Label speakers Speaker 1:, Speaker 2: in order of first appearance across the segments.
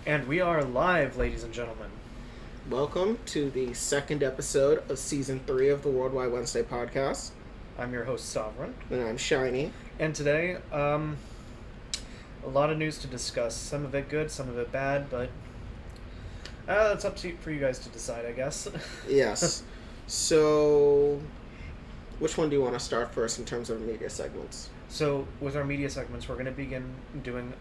Speaker 1: And we are live, ladies and gentlemen.
Speaker 2: Welcome to the second episode of Season 3 of the WorldWideWednesday podcast.
Speaker 1: I'm your host, Sovereign.
Speaker 2: And I'm Shiny.
Speaker 1: And today, a lot of news to discuss. Some of it good, some of it bad, but it's up for you guys to decide, I guess.
Speaker 2: Yes. So, which one do you want to start first in terms of media segments?
Speaker 1: So, with our media segments, we're going to begin doing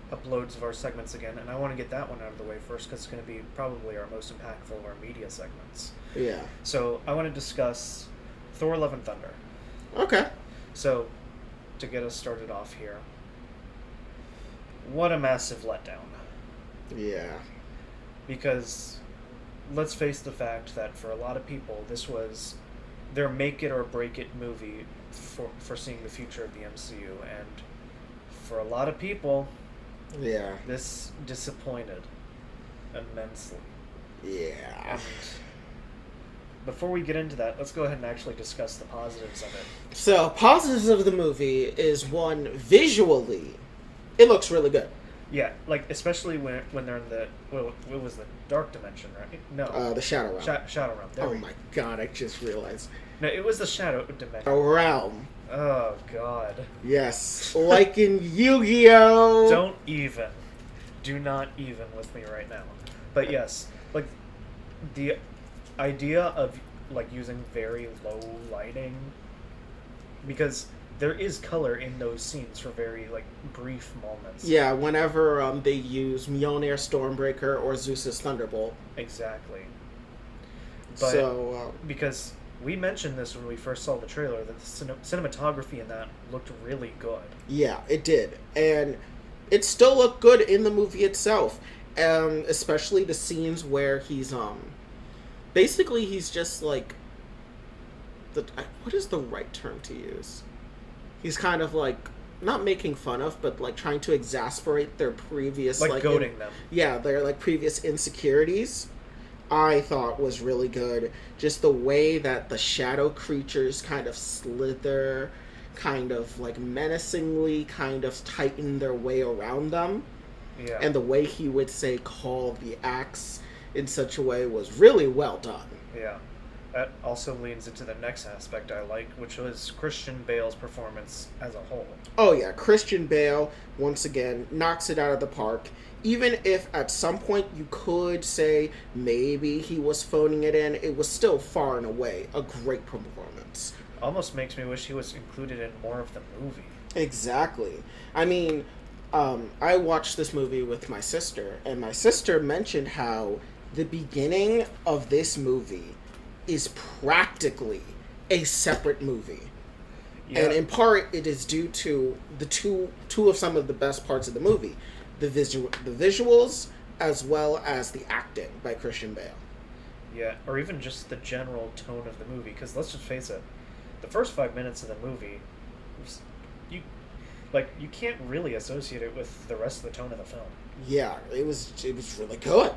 Speaker 1: uploads of our segments again, and I want to get that one out of the way first because it's going to be probably our most impactful of our media segments.
Speaker 2: Yeah.
Speaker 1: So, I want to discuss Thor: Love and Thunder.
Speaker 2: Okay.
Speaker 1: So, to get us started off here, what a massive letdown.
Speaker 2: Yeah.
Speaker 1: Because let's face the fact that for a lot of people, this was their make it or break it movie for seeing the future of the MCU, and for a lot of people,
Speaker 2: yeah,
Speaker 1: this disappointed immensely.
Speaker 2: Yeah.
Speaker 1: And before we get into that, let's go ahead and actually discuss the positives of it.
Speaker 2: So, positives of the movie is, one, visually, it looks really good.
Speaker 1: Yeah, like especially when they're in the what was the dark dimension, right? No,
Speaker 2: the Shadow Realm.
Speaker 1: Shadow Realm.
Speaker 2: Oh my god! I just realized.
Speaker 1: No, it was the Shadow Dimension.
Speaker 2: A realm.
Speaker 1: Oh god.
Speaker 2: Yes, like in Yu-Gi-Oh.
Speaker 1: Do not even with me right now. But yes, like the idea of like using very low lighting, because there is color in those scenes for very like brief moments.
Speaker 2: Yeah, whenever they use Mjolnir Stormbreaker or Zeus's Thunderbolt.
Speaker 1: Exactly. But
Speaker 2: so
Speaker 1: because we mentioned this when we first saw the trailer, that the cinematography in that looked really good.
Speaker 2: Yeah, it did, and it still looked good in the movie itself, especially the scenes where he's basically he's just like what is the right term to use? He's kind of like not making fun of, but like trying to exasperate their previous
Speaker 1: like goading them.
Speaker 2: Yeah, their like previous insecurities. I thought was really good. Just the way that the shadow creatures kind of slither, kind of like menacingly, kind of tighten their way around them.
Speaker 1: Yeah.
Speaker 2: And the way he would say call the axe in such a way was really well done.
Speaker 1: Yeah. That also leans into the next aspect I like, which was Christian Bale's performance as a whole.
Speaker 2: Oh yeah, Christian Bale, once again, knocks it out of the park. Even if at some point you could say maybe he was phoning it in, it was still far and away a great performance.
Speaker 1: Almost makes me wish he was included in more of the movie.
Speaker 2: Exactly. I mean, I watched this movie with my sister, and my sister mentioned how the beginning of this movie is practically a separate movie. Yeah. And in part, it is due to the two of some of the best parts of the movie. The visuals, as well as the acting by Christian Bale.
Speaker 1: Yeah, or even just the general tone of the movie, because let's just face it, the first 5 minutes of the movie, you can't really associate it with the rest of the tone of the film.
Speaker 2: Yeah, it was really good.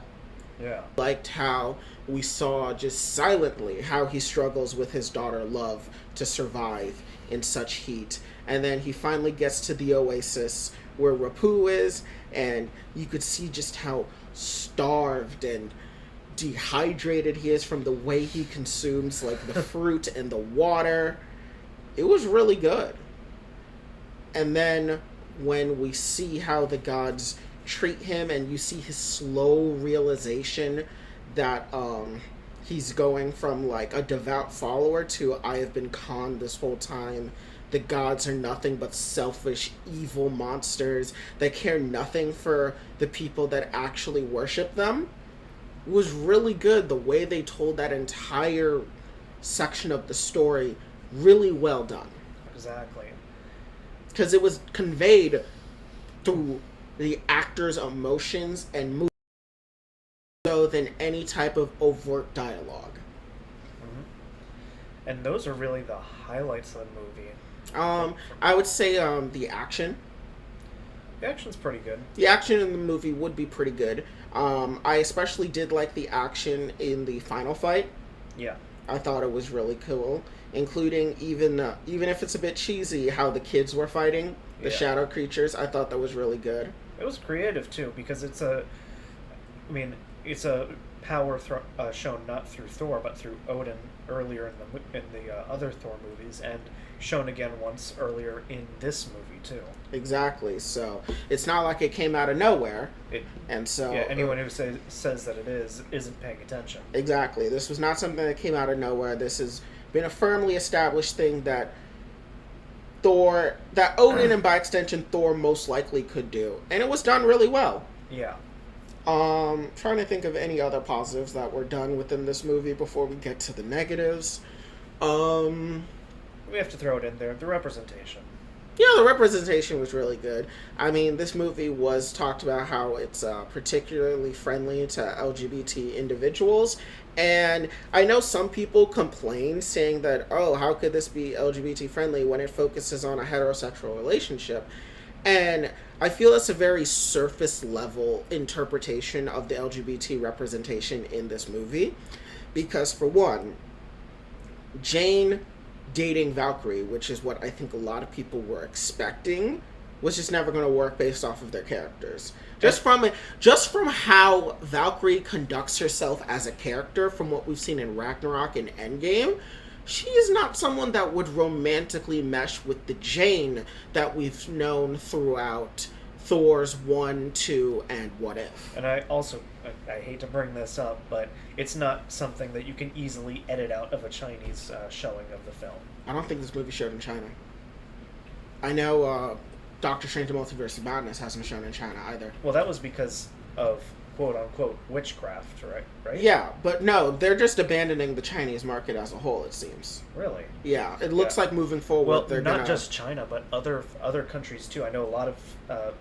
Speaker 1: Yeah.
Speaker 2: Liked how we saw just silently how he struggles with his daughter Love to survive in such heat. And then he finally gets to the oasis where Rapu is, and you could see just how starved and dehydrated he is from the way he consumes like the fruit and the water. It was really good. And then when we see how the gods treat him, and you see his slow realization that he's going from like a devout follower to I have been conned this whole time. The gods are nothing but selfish, evil monsters that care nothing for the people that actually worship them. It was really good. The way they told that entire section of the story, really well done.
Speaker 1: Exactly.
Speaker 2: Because it was conveyed through the actors' emotions and moods so than any type of overt dialogue.
Speaker 1: Mm-hmm. And those are really the highlights of the movie.
Speaker 2: I would say the action.
Speaker 1: The action's pretty good.
Speaker 2: The action in the movie would be pretty good. I especially did like the action in the final fight.
Speaker 1: Yeah.
Speaker 2: I thought it was really cool, including even if it's a bit cheesy, how the kids were fighting the shadow creatures. I thought that was really good.
Speaker 1: It was creative too because I mean, it's a shown not through Thor but through Odin earlier in the other Thor movies, and shown again once earlier in this movie too.
Speaker 2: Exactly. So it's not like it came out of nowhere. And so
Speaker 1: yeah, anyone who says that it isn't paying attention.
Speaker 2: Exactly. This was not something that came out of nowhere. This has been a firmly established thing that Odin and by extension Thor most likely could do, and it was done really well.
Speaker 1: Yeah.
Speaker 2: Trying to think of any other positives that were done within this movie before we get to the negatives.
Speaker 1: We have to throw it in there. The representation.
Speaker 2: Yeah, the representation was really good. I mean, this movie was talked about how it's particularly friendly to LGBT individuals. And I know some people complain saying that, oh, how could this be LGBT friendly when it focuses on a heterosexual relationship? And I feel it's a very surface level interpretation of the LGBT representation in this movie. Because for one, Jane dating Valkyrie, which is what I think a lot of people were expecting, was just never going to work based off of their characters. Just from how Valkyrie conducts herself as a character, from what we've seen in Ragnarok and Endgame, she is not someone that would romantically mesh with the Jane that we've known throughout Thor's 1, 2, and What If.
Speaker 1: And I hate to bring this up, but it's not something that you can easily edit out of a Chinese showing of the film.
Speaker 2: I don't think this movie showed in China. I know Doctor Strange and Multiverse of Madness hasn't shown in China either.
Speaker 1: Well, that was because of quote-unquote witchcraft, right?
Speaker 2: Yeah, but no, they're just abandoning the Chinese market as a whole, it seems.
Speaker 1: Really?
Speaker 2: Yeah, it looks like moving forward
Speaker 1: well,
Speaker 2: they're
Speaker 1: not just China, but other countries too. I know a lot of...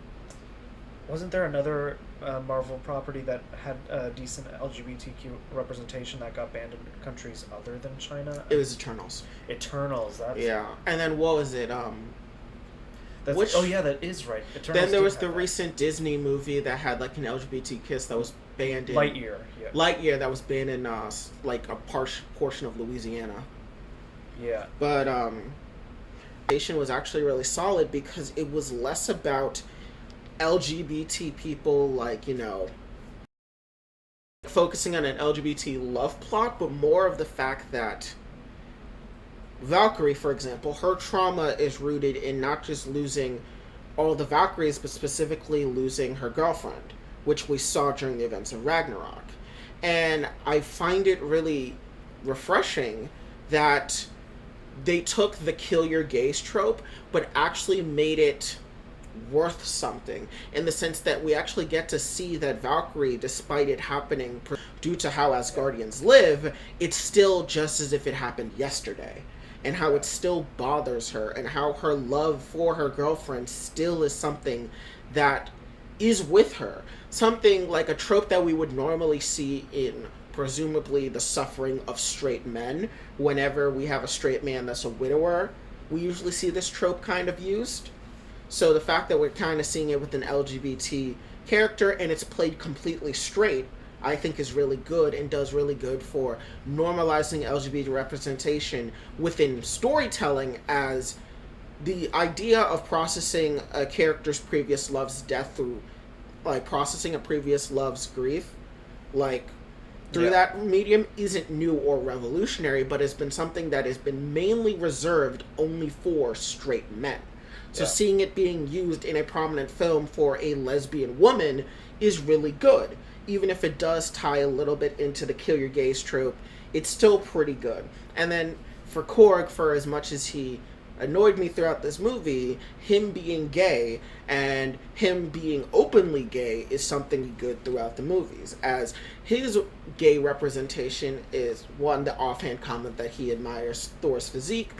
Speaker 1: wasn't there another Marvel property that had decent LGBTQ representation that got banned in countries other than China?
Speaker 2: It was Eternals.
Speaker 1: Yeah.
Speaker 2: And then what was it?
Speaker 1: That is right. Eternals.
Speaker 2: Then there was the recent Disney movie that had like an LGBT kiss that was banned in
Speaker 1: Lightyear. Yeah.
Speaker 2: Lightyear that was banned in like a portion of Louisiana.
Speaker 1: Yeah.
Speaker 2: But was actually really solid because it was less about LGBT people, like, you know, focusing on an LGBT love plot, but more of the fact that Valkyrie, for example, her trauma is rooted in not just losing all the Valkyries, but specifically losing her girlfriend, which we saw during the events of Ragnarok. And I find it really refreshing that they took the kill your gays trope, but actually made it worth something, in the sense that we actually get to see that Valkyrie, despite it happening due to how Asgardians live, it's still just as if it happened yesterday, and how it still bothers her, and how her love for her girlfriend still is something that is with her. Something like a trope that we would normally see in presumably the suffering of straight men. Whenever we have a straight man that's a widower, we usually see this trope kind of used. So the fact that we're kind of seeing it with an LGBT character and it's played completely straight, I think is really good and does really good for normalizing LGBT representation within storytelling, as the idea of processing a character's previous love's death through, like, processing a previous love's grief, like, through that medium isn't new or revolutionary, but has been something that has been mainly reserved only for straight men. So seeing it being used in a prominent film for a lesbian woman is really good. Even if it does tie a little bit into the kill your gays trope, it's still pretty good. And then for Korg, for as much as he annoyed me throughout this movie, him being gay and him being openly gay is something good throughout the movies, as his gay representation is, one, the offhand comment that he admires Thor's physique,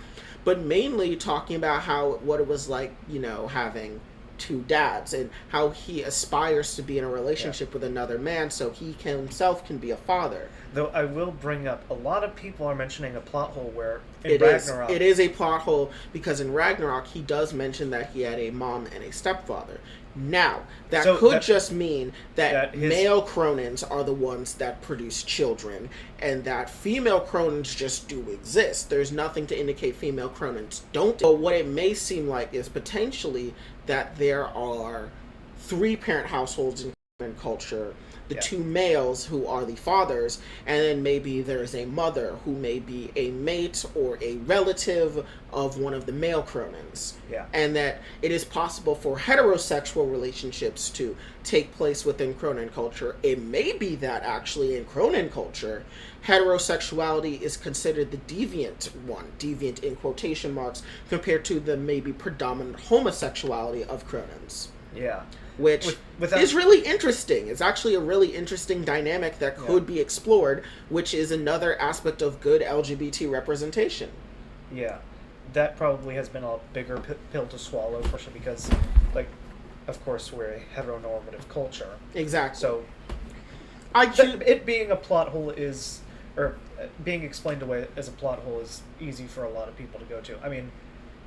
Speaker 2: but mainly talking about what it was like, you know, having two dads, and how he aspires to be in a relationship with another man so he himself can be a father.
Speaker 1: Though I will bring up, a lot of people are mentioning a plot hole where in Ragnarok...
Speaker 2: It is a plot hole, because in Ragnarok he does mention that he had a mom and a stepfather. Now, that could just mean that male Cronins are the ones that produce children, and that female Cronins just do exist. There's nothing to indicate female Cronins don't. But what it may seem like is potentially that there are 3-parent households in culture, the
Speaker 1: Yeah.
Speaker 2: 2 males who are the fathers, and then maybe there's a mother who may be a mate or a relative of one of the male Cronins.
Speaker 1: Yeah.
Speaker 2: And that it is possible for heterosexual relationships to take place within Cronin culture. It may be that actually in Cronin culture, heterosexuality is considered the deviant one, deviant in quotation marks, compared to the maybe predominant homosexuality of Cronins.
Speaker 1: Yeah.
Speaker 2: Which is really interesting. It's actually a really interesting dynamic that could be explored, which is another aspect of good LGBT representation.
Speaker 1: Yeah. That probably has been a bigger pill to swallow, especially because, like, of course, we're a heteronormative culture.
Speaker 2: Exactly.
Speaker 1: So, it being a plot hole is, or being explained away as a plot hole is easy for a lot of people to go to. I mean,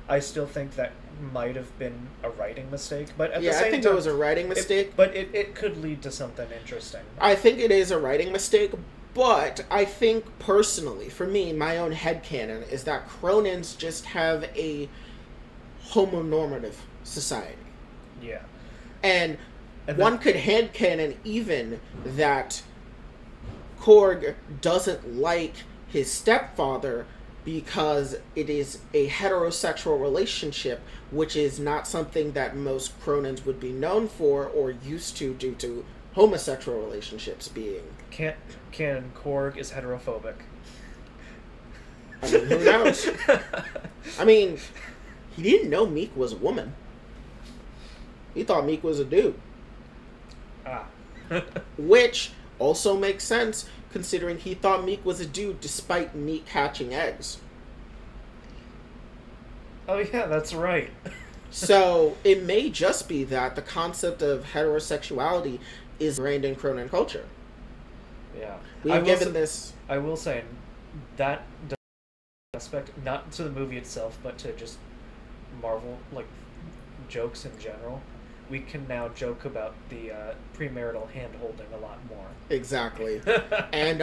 Speaker 1: I still think that might have been a writing mistake, but at the same time...
Speaker 2: I think it was a writing mistake.
Speaker 1: But it could lead to something interesting.
Speaker 2: I think it is a writing mistake, but I think personally, for me, my own headcanon is that Cronins just have a homonormative society.
Speaker 1: Yeah.
Speaker 2: And one could headcanon even that Korg doesn't like his stepfather because it is a heterosexual relationship, which is not something that most Cronins would be known for or used to due to homosexual relationships being.
Speaker 1: Canon Korg is heterophobic.
Speaker 2: I mean, who knows? I mean, he didn't know Meek was a woman. He thought Meek was a dude.
Speaker 1: Ah.
Speaker 2: Which also makes sense, considering he thought Meek was a dude despite Meek hatching eggs.
Speaker 1: Oh yeah, that's right.
Speaker 2: So, it may just be that the concept of heterosexuality is ingrained in Cronin culture.
Speaker 1: Yeah.
Speaker 2: I
Speaker 1: will say, that aspect, not to the movie itself, but to just Marvel, like, jokes in general, we can now joke about the premarital hand-holding a lot more.
Speaker 2: Exactly. And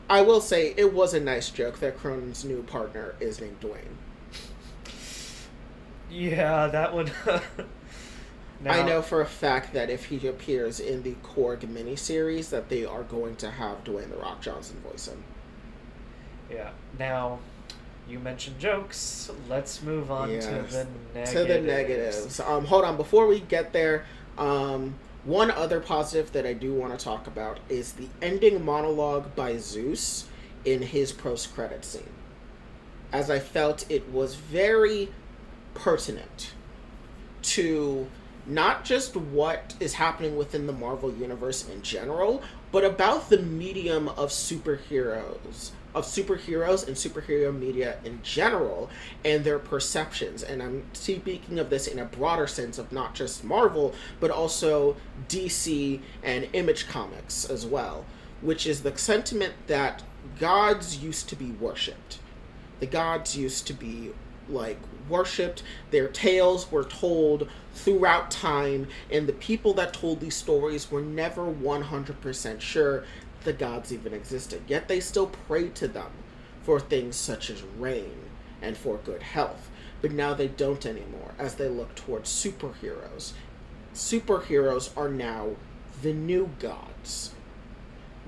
Speaker 2: I will say, it was a nice joke that Cronin's new partner is named Dwayne.
Speaker 1: Yeah, that would... Now,
Speaker 2: I know for a fact that if he appears in the Korg miniseries, that they are going to have Dwayne "The Rock" Johnson voice him.
Speaker 1: Yeah. Now, you mentioned jokes. Let's move on to the negatives.
Speaker 2: To the negatives. Hold on. Before we get there, one other positive that I do want to talk about is the ending monologue by Zeus in his post-credit scene. As I felt it was very pertinent to not just what is happening within the Marvel Universe in general, but about the medium of superheroes and superhero media in general and their perceptions. And I'm speaking of this in a broader sense of not just Marvel, but also DC and Image Comics as well, which is the sentiment that gods used to be worshipped. The gods used to be worshipped, their tales were told throughout time, and the people that told these stories were never 100% sure the gods even existed. Yet they still prayed to them for things such as rain and for good health. But now they don't anymore, as they look towards superheroes. Superheroes are now the new gods,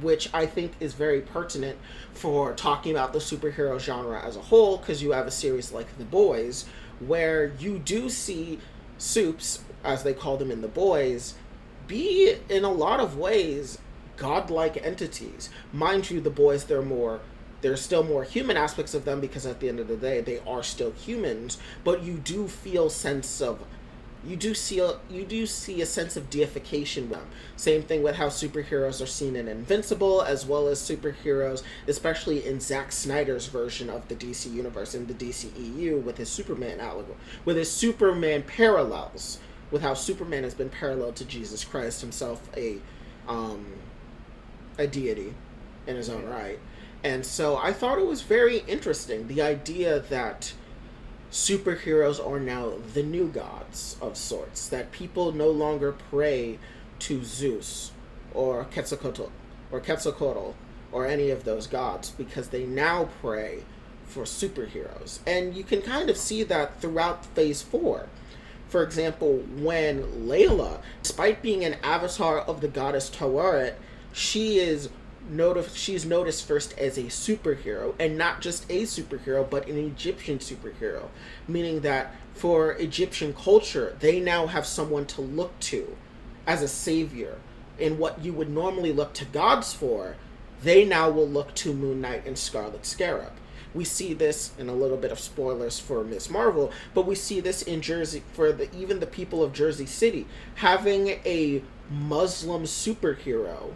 Speaker 2: which I think is very pertinent for talking about the superhero genre as a whole, because you have a series like The Boys, where you do see supes, as they call them in The Boys, be, in a lot of ways, godlike entities. Mind you, The Boys, there's still more human aspects of them, because at the end of the day, they are still humans, but you do feel you do see a sense of deification with them. Same thing with how superheroes are seen in Invincible, as well as superheroes, especially in Zack Snyder's version of the DC universe, in the DCEU, with his Superman allegory, with his Superman parallels, with how Superman has been paralleled to Jesus Christ himself, a deity in his own right. And so I thought it was very interesting, the idea that superheroes are now the new gods of sorts, that people no longer pray to Zeus or Quetzalcoatl or any of those gods, because they now pray for superheroes. And you can kind of see that throughout Phase 4. For example, when Layla, despite being an avatar of the goddess Taweret, she is she's noticed first as a superhero, and not just a superhero, but an Egyptian superhero, meaning that for Egyptian culture, they now have someone to look to as a savior. In what you would normally look to gods for, they now will look to Moon Knight and Scarlet Scarab. We see this in a little bit of spoilers for Ms. Marvel, but we see this in Jersey for even the people of Jersey City. Having a Muslim superhero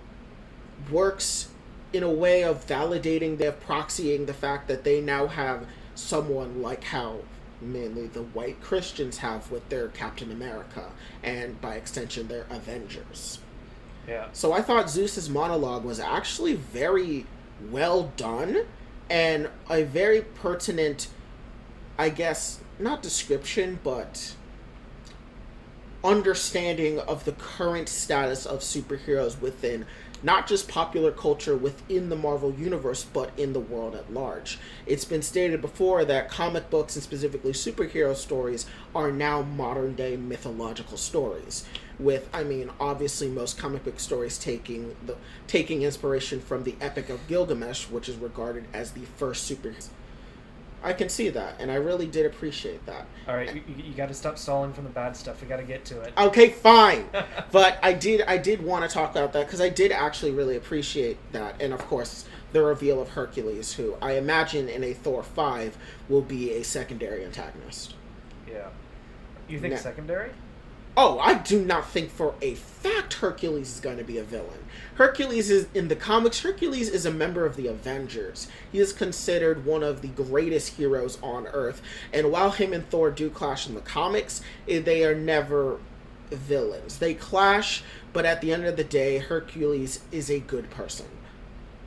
Speaker 2: works in a way of validating, proxying the fact that they now have someone like how mainly the white Christians have with their Captain America, and by extension their Avengers.
Speaker 1: Yeah.
Speaker 2: So I thought Zeus's monologue was actually very well done, and a very pertinent, I guess, not description, but understanding of the current status of superheroes within not just popular culture within the Marvel Universe, but in the world at large. It's been stated before that comic books, and specifically superhero stories, are now modern-day mythological stories. With, I mean, obviously most comic book stories taking inspiration from the Epic of Gilgamesh, which is regarded as the first superhero. I can see that, and I really did appreciate that.
Speaker 1: All right, you got to stop stalling from the bad stuff. We got to get to it.
Speaker 2: Okay, fine. But I did want to talk about that because I did actually really appreciate that, and of course the reveal of Hercules, who I imagine in a Thor 5 will be a secondary antagonist.
Speaker 1: Yeah. You think secondary?
Speaker 2: Oh, I do not think for a fact Hercules is going to be a villain. Hercules is, in the comics, Hercules is a member of the Avengers. He is considered one of the greatest heroes on Earth. And while him and Thor do clash in the comics, they are never villains. They clash, but at the end of the day, Hercules is a good person.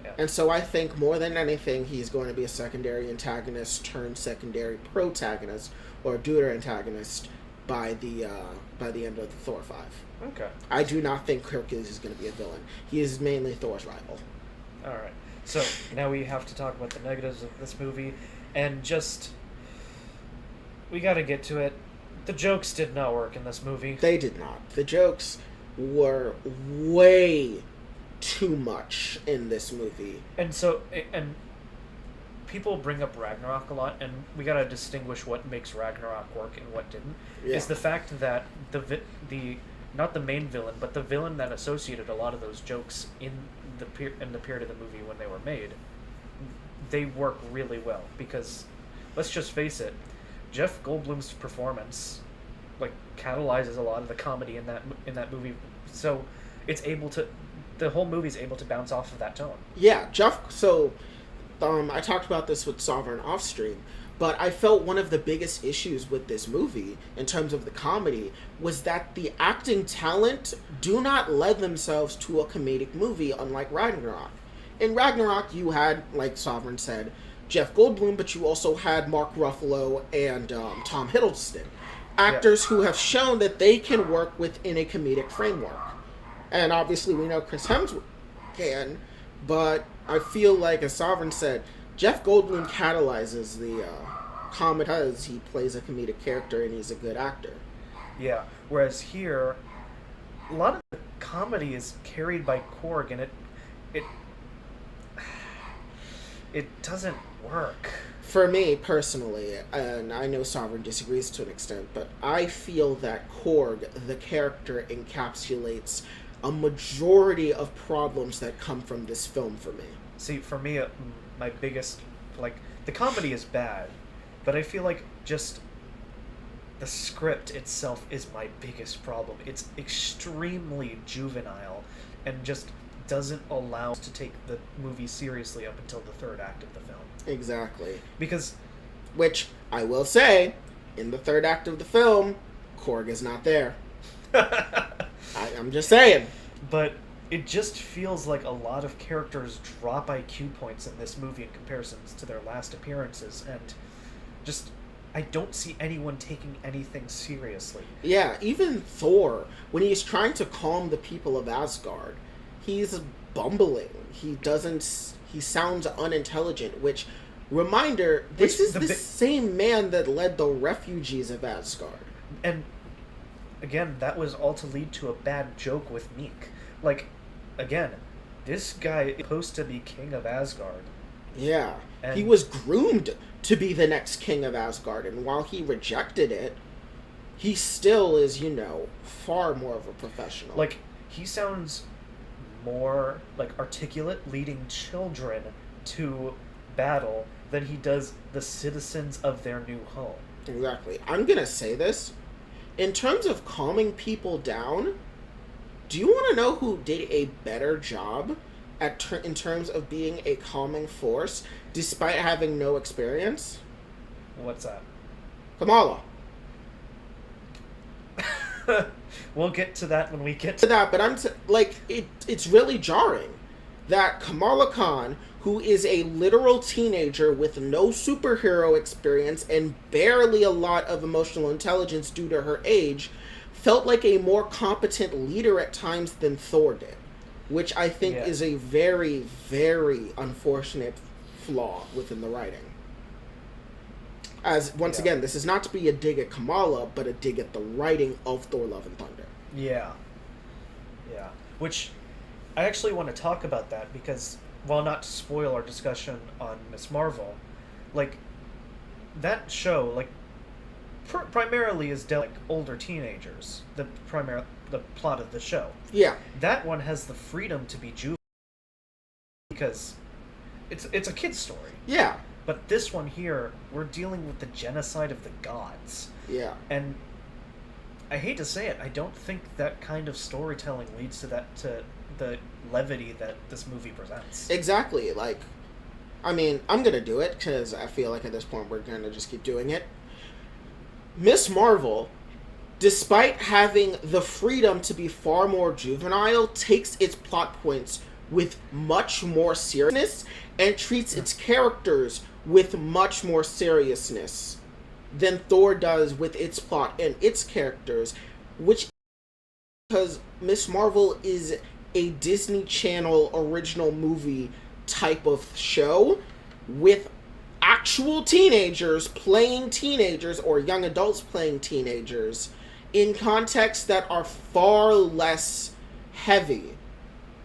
Speaker 1: Yeah. And
Speaker 2: And so I think more than anything, he's going to be a secondary antagonist turned secondary protagonist, or deuter antagonist by the end of the Thor 5.
Speaker 1: Okay.
Speaker 2: I do not think Hercules is going to be a villain. He is mainly Thor's rival.
Speaker 1: All right. So now we have to talk about the negatives of this movie, and just we got to get to it. The jokes did not work in this movie.
Speaker 2: They did not. The jokes were way too much in this movie.
Speaker 1: And people bring up Ragnarok a lot, and we gotta distinguish what makes Ragnarok work and what didn't.
Speaker 2: Yeah.
Speaker 1: Is the fact that the not the main villain, but the villain that associated a lot of those jokes in the period of the movie when they were made, they work really well. Because let's just face it, Jeff Goldblum's performance catalyzes a lot of the comedy in that movie, so the whole movie's able to bounce off of that tone.
Speaker 2: Yeah, Jeff. So, I talked about this with Sovereign off stream, but I felt one of the biggest issues with this movie, in terms of the comedy, was that the acting talent do not lend themselves to a comedic movie, unlike Ragnarok. In Ragnarok, you had, like Sovereign said, Jeff Goldblum, but you also had Mark Ruffalo and Tom Hiddleston. Actors who have shown that they can work within a comedic framework. And obviously we know Chris Hemsworth can, but I feel like, as Sovereign said, Jeff Goldblum catalyzes the comedy because he plays a comedic character and he's a good actor.
Speaker 1: Yeah, whereas here, a lot of the comedy is carried by Korg, and it doesn't work.
Speaker 2: For me, personally, and I know Sovereign disagrees to an extent, but I feel that Korg, the character, encapsulates a majority of problems that come from this film for me.
Speaker 1: See, for me, my biggest, the comedy is bad, but I feel like just the script itself is my biggest problem. It's extremely juvenile and just doesn't allow us to take the movie seriously up until the third act of the film.
Speaker 2: Exactly.
Speaker 1: Because...
Speaker 2: Which, I will say, in the third act of the film, Korg is not there. I'm just saying.
Speaker 1: But it just feels like a lot of characters drop IQ points in this movie in comparisons to their last appearances, and just... I don't see anyone taking anything seriously.
Speaker 2: Yeah, even Thor, when he's trying to calm the people of Asgard, he's bumbling. He sounds unintelligent, which, reminder, this is the same man that led the refugees of Asgard.
Speaker 1: And again, that was all to lead to a bad joke with Meek. Like, again, this guy is supposed to be king of Asgard.
Speaker 2: Yeah.
Speaker 1: And
Speaker 2: He was groomed to be the next king of Asgard, and while he rejected it, he still is, far more of a professional.
Speaker 1: like, he sounds more like articulate leading children to battle than he does the citizens of their new home.
Speaker 2: Exactly. I'm gonna say this. In terms of calming people down, do you want to know who did a better job in terms of being a calming force despite having no experience?
Speaker 1: What's that?
Speaker 2: Kamala.
Speaker 1: We'll get to that when we get
Speaker 2: To that, but it's really jarring that Kamala Khan, who is a literal teenager with no superhero experience and barely a lot of emotional intelligence due to her age, felt like a more competent leader at times than Thor did, which I think is a very, very unfortunate flaw within the writing. As, once again, this is not to be a dig at Kamala, but a dig at the writing of Thor Love and Thunder.
Speaker 1: Yeah. Which, I actually want to talk about that because, while not to spoil our discussion on Ms. Marvel, that show, primarily is dealt like older teenagers. The plot of the show.
Speaker 2: Yeah.
Speaker 1: That one has the freedom to be juvenile because it's a kid's story.
Speaker 2: Yeah.
Speaker 1: But this one here, we're dealing with the genocide of the gods.
Speaker 2: Yeah.
Speaker 1: And I hate to say it, I don't think that kind of storytelling leads to the levity that this movie presents.
Speaker 2: Exactly. I'm going to do it because I feel like at this point we're going to just keep doing it. Ms. Marvel, despite having the freedom to be far more juvenile, takes its plot points with much more seriousness and treats its characters with much more seriousness than Thor does with its plot and its characters, which because Ms. Marvel is a Disney Channel original movie type of show with actual teenagers playing teenagers or young adults playing teenagers in contexts that are far less heavy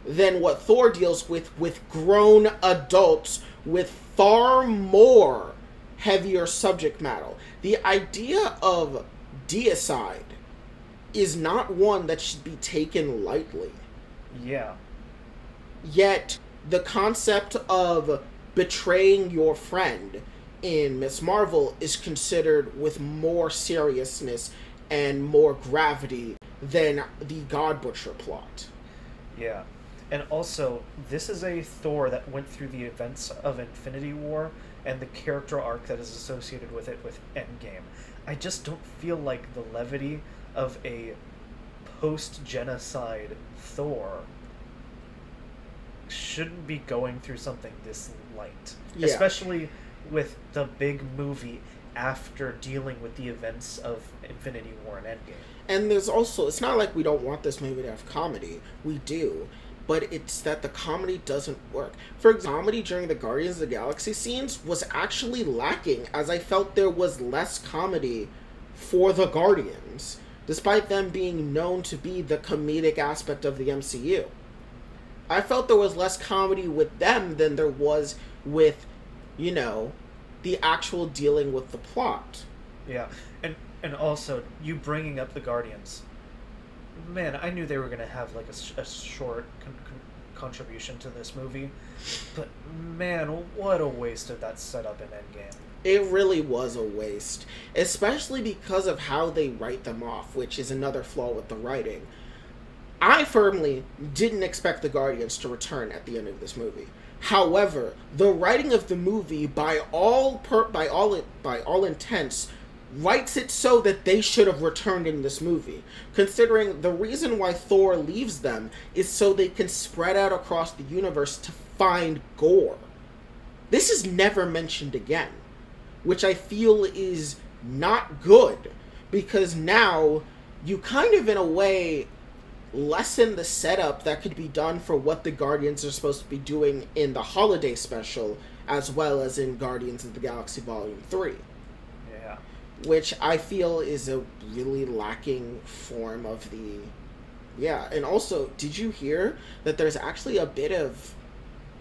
Speaker 2: than what Thor deals with grown adults with far more heavier subject matter. The idea of deicide is not one that should be taken lightly.
Speaker 1: Yeah.
Speaker 2: Yet, the concept of betraying your friend in Ms. Marvel is considered with more seriousness and more gravity than the God Butcher plot.
Speaker 1: Yeah. And also, this is a Thor that went through the events of Infinity War and the character arc that is associated with it with Endgame. I just don't feel like the levity of a post-genocide Thor shouldn't be going through something this light. Yeah. Especially with the big movie after dealing with the events of Infinity War and Endgame.
Speaker 2: And there's also, it's not like we don't want this movie to have comedy. We do. But it's that the comedy doesn't work. For example, comedy during the Guardians of the Galaxy scenes was actually lacking, as I felt there was less comedy for the Guardians, despite them being known to be the comedic aspect of the MCU. I felt there was less comedy with them than there was with, the actual dealing with the plot.
Speaker 1: Yeah, and also, you bringing up the Guardians. Man, I knew they were going to have a short contribution to this movie, but man, what a waste of that setup in Endgame.
Speaker 2: It really was a waste, especially because of how they write them off, which is another flaw with the writing. I firmly didn't expect the Guardians to return at the end of this movie. However, the writing of the movie, by all intents, writes it so that they should have returned in this movie, considering the reason why Thor leaves them is so they can spread out across the universe to find Gore. This is never mentioned again, which I feel is not good, because now you kind of, in a way, lessen the setup that could be done for what the Guardians are supposed to be doing in the holiday special, as well as in Guardians of the Galaxy Volume 3.
Speaker 1: Yeah.
Speaker 2: which I feel is a really lacking form of the... Yeah, and also, did you hear that there's actually a bit of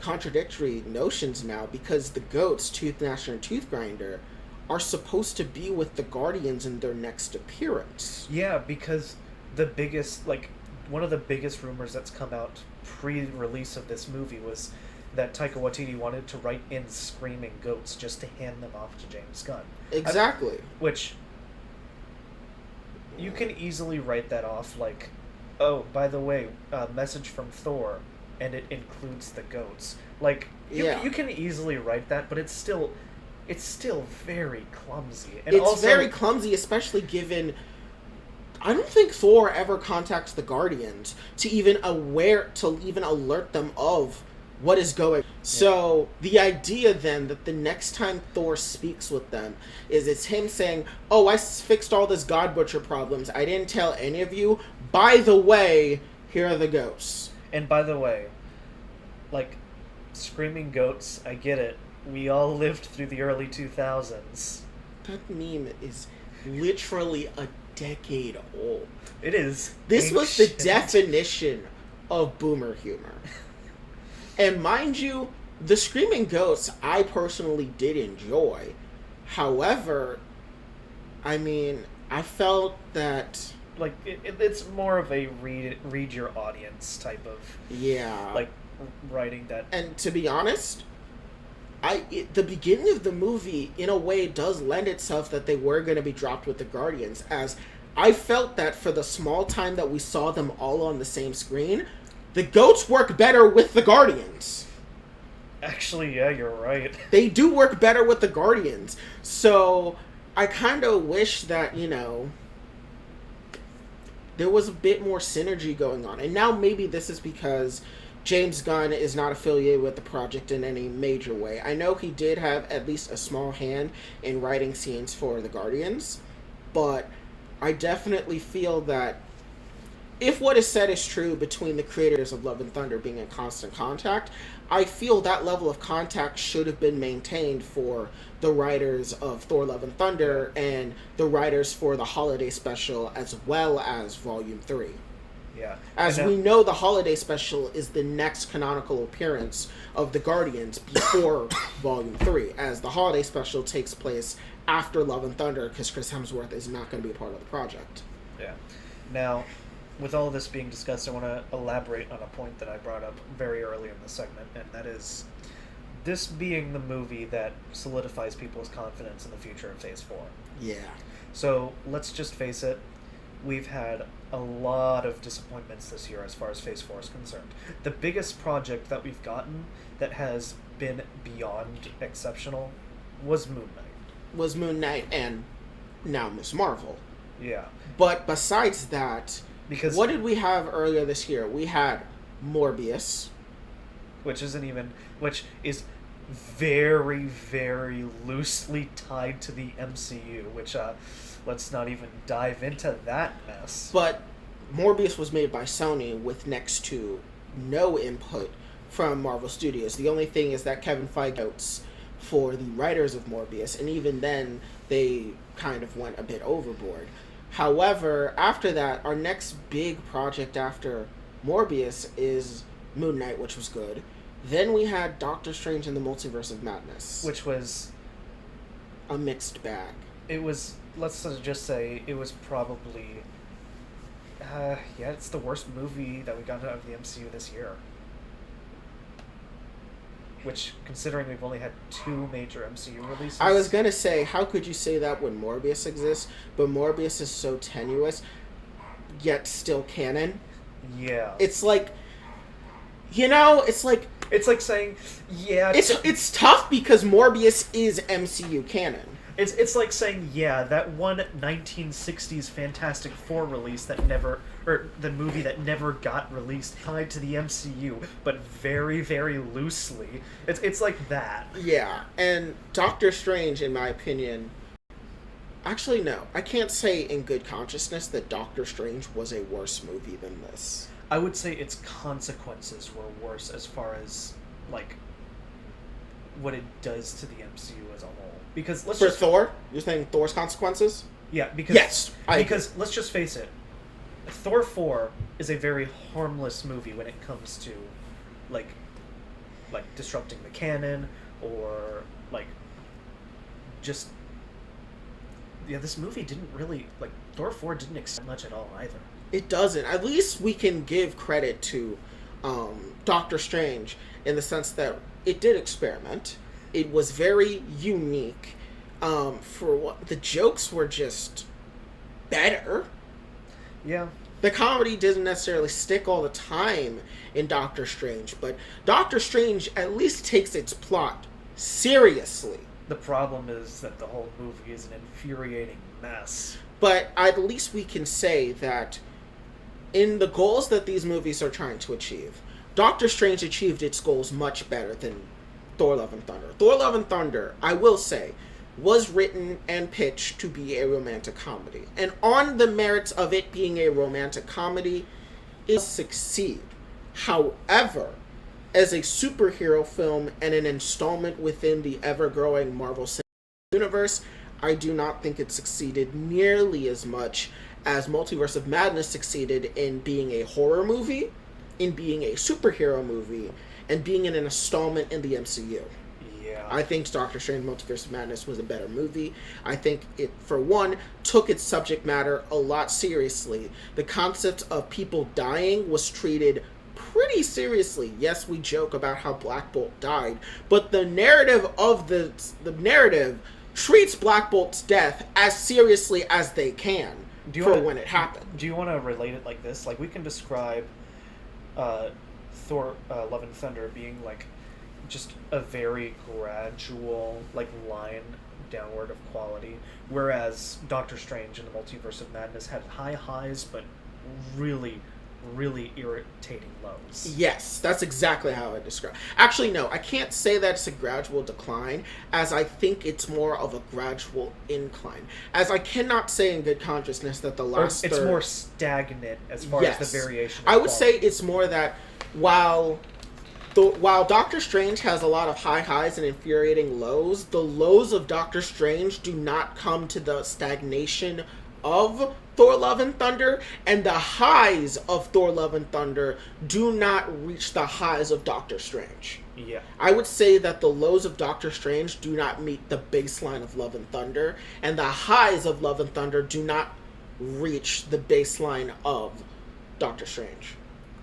Speaker 2: contradictory notions now, because the goats, Tooth Gnasher and Tooth Grinder, are supposed to be with the Guardians in their next appearance.
Speaker 1: Yeah, because the biggest, like, one of the biggest rumors that's come out pre-release of this movie was that Taika Waititi wanted to write in screaming goats just to hand them off to James Gunn.
Speaker 2: Exactly.
Speaker 1: Which, you can easily write that off like, oh, by the way, a message from Thor, and it includes the goats. Like, you can easily write that, but it's still very clumsy. And
Speaker 2: it's
Speaker 1: also,
Speaker 2: very clumsy, especially given... I don't think Thor ever contacts the Guardians to even alert them of what is going. Yeah. So the idea then that the next time Thor speaks with them is it's him saying, "Oh, I fixed all this God Butcher problems. I didn't tell any of you. By the way, here are the ghosts."
Speaker 1: And by the way, like, screaming goats, I get it. We all lived through the early 2000s.
Speaker 2: That meme is literally a decade old.
Speaker 1: It is.
Speaker 2: This
Speaker 1: ancient.
Speaker 2: was the definition of boomer humor. And mind you, the Screaming Ghosts I personally did enjoy. However, I mean, I felt that...
Speaker 1: Like, it's more of a read your audience type of...
Speaker 2: Yeah.
Speaker 1: Like, writing that...
Speaker 2: And to be honest, the beginning of the movie, in a way, does lend itself that they were going to be dropped with the Guardians, as I felt that for the small time that we saw them all on the same screen, the goats work better with the Guardians.
Speaker 1: Actually, yeah, you're right.
Speaker 2: They do work better with the Guardians. So, I kind of wish that, there was a bit more synergy going on. And now maybe this is because James Gunn is not affiliated with the project in any major way. I know he did have at least a small hand in writing scenes for the Guardians, but I definitely feel that if what is said is true between the creators of Love and Thunder being in constant contact, I feel that level of contact should have been maintained for the writers of Thor Love and Thunder and the writers for the holiday special as well as Volume 3.
Speaker 1: Yeah.
Speaker 2: As we know, the holiday special is the next canonical appearance of the Guardians before Volume 3, as the holiday special takes place after Love and Thunder because Chris Hemsworth is not going to be a part of the project.
Speaker 1: Yeah. Now, with all this being discussed, I want to elaborate on a point that I brought up very early in the segment, and that is this being the movie that solidifies people's confidence in the future of Phase 4.
Speaker 2: Yeah.
Speaker 1: So, let's just face it, we've had a lot of disappointments this year as far as Phase 4 is concerned. The biggest project that we've gotten that has been beyond exceptional was Moon Knight.
Speaker 2: And now Ms. Marvel.
Speaker 1: Yeah.
Speaker 2: But besides that,
Speaker 1: because
Speaker 2: what did we have earlier this year? We had Morbius.
Speaker 1: Which is very, very loosely tied to the MCU, which, let's not even dive into that mess.
Speaker 2: But Morbius was made by Sony with next to no input from Marvel Studios. The only thing is that Kevin Feige notes for the writers of Morbius, and even then, they kind of went a bit overboard. However, after that, our next big project after Morbius is Moon Knight, which was good. Then we had Doctor Strange in the Multiverse of Madness.
Speaker 1: Which was
Speaker 2: a mixed bag.
Speaker 1: It was, let's just say, it was probably... it's the worst movie that we got out of the MCU this year. Which, considering we've only had 2 major MCU releases...
Speaker 2: I was gonna say, how could you say that when Morbius exists? But Morbius is so tenuous, yet still canon.
Speaker 1: Yeah.
Speaker 2: It's like... it's like...
Speaker 1: It's like saying, yeah...
Speaker 2: It's tough because Morbius is MCU canon.
Speaker 1: It's like saying, yeah, that one 1960s Fantastic Four release that never... Or the movie that never got released tied to the MCU, but very, very loosely. It's like that.
Speaker 2: Yeah, and Doctor Strange, in my opinion... Actually, no. I can't say in good consciousness that Doctor Strange was a worse movie than this.
Speaker 1: I would say its consequences were worse as far as, like, what it does to the MCU as a whole. Because
Speaker 2: For Thor? You're saying Thor's consequences?
Speaker 1: Yeah, because
Speaker 2: yes,
Speaker 1: because let's just face it, Thor 4 is a very harmless movie when it comes to like disrupting the canon or like just this movie didn't really Thor 4 didn't expect much at all either.
Speaker 2: It doesn't. At least we can give credit to Doctor Strange in the sense that it did experiment. It was very unique. For what the jokes were just better.
Speaker 1: Yeah.
Speaker 2: The comedy doesn't necessarily stick all the time in Doctor Strange, but Doctor Strange at least takes its plot seriously.
Speaker 1: The problem is that the whole movie is an infuriating mess.
Speaker 2: But at least we can say that in the goals that these movies are trying to achieve, Doctor Strange achieved its goals much better than Thor Love and Thunder. Thor Love and Thunder, I will say, was written and pitched to be a romantic comedy. And on the merits of it being a romantic comedy, it succeed. However, as a superhero film and an installment within the ever-growing Marvel Cinematic Universe, I do not think it succeeded nearly as much as Multiverse of Madness succeeded in being a horror movie, in being a superhero movie, and being an installment in the MCU.
Speaker 1: Yeah.
Speaker 2: I think Doctor Strange Multiverse of Madness was a better movie. I think it, for one, took its subject matter a lot seriously. The concept of people dying was treated pretty seriously. Yes, we joke about how Black Bolt died, but the narrative of the narrative treats Black Bolt's death as seriously as they can when it happened.
Speaker 1: Do you want to relate it like this? Like, we can describe Thor Love and Thunder being just a very gradual line downward of quality, whereas Doctor Strange and the Multiverse of Madness had high highs but really irritating lows.
Speaker 2: Yes, that's exactly how I describe. Actually, no, I can't say that it's a gradual decline, as I think it's more of a gradual incline. As I cannot say in good consciousness that the last
Speaker 1: it's more stagnant as far as the variation of
Speaker 2: I would
Speaker 1: quality.
Speaker 2: say it's more that while Doctor Strange has a lot of high highs and infuriating lows, the lows of Doctor Strange do not come to the stagnation of Thor Love and Thunder, and the highs of Thor Love and Thunder do not reach the highs of Doctor Strange.
Speaker 1: Yeah.
Speaker 2: I would say that the lows of Doctor Strange do not meet the baseline of Love and Thunder, and the highs of Love and Thunder do not reach the baseline of Doctor Strange.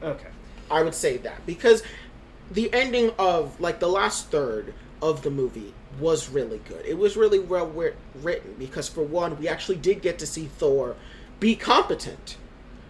Speaker 1: Okay.
Speaker 2: I would say that, because the ending of, the last third of the movie was really good. It was really well written, because for one, we actually did get to see Thor be competent.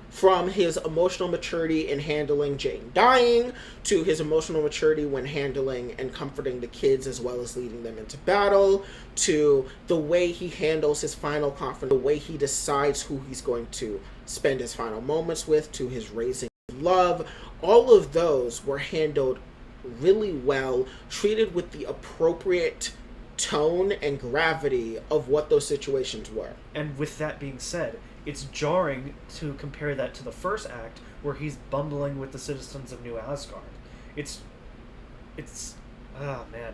Speaker 2: From his emotional maturity in handling Jane dying, to his emotional maturity when handling and comforting the kids as well as leading them into battle, to the way he handles his final conflict, the way he decides who he's going to spend his final moments with, to his raising love. All of those were handled really well, treated with the appropriate tone and gravity of what those situations were.
Speaker 1: And with that being said, it's jarring to compare that to the first act where he's bumbling with the citizens of New Asgard. It's man.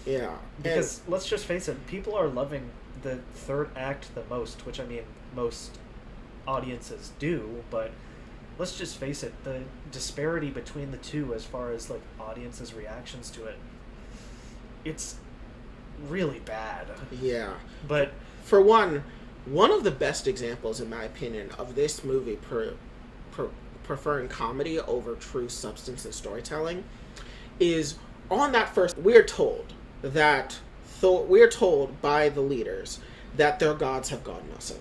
Speaker 2: Yeah.
Speaker 1: Because let's just face it, people are loving the third act the most, which I mean most audiences do, but let's just face it, the disparity between the two as far as audiences' reactions to it, it's really bad.
Speaker 2: Yeah.
Speaker 1: But
Speaker 2: for one of the best examples, in my opinion, of this movie preferring comedy over true substance and storytelling is on that first. We're told by the leaders that their gods have gone missing.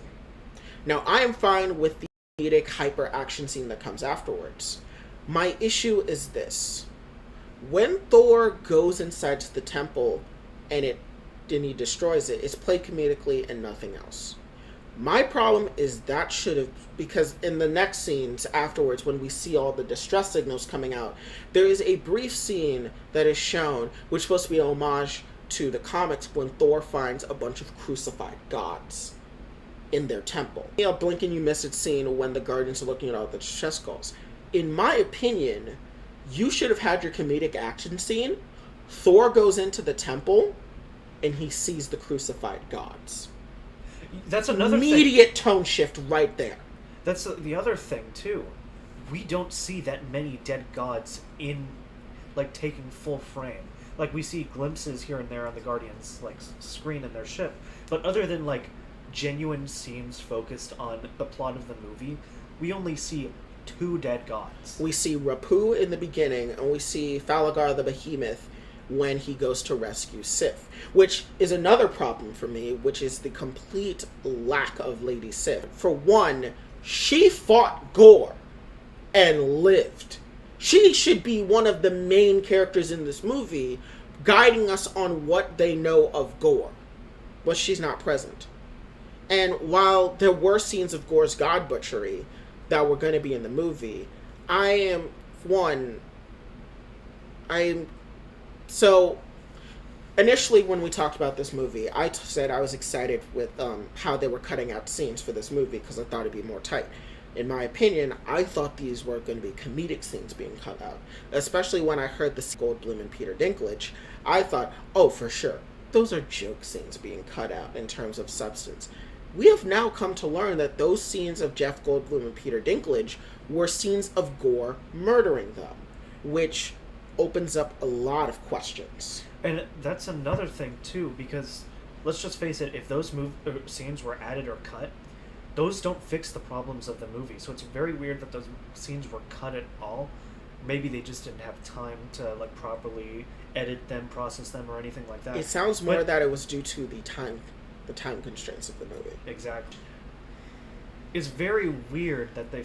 Speaker 2: Now, I am fine with the comedic hyper action scene that comes afterwards. My issue is this: when Thor goes inside the temple and he destroys it, it's played comedically and nothing else. My problem is that should have, because in the next scenes afterwards, when we see all the distress signals coming out, there is a brief scene that is shown, which is supposed to be an homage to the comics, when Thor finds a bunch of crucified gods in their temple. Blink and you miss it scene when the Guardians are looking at all the distress calls. In my opinion, you should have had your comedic action scene. Thor goes into the temple, and he sees the crucified gods.
Speaker 1: That's another
Speaker 2: immediate tone shift right there.
Speaker 1: That's the other thing too. We don't see that many dead gods in, like, taking full frame. Like, we see glimpses here and there on the Guardians, like, screen in their ship, but other than, like, genuine scenes focused on the plot of the movie, we only see 2 dead gods.
Speaker 2: We see Rapu in the beginning, and we see Thalagar the Behemoth when he goes to rescue Sif, which is another problem for me, which is the complete lack of Lady Sif. For one, she fought Gore and lived. She should be one of the main characters in this movie, guiding us on what they know of Gore, but she's not present. And while there were scenes of Gore's god butchery that were going to be in the movie, so initially when we talked about this movie, I said I was excited with how they were cutting out scenes for this movie because I thought it'd be more tight. In my opinion, I thought these were going to be comedic scenes being cut out, especially when I heard the Goldblum and Peter Dinklage. I thought, oh, for sure, those are joke scenes being cut out in terms of substance. We have now come to learn that those scenes of Jeff Goldblum and Peter Dinklage were scenes of Gore murdering them, which opens up a lot of questions.
Speaker 1: And that's another thing, too, because, let's just face it, if those scenes were added or cut, those don't fix the problems of the movie. So it's very weird that those scenes were cut at all. Maybe they just didn't have time to, like, properly edit them, process them, or anything like that.
Speaker 2: It sounds more that it was due to the time constraints of the movie.
Speaker 1: Exactly. It's very weird that they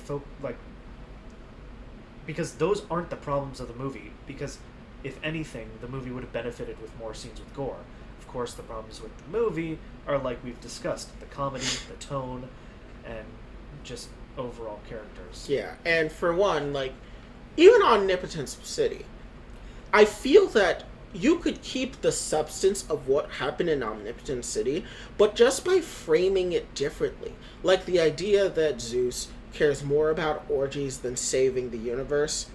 Speaker 1: because those aren't the problems of the movie. Because if anything, the movie would have benefited with more scenes with Gore. Of course, the problems with the movie are, like we've discussed, the comedy, the tone, and just overall characters.
Speaker 2: Yeah, and for one, like, even on Omnipotence City, I feel that you could keep the substance of what happened in Omnipotence City, but just by framing it differently. Like the idea that Zeus cares more about orgies than saving the universe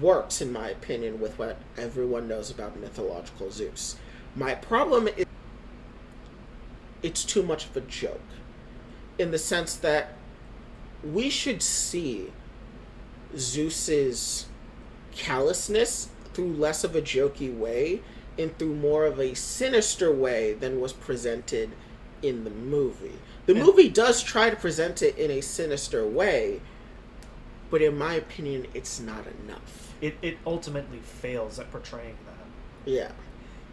Speaker 2: works, in my opinion, with what everyone knows about mythological Zeus. My problem is it's too much of a joke, in the sense that we should see Zeus's callousness through less of a jokey way and through more of a sinister way than was presented in the movie. The movie does try to present it in a sinister way, but in my opinion, it's not enough.
Speaker 1: It ultimately fails at portraying that.
Speaker 2: Yeah.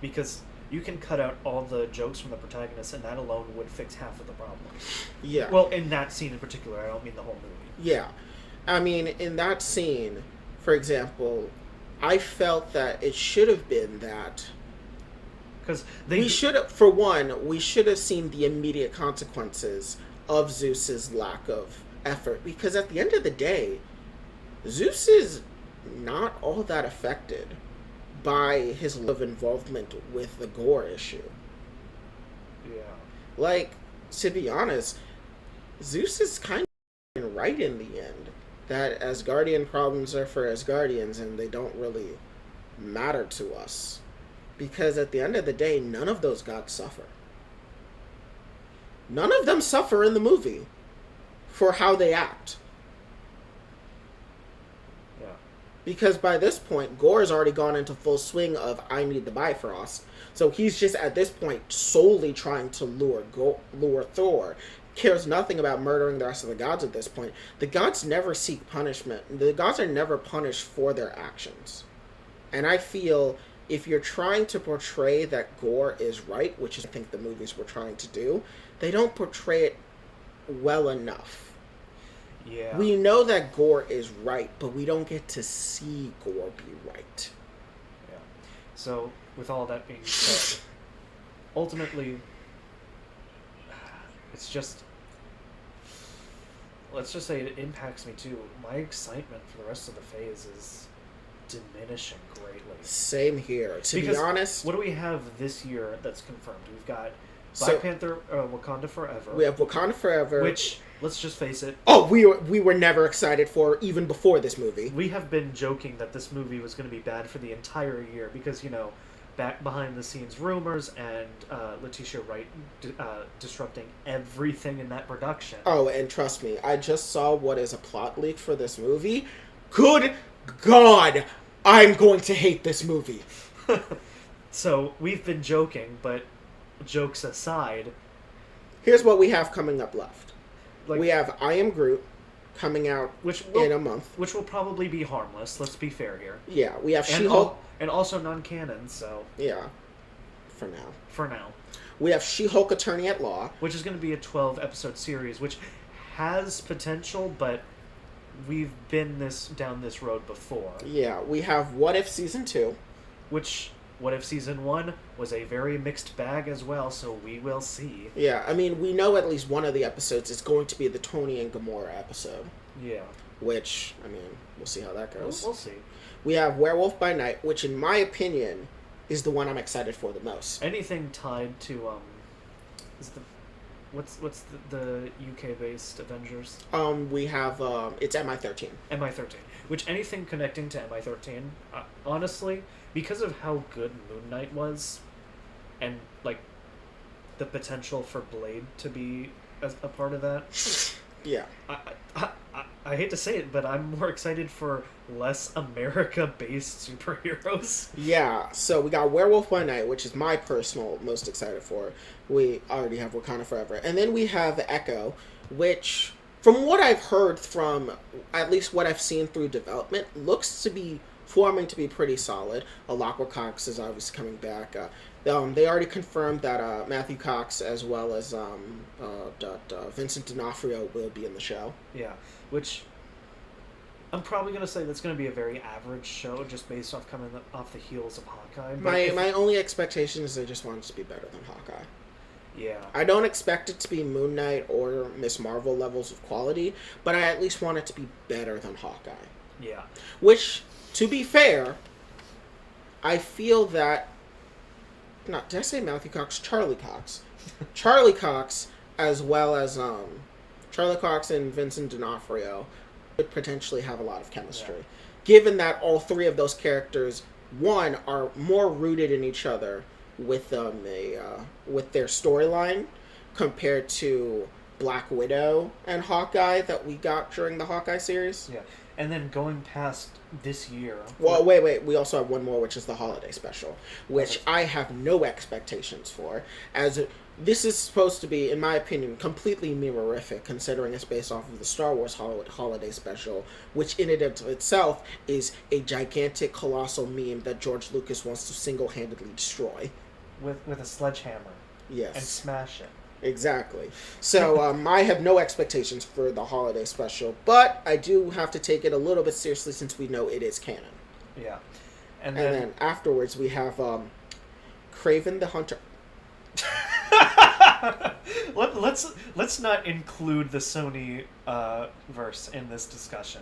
Speaker 1: Because you can cut out all the jokes from the protagonist, and that alone would fix half of the problem.
Speaker 2: Yeah.
Speaker 1: Well, in that scene in particular, I don't mean the whole movie.
Speaker 2: Yeah. I mean, in that scene, for example, I felt that it should have been that.
Speaker 1: Because
Speaker 2: we should have seen the immediate consequences of Zeus's lack of effort. Because at the end of the day, Zeus is not all that affected by his love involvement with the Gore issue.
Speaker 1: Yeah.
Speaker 2: Like, to be honest, Zeus is kind of right in the end. That Asgardian problems are for Asgardians and they don't really matter to us. Because at the end of the day, none of those gods suffer. None of them suffer in the movie for how they act.
Speaker 1: Yeah.
Speaker 2: Because by this point, Gore's already gone into full swing of, I need the Bifrost. So he's just, at this point, solely trying to lure Thor. Cares nothing about murdering the rest of the gods at this point. The gods never seek punishment. The gods are never punished for their actions. And I feel if you're trying to portray that Gore is right, which is I think the movies were trying to do, they don't portray it well enough.
Speaker 1: Yeah.
Speaker 2: We know that Gore is right, but we don't get to see Gore be right.
Speaker 1: Yeah. So, with all that being said, ultimately, it's just, let's just say it impacts me too. My excitement for the rest of the phase is diminishing greatly.
Speaker 2: Same here. To be honest,
Speaker 1: what do we have this year that's confirmed? We've got Black Panther, Wakanda Forever.
Speaker 2: We have Wakanda Forever,
Speaker 1: which, let's just face it.
Speaker 2: Oh, we were never excited for even before this movie.
Speaker 1: We have been joking that this movie was going to be bad for the entire year because, back behind the scenes rumors and Letitia Wright disrupting everything in that production.
Speaker 2: Oh, and trust me, I just saw what is a plot leak for this movie. Good God, I'm going to hate this movie.
Speaker 1: So we've been joking, but jokes aside,
Speaker 2: here's what we have coming up left.
Speaker 1: like,
Speaker 2: We have I Am Groot coming out in a month.
Speaker 1: which will probably be harmless. Let's be fair here.
Speaker 2: Yeah, we have
Speaker 1: And,
Speaker 2: She-Hulk.
Speaker 1: and also non-canon. So
Speaker 2: Yeah, for now.
Speaker 1: for now,
Speaker 2: We have She-Hulk Attorney at Law.
Speaker 1: which is going to be a 12-episode series, which has potential, but we've been down this road before.
Speaker 2: Yeah, we have What If Season 2.
Speaker 1: Which, what if season 1 was a very mixed bag as well? So we will see.
Speaker 2: Yeah, I mean, we know at least one of the episodes is going to be the Tony and Gamora episode.
Speaker 1: Yeah,
Speaker 2: Which, I mean, we'll see how that goes.
Speaker 1: we'll see.
Speaker 2: We have Werewolf by Night, which in my opinion is the one I'm excited for the most.
Speaker 1: Anything tied to is the what's the UK based Avengers?
Speaker 2: We have it's MI13.
Speaker 1: MI13. Which anything connecting to MI13, honestly, because of how good Moon Knight was, and like the potential for Blade to be a part of that.
Speaker 2: Yeah.
Speaker 1: I hate to say it, but I'm more excited for less America-based superheroes.
Speaker 2: Yeah, so we got Werewolf by Night, which is my personal most excited for. We already have Wakanda Forever. And then we have Echo, which, from what I've heard from at least what I've seen through development, looks to be forming to be pretty solid. Alakwa Cox is obviously coming back. They already confirmed that Matthew Cox as well as Vincent D'Onofrio will be in the show.
Speaker 1: Yeah, which I'm probably going to say that's going to be a very average show just based off coming off the heels of Hawkeye. But
Speaker 2: My only expectation is I just want it to be better than Hawkeye.
Speaker 1: Yeah.
Speaker 2: I don't expect it to be Moon Knight or Miss Marvel levels of quality, but I at least want it to be better than Hawkeye.
Speaker 1: Yeah.
Speaker 2: Which, to be fair, I feel that... did I say Matthew Cox? Charlie Cox. Charlie Cox, as well as Charlie Cox and Vincent D'Onofrio, would potentially have a lot of chemistry.
Speaker 1: Yeah.
Speaker 2: Given that all three of those characters, one, are more rooted in each other with with their storyline compared to Black Widow and Hawkeye that we got during the Hawkeye series.
Speaker 1: Yeah. And then going past this year...
Speaker 2: Well, wait. We also have one more, which is the holiday special, which I have no expectations for, as this is supposed to be, in my opinion, completely memorific, considering it's based off of the Star Wars holiday special, which in and of itself is a gigantic, colossal meme that George Lucas wants to single-handedly destroy.
Speaker 1: With a sledgehammer.
Speaker 2: Yes.
Speaker 1: And smash it.
Speaker 2: Exactly. So I have no expectations for the holiday special, but I do have to take it a little bit seriously since we know it is canon.
Speaker 1: Yeah.
Speaker 2: And then afterwards we have Kraven the Hunter.
Speaker 1: Let's not include the Sony verse in this discussion.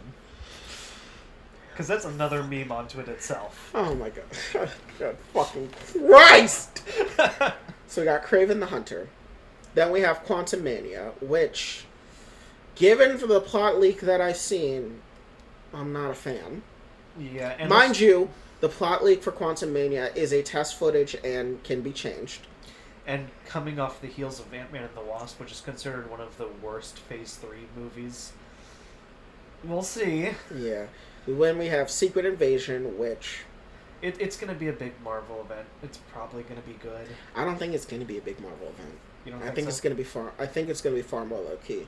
Speaker 1: Because that's another meme onto it itself.
Speaker 2: Oh my god. God fucking Christ! So we got Kraven the Hunter. Then we have Quantum Mania, which, given for the plot leak that I've seen, I'm not a fan.
Speaker 1: Yeah, and
Speaker 2: Mind you, the plot leak for Quantum Mania is a test footage and can be changed.
Speaker 1: And coming off the heels of Ant-Man and the Wasp, which is considered one of the worst Phase 3 movies. We'll see.
Speaker 2: Yeah. Then we have Secret Invasion, which...
Speaker 1: It's going to be a big Marvel event. It's probably going to be good.
Speaker 2: I don't think it's going to be a big Marvel event.
Speaker 1: You don't
Speaker 2: I
Speaker 1: think
Speaker 2: think
Speaker 1: so?
Speaker 2: it's going to be far. I think it's going to be far more low key.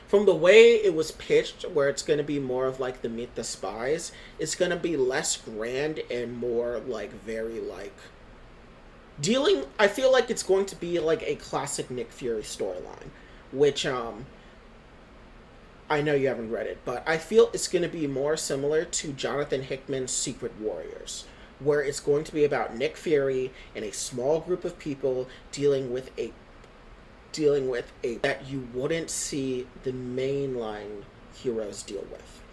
Speaker 2: From the way it was pitched, where it's going to be more of like the Meet the Spies, it's going to be less grand and more like very like dealing. I feel like it's going to be like a classic Nick Fury storyline, which I know you haven't read it, but I feel it's going to be more similar to Jonathan Hickman's Secret Warriors, where it's going to be about Nick Fury and a small group of people dealing with a that you wouldn't see the mainline heroes deal with.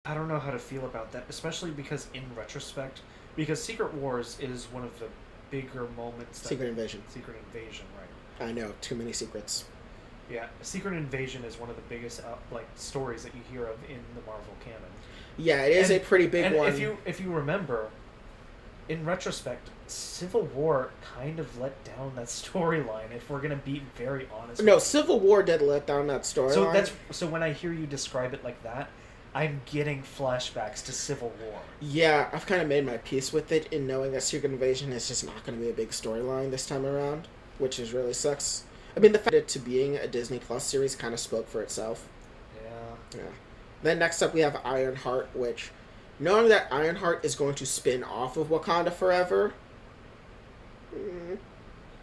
Speaker 1: I don't know how to feel about that, especially because in retrospect, because Secret Wars is one of the bigger moments.
Speaker 2: Secret Invasion,
Speaker 1: right?
Speaker 2: I know, too many secrets.
Speaker 1: Yeah, Secret Invasion is one of the biggest stories that you hear of in the Marvel canon.
Speaker 2: Yeah, it is a pretty big one.
Speaker 1: If you remember, in retrospect, Civil War kind of let down that storyline. If we're gonna be very honest.
Speaker 2: No, Civil War did let down that storyline.
Speaker 1: So when I hear you describe it like that, I'm getting flashbacks to Civil War.
Speaker 2: Yeah, I've kind of made my peace with it in knowing that Secret Invasion is just not going to be a big storyline this time around, which is really sucks. I mean, the fact that it to being a Disney Plus series kind of spoke for itself.
Speaker 1: Yeah.
Speaker 2: Yeah. Then next up we have Ironheart, which, knowing that Ironheart is going to spin off of Wakanda Forever,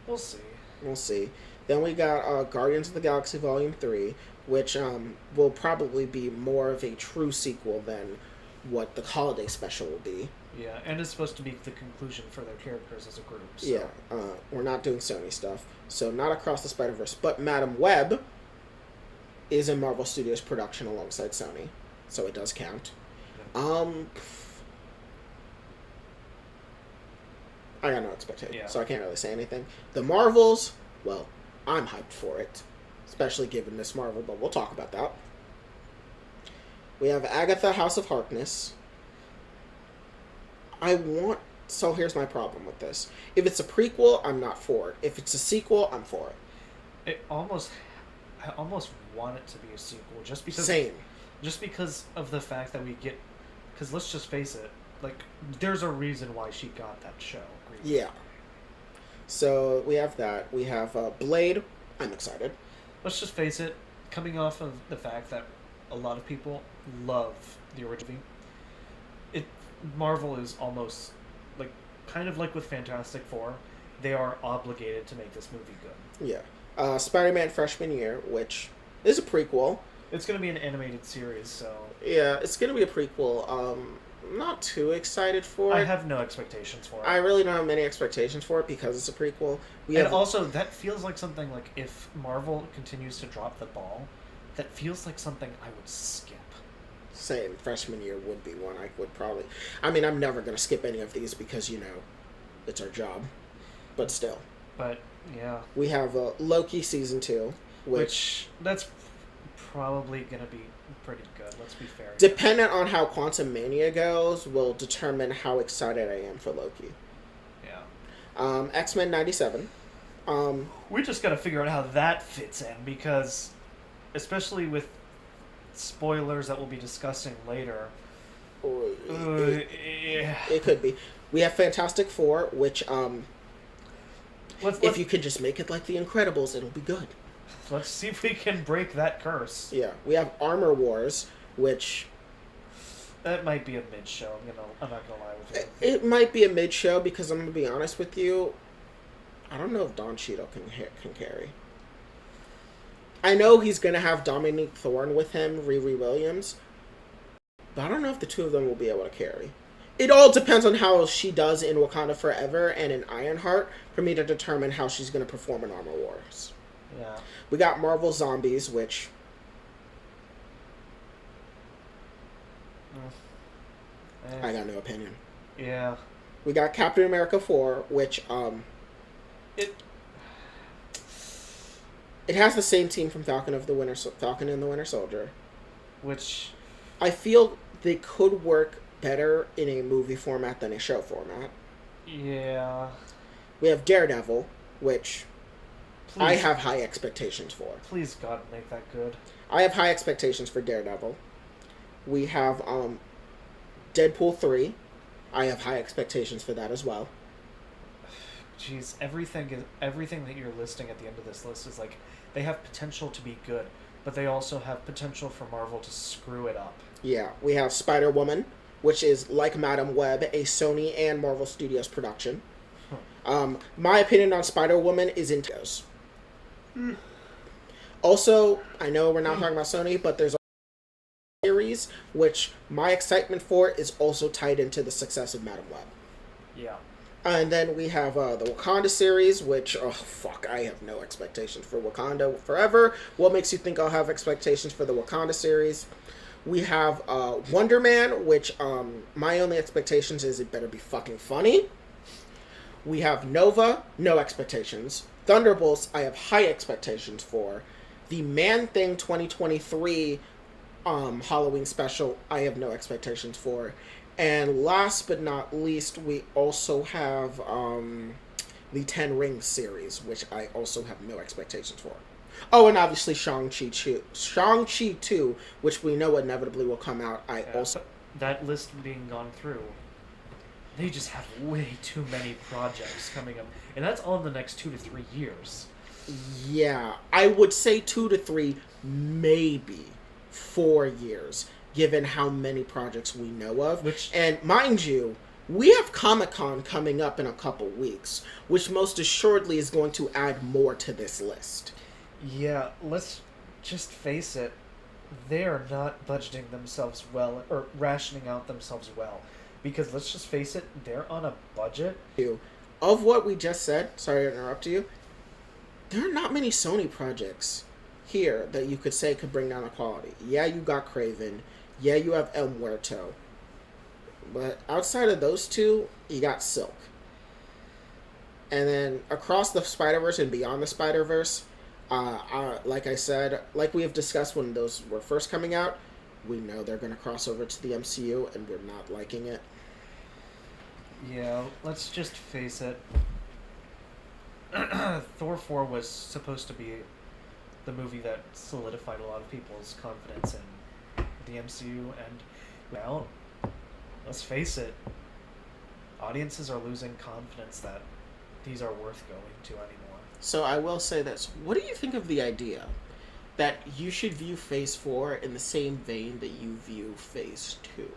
Speaker 1: We'll see.
Speaker 2: We'll see. Then we got Guardians of the Galaxy Volume 3, which will probably be more of a true sequel than what the holiday special will be.
Speaker 1: Yeah, and it's supposed to be the conclusion for their characters as a group. So.
Speaker 2: Yeah, we're not doing Sony stuff. So not Across the Spider-Verse, but Madam Web is a Marvel Studios production alongside Sony. So it does count.
Speaker 1: Yeah.
Speaker 2: I got no expectations,
Speaker 1: Yeah.
Speaker 2: so I can't really say anything. The Marvels, well, I'm hyped for it. Especially given Miss Marvel, but we'll talk about that. We have Agatha, House of Harkness. So here's my problem with this. If it's a prequel, I'm not for it. If it's a sequel, I'm for it.
Speaker 1: I almost want it to be a sequel, just because.
Speaker 2: Same.
Speaker 1: Just because of the fact that we get, because let's just face it, like there's a reason why she got that show.
Speaker 2: Yeah. So we have that. We have Blade. I'm excited.
Speaker 1: Let's just face it, coming off of the fact that a lot of people love the original, Marvel is almost like kind of like with Fantastic Four, they are obligated to make this movie good.
Speaker 2: Yeah. Spider-Man Freshman Year, which is a prequel.
Speaker 1: It's going to be an animated series, so
Speaker 2: yeah, it's going to be a prequel. I'm not too excited for it.
Speaker 1: I have no expectations for it.
Speaker 2: I really don't have many expectations for it because it's a prequel.
Speaker 1: Also, that feels like something like if Marvel continues to drop the ball, that feels like something I would skip.
Speaker 2: Same. Freshman Year would be one I would probably... I mean, I'm never going to skip any of these because, it's our job. But still.
Speaker 1: But, yeah.
Speaker 2: We have Loki Season 2, which
Speaker 1: that's probably going to be pretty good, let's be fair.
Speaker 2: Dependent on how Quantum Mania goes will determine how excited I am for Loki.
Speaker 1: Yeah.
Speaker 2: X-Men 97.
Speaker 1: We just got to figure out how that fits in because, especially with spoilers that we'll be discussing later.
Speaker 2: It could be. We have Fantastic Four, which if you could just make it like The Incredibles, it'll be good.
Speaker 1: Let's see if we can break that curse.
Speaker 2: Yeah, we have Armor Wars, which
Speaker 1: that might be a mid-show. I'm not gonna lie with you.
Speaker 2: It might be a mid-show because I'm gonna be honest with you. I don't know if Don Cheadle can carry. I know he's gonna have Dominique Thorne with him, Riri Williams, but I don't know if the two of them will be able to carry. It all depends on how she does in Wakanda Forever and in Ironheart for me to determine how she's gonna perform in Armor Wars.
Speaker 1: Yeah.
Speaker 2: We got Marvel Zombies, which I got no opinion.
Speaker 1: Yeah.
Speaker 2: We got Captain America 4, which it has the same team from Falcon and the Winter Soldier,
Speaker 1: which
Speaker 2: I feel they could work better in a movie format than a show format.
Speaker 1: Yeah.
Speaker 2: We have Daredevil, which I have high expectations for.
Speaker 1: Please, God, make that good.
Speaker 2: I have high expectations for Daredevil. We have Deadpool 3. I have high expectations for that as well.
Speaker 1: Jeez, everything that you're listing at the end of this list is like they have potential to be good, but they also have potential for Marvel to screw it up.
Speaker 2: Yeah, we have Spider-Woman, which is like Madam Web, a Sony and Marvel Studios production. My opinion on Spider-Woman is in toes. Also, I know we're not talking about Sony, but there's a series which my excitement for is also tied into the success of Madam Web.
Speaker 1: Yeah.
Speaker 2: And then we have the Wakanda series, which, I have no expectations for Wakanda Forever. What makes you think I'll have expectations for the Wakanda series? We have Wonder Man, which my only expectations is it better be fucking funny. We have Nova, no expectations. Thunderbolts, I have high expectations for. The Man-Thing 2023 Halloween special, I have no expectations for. And last but not least, we also have the Ten Rings series, which I also have no expectations for. Oh, and obviously Shang-Chi 2, which we know inevitably will come out.
Speaker 1: That list being gone through, they just have way too many projects coming up. And that's all in the next 2 to 3 years.
Speaker 2: Yeah, I would say 2 to 3, maybe 4 years, given how many projects we know of. And mind you, we have Comic-Con coming up in a couple weeks, which most assuredly is going to add more to this list.
Speaker 1: Yeah, let's just face it. They are not budgeting themselves well, or rationing out themselves well. Because let's just face it, they're on a budget.
Speaker 2: Of what we just said, sorry to interrupt you, there are not many Sony projects here that you could say could bring down the quality. Yeah, you got Craven. Yeah, you have El Muerto. But outside of those two, you got Silk. And then across the Spider-Verse and beyond the Spider-Verse, like I said, like we have discussed when those were first coming out, we know they're going to cross over to the MCU, and we're not liking it.
Speaker 1: Yeah, let's just face it. Thor 4 was supposed to be the movie that solidified a lot of people's confidence in the MCU, and well, let's face it, audiences are losing confidence that these are worth going to anymore.
Speaker 2: So I will say this. What do you think of the idea that you should view Phase 4 in the same vein that you view Phase 2?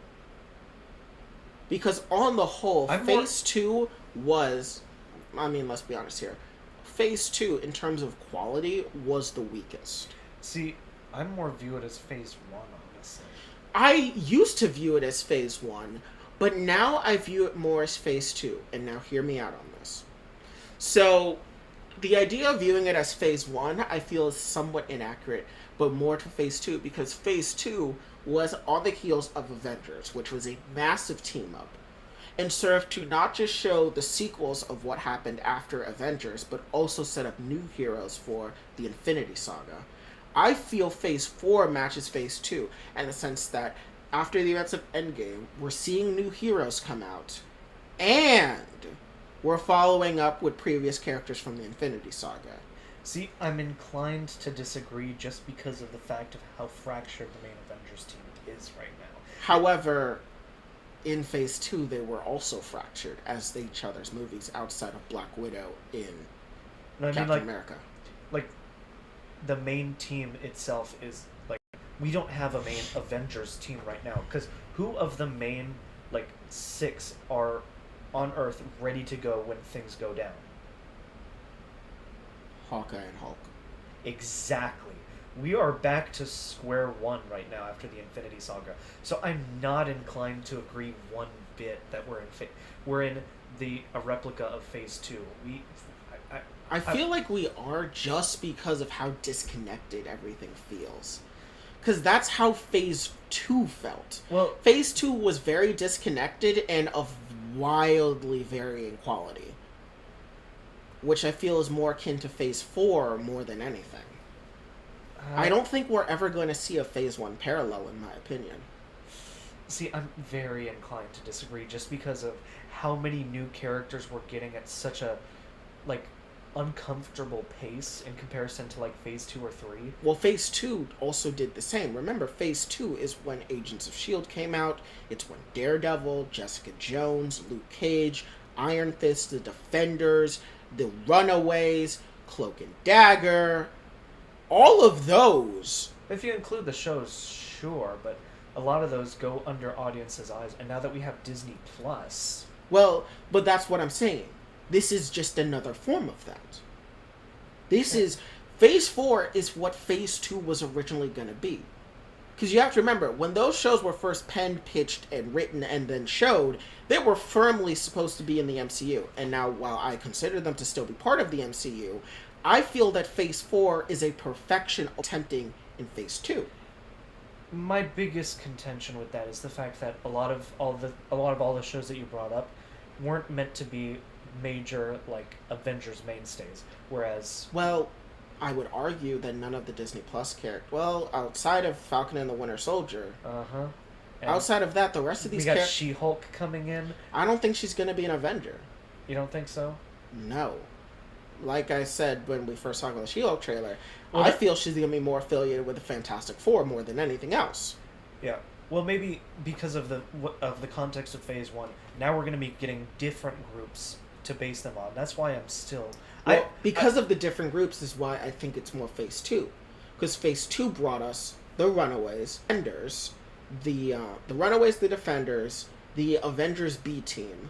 Speaker 2: Because on the whole, Phase 2 was... I mean, let's be honest here. Phase 2, in terms of quality, was the weakest.
Speaker 1: See, I more view it as Phase 1, honestly.
Speaker 2: I used to view it as Phase 1, but now I view it more as Phase 2. And now hear me out on this. So, the idea of viewing it as Phase 1, I feel is somewhat inaccurate, but more to Phase 2, because Phase 2 was on the heels of Avengers, which was a massive team-up, and served to not just show the sequels of what happened after Avengers, but also set up new heroes for the Infinity Saga. I feel Phase 4 matches Phase 2, in the sense that after the events of Endgame, we're seeing new heroes come out, and we're following up with previous characters from the Infinity Saga.
Speaker 1: See, I'm inclined to disagree just because of the fact of how fractured the main Avengers team is right now.
Speaker 2: However, in Phase 2, they were also fractured as each other's movies outside of Black Widow in Captain America.
Speaker 1: Like, the main team itself is, like, we don't have a main Avengers team right now, because who of the main, 6 are on Earth ready to go when things go down?
Speaker 2: Hawkeye and Hulk.
Speaker 1: Exactly. We are back to square one right now after the Infinity Saga. So I'm not inclined to agree one bit that we're in a replica of Phase 2.
Speaker 2: I feel like we are, just because of how disconnected everything feels. Because that's how Phase 2 felt. Well, Phase 2 was very disconnected and of wildly varying quality, which I feel is more akin to Phase 4 more than anything. I don't think we're ever going to see a Phase 1 parallel, in my opinion.
Speaker 1: See, I'm very inclined to disagree, just because of how many new characters we're getting at such a, uncomfortable pace in comparison to, Phase 2 or 3.
Speaker 2: Well, Phase 2 also did the same. Remember, Phase 2 is when Agents of S.H.I.E.L.D. came out. It's when Daredevil, Jessica Jones, Luke Cage, Iron Fist, The Defenders, The Runaways, Cloak and Dagger, all of those.
Speaker 1: If you include the shows, sure, but a lot of those go under audiences' eyes, and now that we have Disney Plus...
Speaker 2: Well, but that's what I'm saying. This is just another form of that. Phase 4 is what Phase 2 was originally going to be. Because you have to remember, when those shows were first penned, pitched, and written, and then showed, they were firmly supposed to be in the MCU. And now, while I consider them to still be part of the MCU, I feel that Phase 4 is a perfection attempting in Phase 2.
Speaker 1: My biggest contention with that is the fact that a lot of all the shows that you brought up weren't meant to be major Avengers mainstays, whereas...
Speaker 2: Well, I would argue that none of the Disney Plus characters... Well, outside of Falcon and the Winter Soldier...
Speaker 1: And
Speaker 2: outside of that, the rest of these
Speaker 1: we got She-Hulk coming in.
Speaker 2: I don't think she's going to be an Avenger.
Speaker 1: You don't think so?
Speaker 2: No. Like I said when we first talked about the She-Hulk trailer, I feel she's going to be more affiliated with the Fantastic Four more than anything else.
Speaker 1: Yeah. Well, maybe because of the context of Phase 1, now we're going to be getting different groups to base them on. That's why I'm still...
Speaker 2: because of the different groups is why I think it's more Phase 2. Because Phase 2 brought us the Runaways, Defenders, the Runaways, the Defenders, the Avengers B team,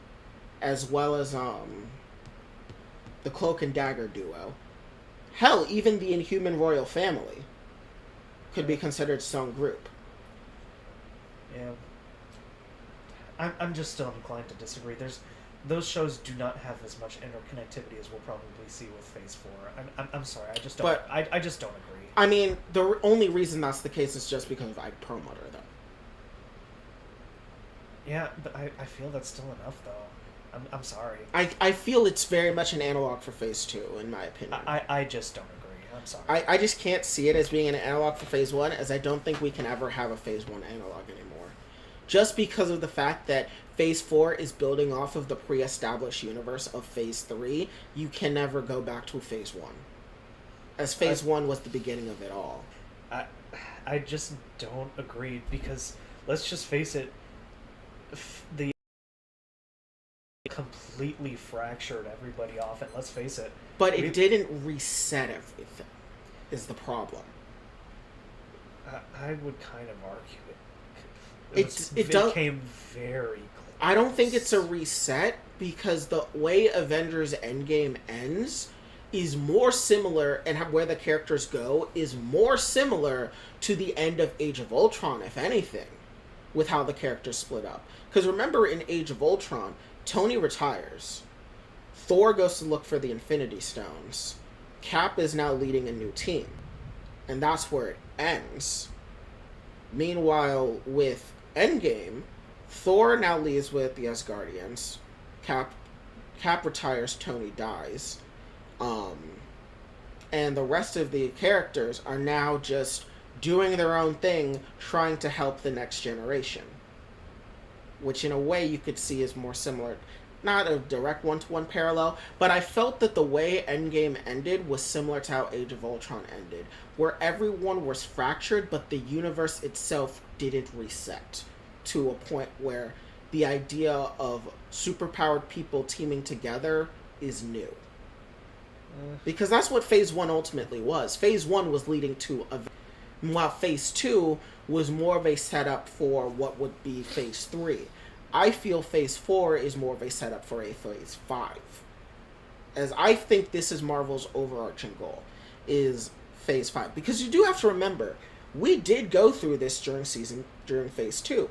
Speaker 2: as well as the Cloak and Dagger duo. Hell, even the Inhuman Royal Family could be considered its own group.
Speaker 1: Yeah. I'm just still inclined to disagree. Those shows do not have as much interconnectivity as we'll probably see with Phase 4. I'm sorry, I just don't. But, I just don't agree.
Speaker 2: I mean, the only reason that's the case is just because of Ike Perlmutter, though.
Speaker 1: Yeah, but I feel that's still enough, though. I'm sorry.
Speaker 2: I feel it's very much an analog for Phase 2, in my opinion.
Speaker 1: I just don't agree. I'm sorry.
Speaker 2: I just can't see it as being an analog for Phase 1, as I don't think we can ever have a Phase 1 analog anymore. Just because of the fact that Phase 4 is building off of the pre-established universe of Phase 3, you can never go back to Phase 1. As Phase 1 was the beginning of it all.
Speaker 1: I just don't agree, because, let's just face it, the completely fractured everybody off, and let's face it.
Speaker 2: But it didn't reset everything, is the problem.
Speaker 1: I would kind of argue it.
Speaker 2: It
Speaker 1: became very close.
Speaker 2: I don't think it's a reset, because the way Avengers Endgame ends is more similar, and where the characters go is more similar to the end of Age of Ultron, if anything, with how the characters split up. Because remember, in Age of Ultron, Tony retires. Thor goes to look for the Infinity Stones. Cap is now leading a new team. And that's where it ends. Meanwhile, with Endgame, Thor now leaves with the Asgardians. Cap retires, Tony dies. And the rest of the characters are now just doing their own thing, trying to help the next generation. Which in a way you could see is more similar. Not a direct one-to-one parallel, but I felt that the way Endgame ended was similar to how Age of Ultron ended, where everyone was fractured, but the universe itself didn't reset to a point where the idea of superpowered people teaming together is new. Because that's what Phase 1 ultimately was. Phase 1 was leading to while Phase 2 was more of a setup for what would be Phase 3. I feel Phase 4 is more of a setup for a Phase 5. As I think this is Marvel's overarching goal, is Phase 5. Because you do have to remember, we did go through this during Phase 2.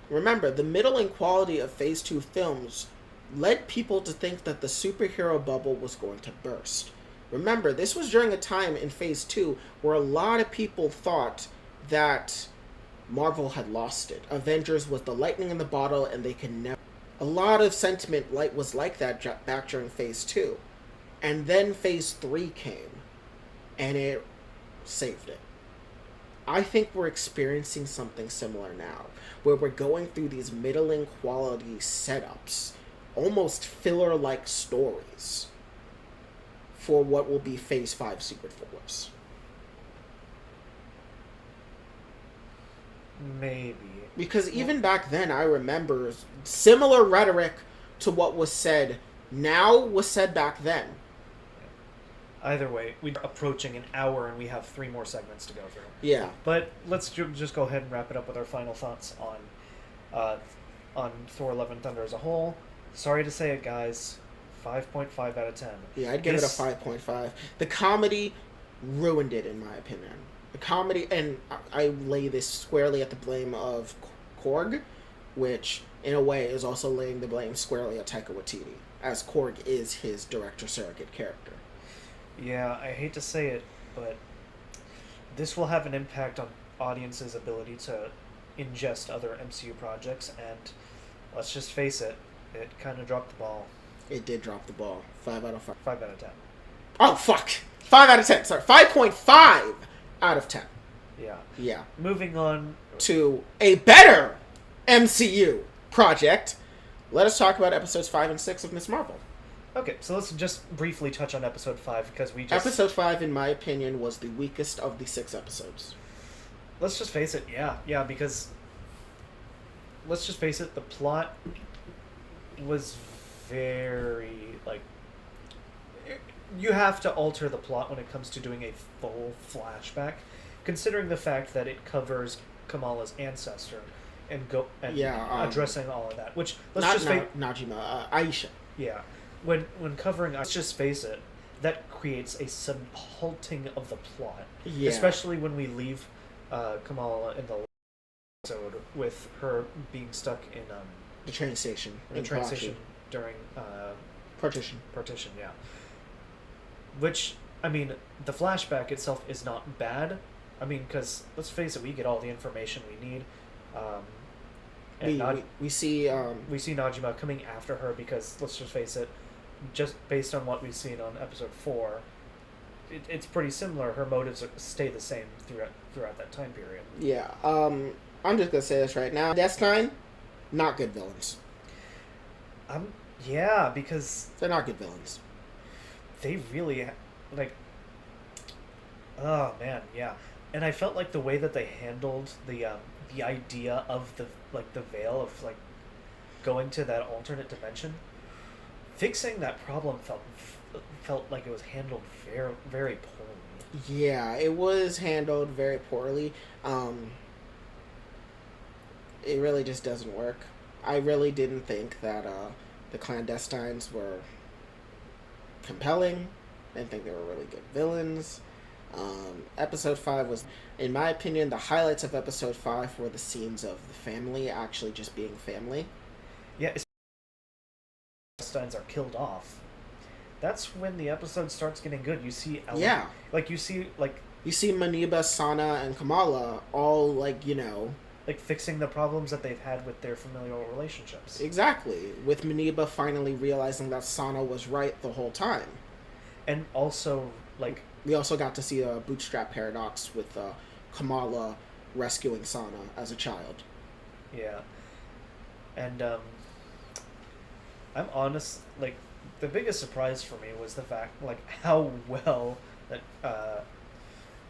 Speaker 2: Remember, the middling quality of Phase 2 films led people to think that the superhero bubble was going to burst. Remember, this was during a time in Phase 2 where a lot of people thought that Marvel had lost it. Avengers was the lightning in the bottle, and they could never... A lot of sentiment was like that back during Phase 2. And then Phase 3 came, and it saved it. I think we're experiencing something similar now, where we're going through these middling quality setups, almost filler-like stories, for what will be Phase 5 Secret Wars.
Speaker 1: Maybe.
Speaker 2: Because even back then, I remember similar rhetoric to what was said now was said back then.
Speaker 1: Either way, we're approaching an hour and we have 3 more segments to go through.
Speaker 2: Yeah.
Speaker 1: But let's just go ahead and wrap it up with our final thoughts on Thor Love and Thunder as a whole. Sorry to say it, guys. 5.5 out of 10.
Speaker 2: Yeah, I'd give it a 5.5. The comedy ruined it, in my opinion. The comedy, and I lay this squarely at the blame of Korg, which, in a way, is also laying the blame squarely at Taika Waititi, as Korg is his director surrogate character.
Speaker 1: Yeah, I hate to say it, but this will have an impact on audiences' ability to ingest other MCU projects, and let's just face it, it kind of dropped the ball.
Speaker 2: It did drop the ball. 5 out of 5.
Speaker 1: 5 out of 10.
Speaker 2: Oh, fuck! 5 out of 10. Sorry, 5.5 out of 10.
Speaker 1: Yeah.
Speaker 2: Yeah.
Speaker 1: Moving on
Speaker 2: to a better MCU project, let us talk about episodes 5 and 6 of Miss Marvel.
Speaker 1: Okay, so let's just briefly touch on episode 5 because we just...
Speaker 2: Episode 5, in my opinion, was the weakest of the 6 episodes.
Speaker 1: Let's just face it, yeah, because... Let's just face it, the plot was very, like... You have to alter the plot when it comes to doing a full flashback, considering the fact that it covers Kamala's ancestor and addressing all of that. Which
Speaker 2: Najima, Aisha.
Speaker 1: Yeah, when covering, let's just face it, that creates a sudden halting of the plot. Yeah. Especially when we leave Kamala in the episode with her being stuck in
Speaker 2: the train station.
Speaker 1: The train station during
Speaker 2: partition.
Speaker 1: Yeah. Which, I mean, the flashback itself is not bad. I mean, because, let's face it, we get all the information we need.
Speaker 2: We see
Speaker 1: Najima coming after her because, let's just face it, just based on what we've seen on episode 4, it's pretty similar. Her motives stay the same throughout that time period.
Speaker 2: Yeah, I'm just going to say this right now. Death9, not good villains.
Speaker 1: Yeah, because...
Speaker 2: They're not good villains.
Speaker 1: They really, like, oh man, yeah, and I felt like the way that they handled the idea of the veil of like going to that alternate dimension, fixing that problem felt like it was handled very, very poorly.
Speaker 2: Yeah, it was handled very poorly. It really just doesn't work. I really didn't think that the clandestines were compelling. I didn't think they were really good villains. Episode 5 was, in my opinion, the highlights of episode 5 were the scenes of the family actually just being family.
Speaker 1: Yeah, Steins are killed off. That's when the episode starts getting good. You see Ellen, you see
Speaker 2: Maniba, Sana, and Kamala all like
Speaker 1: fixing the problems that they've had with their familial relationships.
Speaker 2: Exactly. With Maniba finally realizing that Sana was right the whole time.
Speaker 1: And also,
Speaker 2: we also got to see a bootstrap paradox with Kamala rescuing Sana as a child.
Speaker 1: Yeah. And, I'm honest, the biggest surprise for me was the fact, how well that,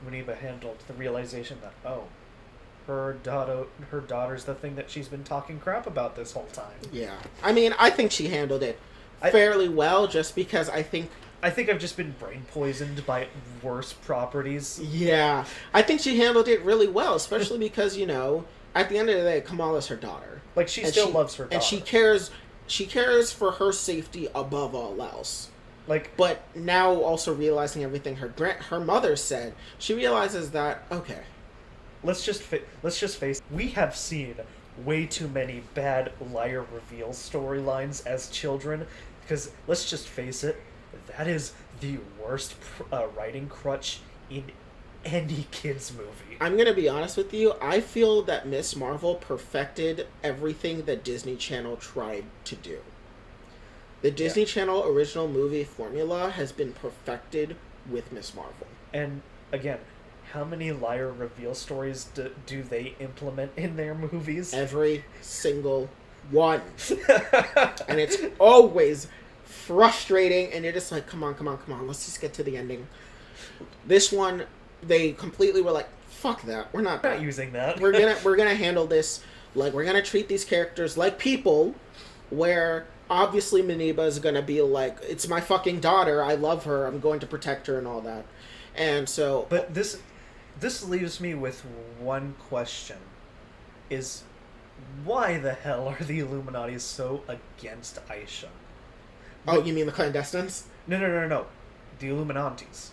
Speaker 1: Maniba handled the realization that, her daughter's the thing that she's been talking crap about this whole time.
Speaker 2: Yeah. I mean, I think she handled it fairly well, just because I think
Speaker 1: I've just been brain poisoned by worse properties.
Speaker 2: Yeah. I think she handled it really well, especially because, at the end of the day, Kamala's her daughter.
Speaker 1: She still loves her daughter.
Speaker 2: And she cares for her safety above all else. But now also realizing everything her mother said, she realizes that, okay,
Speaker 1: let's just face, we have seen way too many bad liar reveal storylines as children, because let's just face it, that is the worst writing crutch in any kid's movie.
Speaker 2: I'm gonna be honest with you, I feel that Miss Marvel perfected everything that Disney Channel tried to do. The Disney Channel original movie formula has been perfected with Miss Marvel.
Speaker 1: And again, how many liar reveal stories do they implement in their movies?
Speaker 2: Every single one. And it's always frustrating, and you're just like, come on, let's just get to the ending. This one, they completely were like, fuck that. We're not
Speaker 1: using that.
Speaker 2: we're gonna handle this we're gonna treat these characters like people, where obviously Maniba is gonna be like, it's my fucking daughter, I love her, I'm going to protect her and all that. And so,
Speaker 1: but this leaves me with one question: is why the hell are the Illuminati so against Aisha?
Speaker 2: Oh, you mean the clandestines?
Speaker 1: No. The Illuminantes.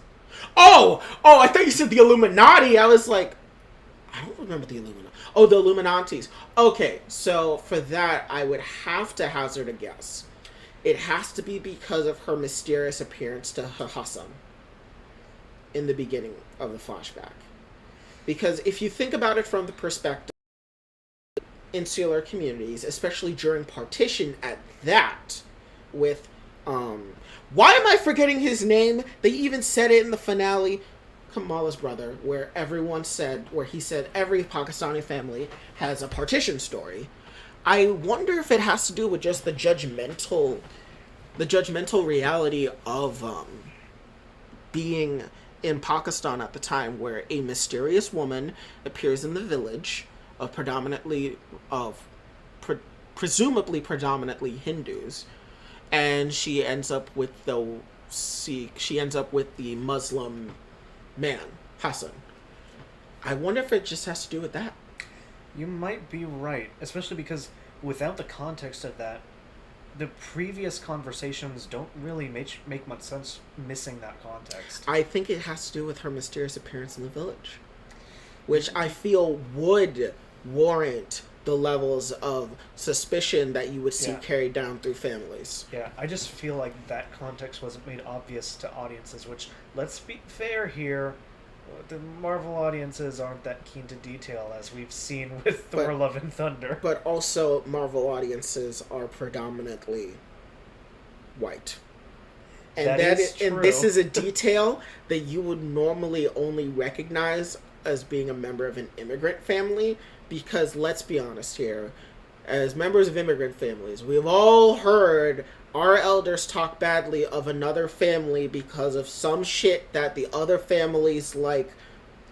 Speaker 2: Oh, I thought you said the Illuminati. I was like, I don't remember the Illuminati. Oh, the Illuminantes. Okay, so for that, I would have to hazard a guess. It has to be because of her mysterious appearance to Hassan in the beginning of the flashback. Because if you think about it from the perspective of insular communities, especially during partition at that, with, why am I forgetting his name? They even said it in the finale. Kamala's brother, where he said every Pakistani family has a partition story. I wonder if it has to do with just the judgmental reality of being in Pakistan at the time, where a mysterious woman appears in the village of presumably predominantly Hindus, and she ends up with the Muslim man, Hassan. I wonder if it just has to do with that.
Speaker 1: You might be right, especially because without the context of that, the previous conversations don't really make much sense missing that context.
Speaker 2: I think it has to do with her mysterious appearance in the village, which I feel would warrant the levels of suspicion that you would see carried down through families.
Speaker 1: Yeah, I just feel like that context wasn't made obvious to audiences, which, let's be fair here, the Marvel audiences aren't that keen to detail, as we've seen with Thor, Love and Thunder.
Speaker 2: But also, Marvel audiences are predominantly white. And this is a detail that you would normally only recognize as being a member of an immigrant family, because let's be honest here, as members of immigrant families, we've all heard our elders talk badly of another family because of some shit that the other family's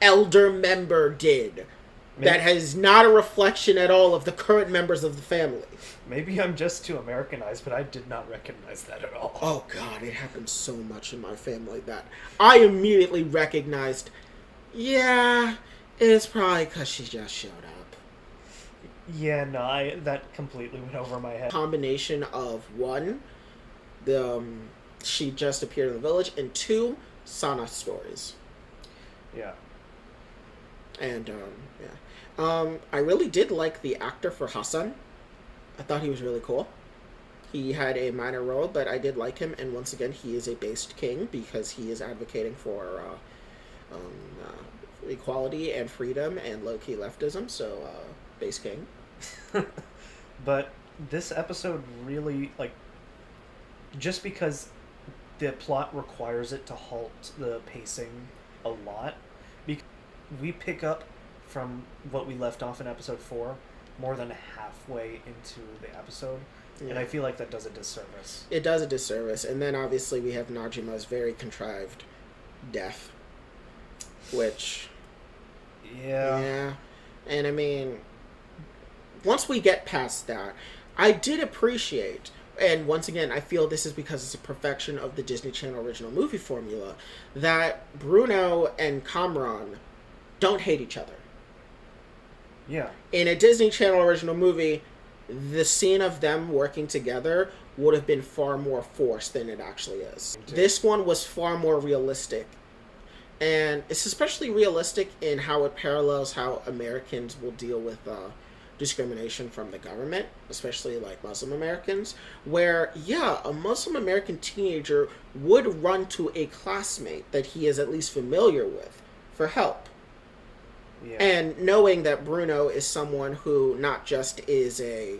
Speaker 2: elder member did. Maybe. That has not a reflection at all of the current members of the family.
Speaker 1: Maybe I'm just too Americanized, but I did not recognize that at all.
Speaker 2: Oh god, it happened so much in my family that I immediately recognized, yeah, it's probably because she just showed up.
Speaker 1: Yeah, no, that completely went over my head.
Speaker 2: Combination of one, she just appeared in the village, and two, Sana stories.
Speaker 1: Yeah.
Speaker 2: And I really did like the actor for Hassan. I thought he was really cool. He had a minor role, but I did like him, and once again, he is a based king because he is advocating for equality and freedom and low-key leftism, so base king.
Speaker 1: But this episode really, just because the plot requires it to halt the pacing a lot, because we pick up from what we left off in episode 4 more than halfway into the episode. Yeah. And I feel like that does a disservice.
Speaker 2: It does a disservice. And then obviously we have Najima's very contrived death, which... Yeah. And I mean, once we get past that, I did appreciate, and once again, I feel this is because it's a perfection of the Disney Channel original movie formula, that Bruno and Kamran don't hate each other.
Speaker 1: Yeah.
Speaker 2: In a Disney Channel original movie, the scene of them working together would have been far more forced than it actually is. This one was far more realistic. And it's especially realistic in how it parallels how Americans will deal with discrimination from the government, especially Muslim Americans, where, a Muslim American teenager would run to a classmate that he is at least familiar with for help. Yeah. And knowing that Bruno is someone who not just is a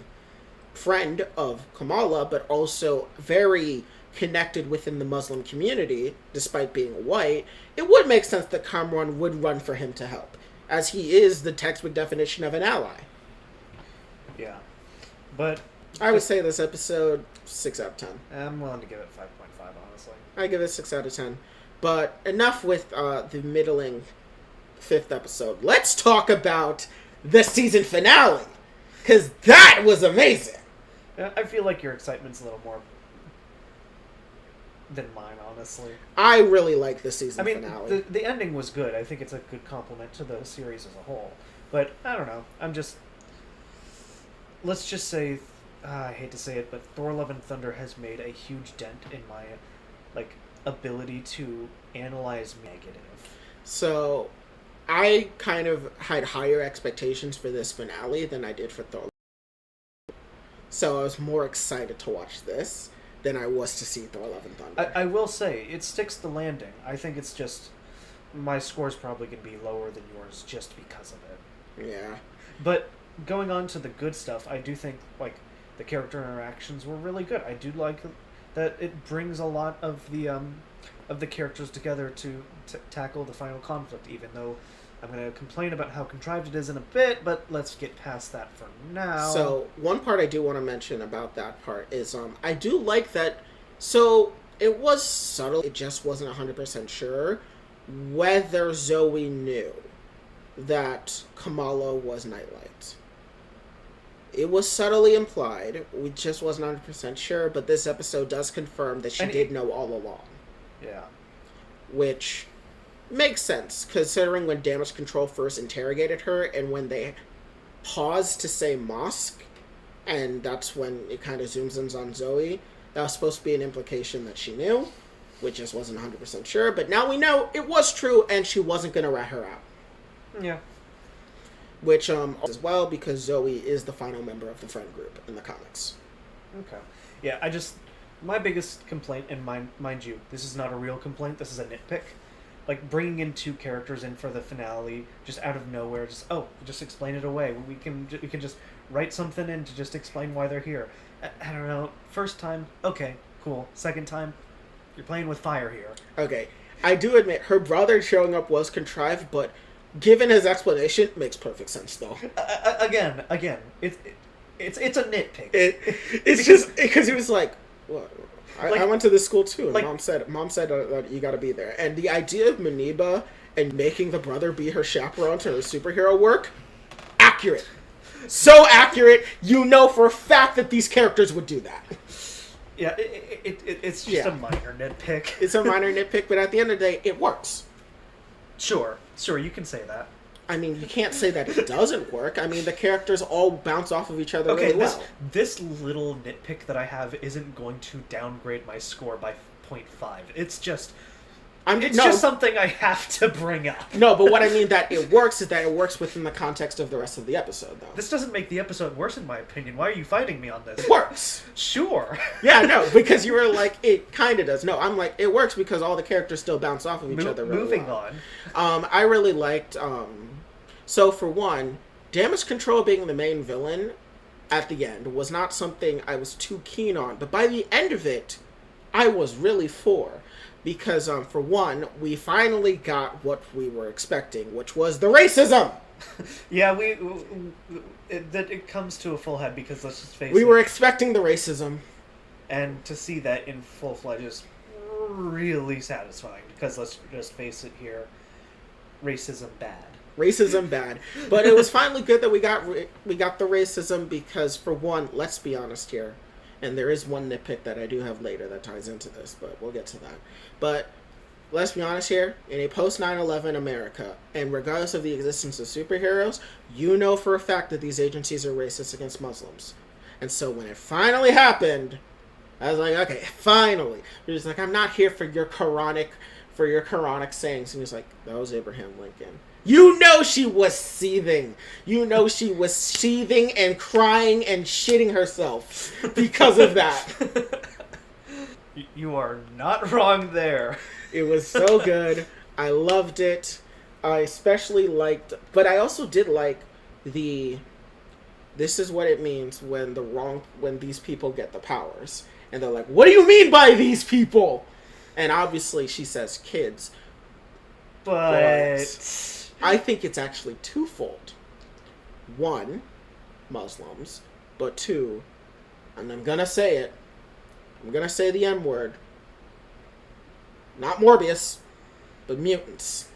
Speaker 2: friend of Kamala, but also very connected within the Muslim community, despite being white, it would make sense that Kamran would run for him to help, as he is the textbook definition of an ally.
Speaker 1: Yeah. But
Speaker 2: I would say this episode, 6 out of 10.
Speaker 1: I'm willing to give it 5.5, honestly.
Speaker 2: I give it 6 out of 10. But enough with the middling 5th episode. Let's talk about the season finale, because that was amazing.
Speaker 1: I feel like your excitement's a little more than mine, honestly.
Speaker 2: I really like the season finale.
Speaker 1: The ending was good. I think it's a good compliment to the series as a whole. But, I don't know. Let's just say, I hate to say it, but Thor Love and Thunder has made a huge dent in my, ability to analyze negative.
Speaker 2: So, I kind of had higher expectations for this finale than I did for Thor. So I was more excited to watch this than I was to see Thor Love and Thunder.
Speaker 1: I will say, it sticks the landing. I think it's just, my score's probably going to be lower than yours just because of it.
Speaker 2: Yeah.
Speaker 1: But going on to the good stuff, I do think, the character interactions were really good. I do like that it brings a lot of the characters together to tackle the final conflict. Even though I'm going to complain about how contrived it is in a bit, but let's get past that for now.
Speaker 2: So one part I do want to mention about that part is I do like that. So it was subtle. It just wasn't 100% sure whether Zoe knew that Kamala was Nightlight. It was subtly implied. We just wasn't 100% sure, but this episode does confirm that she did know all along.
Speaker 1: Yeah.
Speaker 2: Which makes sense, considering when Damage Control first interrogated her and when they paused to say mosque, and that's when it kind of zooms in on Zoe. That was supposed to be an implication that she knew. We just wasn't 100% sure, but now we know it was true and she wasn't going to rat her out.
Speaker 1: Yeah.
Speaker 2: Which, as well, because Zoe is the final member of the friend group in the comics.
Speaker 1: Okay. Yeah, my biggest complaint, and mind you, this is not a real complaint, this is a nitpick. Like, bringing in two characters in for the finale, just out of nowhere, just explain it away. We can just write something in to just explain why they're here. I don't know, first time, okay, cool. Second time, you're playing with fire here.
Speaker 2: Okay, I do admit, her brother showing up was contrived, but given his explanation, it makes perfect sense, though.
Speaker 1: Again, it's a nitpick.
Speaker 2: It's just, because he was like, what? I went to this school too, and mom said that you gotta be there. And the idea of Muniba and making the brother be her chaperone to her superhero work, accurate. So accurate, you know for a fact that these characters would do that.
Speaker 1: Yeah, it's just a minor nitpick.
Speaker 2: It's a minor nitpick, but at the end of the day, it works.
Speaker 1: Sure, you can say that.
Speaker 2: I mean, you can't say that it doesn't work. I mean, the characters all bounce off of each other really well.
Speaker 1: This little nitpick that I have isn't going to downgrade my score by 0.5. It's just... just something I have to bring up.
Speaker 2: No, but what I mean that it works is that it works within the context of the rest of the episode, though.
Speaker 1: This doesn't make the episode worse, in my opinion. Why are you fighting me on this?
Speaker 2: It works.
Speaker 1: Sure.
Speaker 2: Yeah, no, because you were like, it kind of does. No, I'm like, it works because all the characters still bounce off of each other really
Speaker 1: Moving
Speaker 2: well.
Speaker 1: on.
Speaker 2: I really liked... So, for one, Damage Control being the main villain at the end was not something I was too keen on. But by the end of it, I was really for. Because, for one, we finally got what we were expecting, which was the racism!
Speaker 1: Yeah, it comes to a full head because, let's just face it...
Speaker 2: We were expecting the racism.
Speaker 1: And to see that in full-fledged is really satisfying. Because, let's just face it here, racism bad.
Speaker 2: Racism bad. But it was finally good that we got the racism because, for one, let's be honest here, and there is one nitpick that I do have later that ties into this, but we'll get to that. But let's be honest here, in a post-9/11 America, and regardless of the existence of superheroes, you know for a fact that these agencies are racist against Muslims. And so when it finally happened, I was like, okay, finally. He was like, I'm not here for your Quranic sayings. And he was like, that was Abraham Lincoln. You know she was seething. You know she was seething and crying and shitting herself because of that.
Speaker 1: You are not wrong there.
Speaker 2: It was so good. I loved it. I especially liked... But I also did like the... This is what it means when these people get the powers. And they're like, what do you mean by these people? And obviously she says kids. But I think it's actually twofold. One, Muslims. But two, and I'm gonna say it, I'm gonna say the N-word. Not Morbius, but mutants.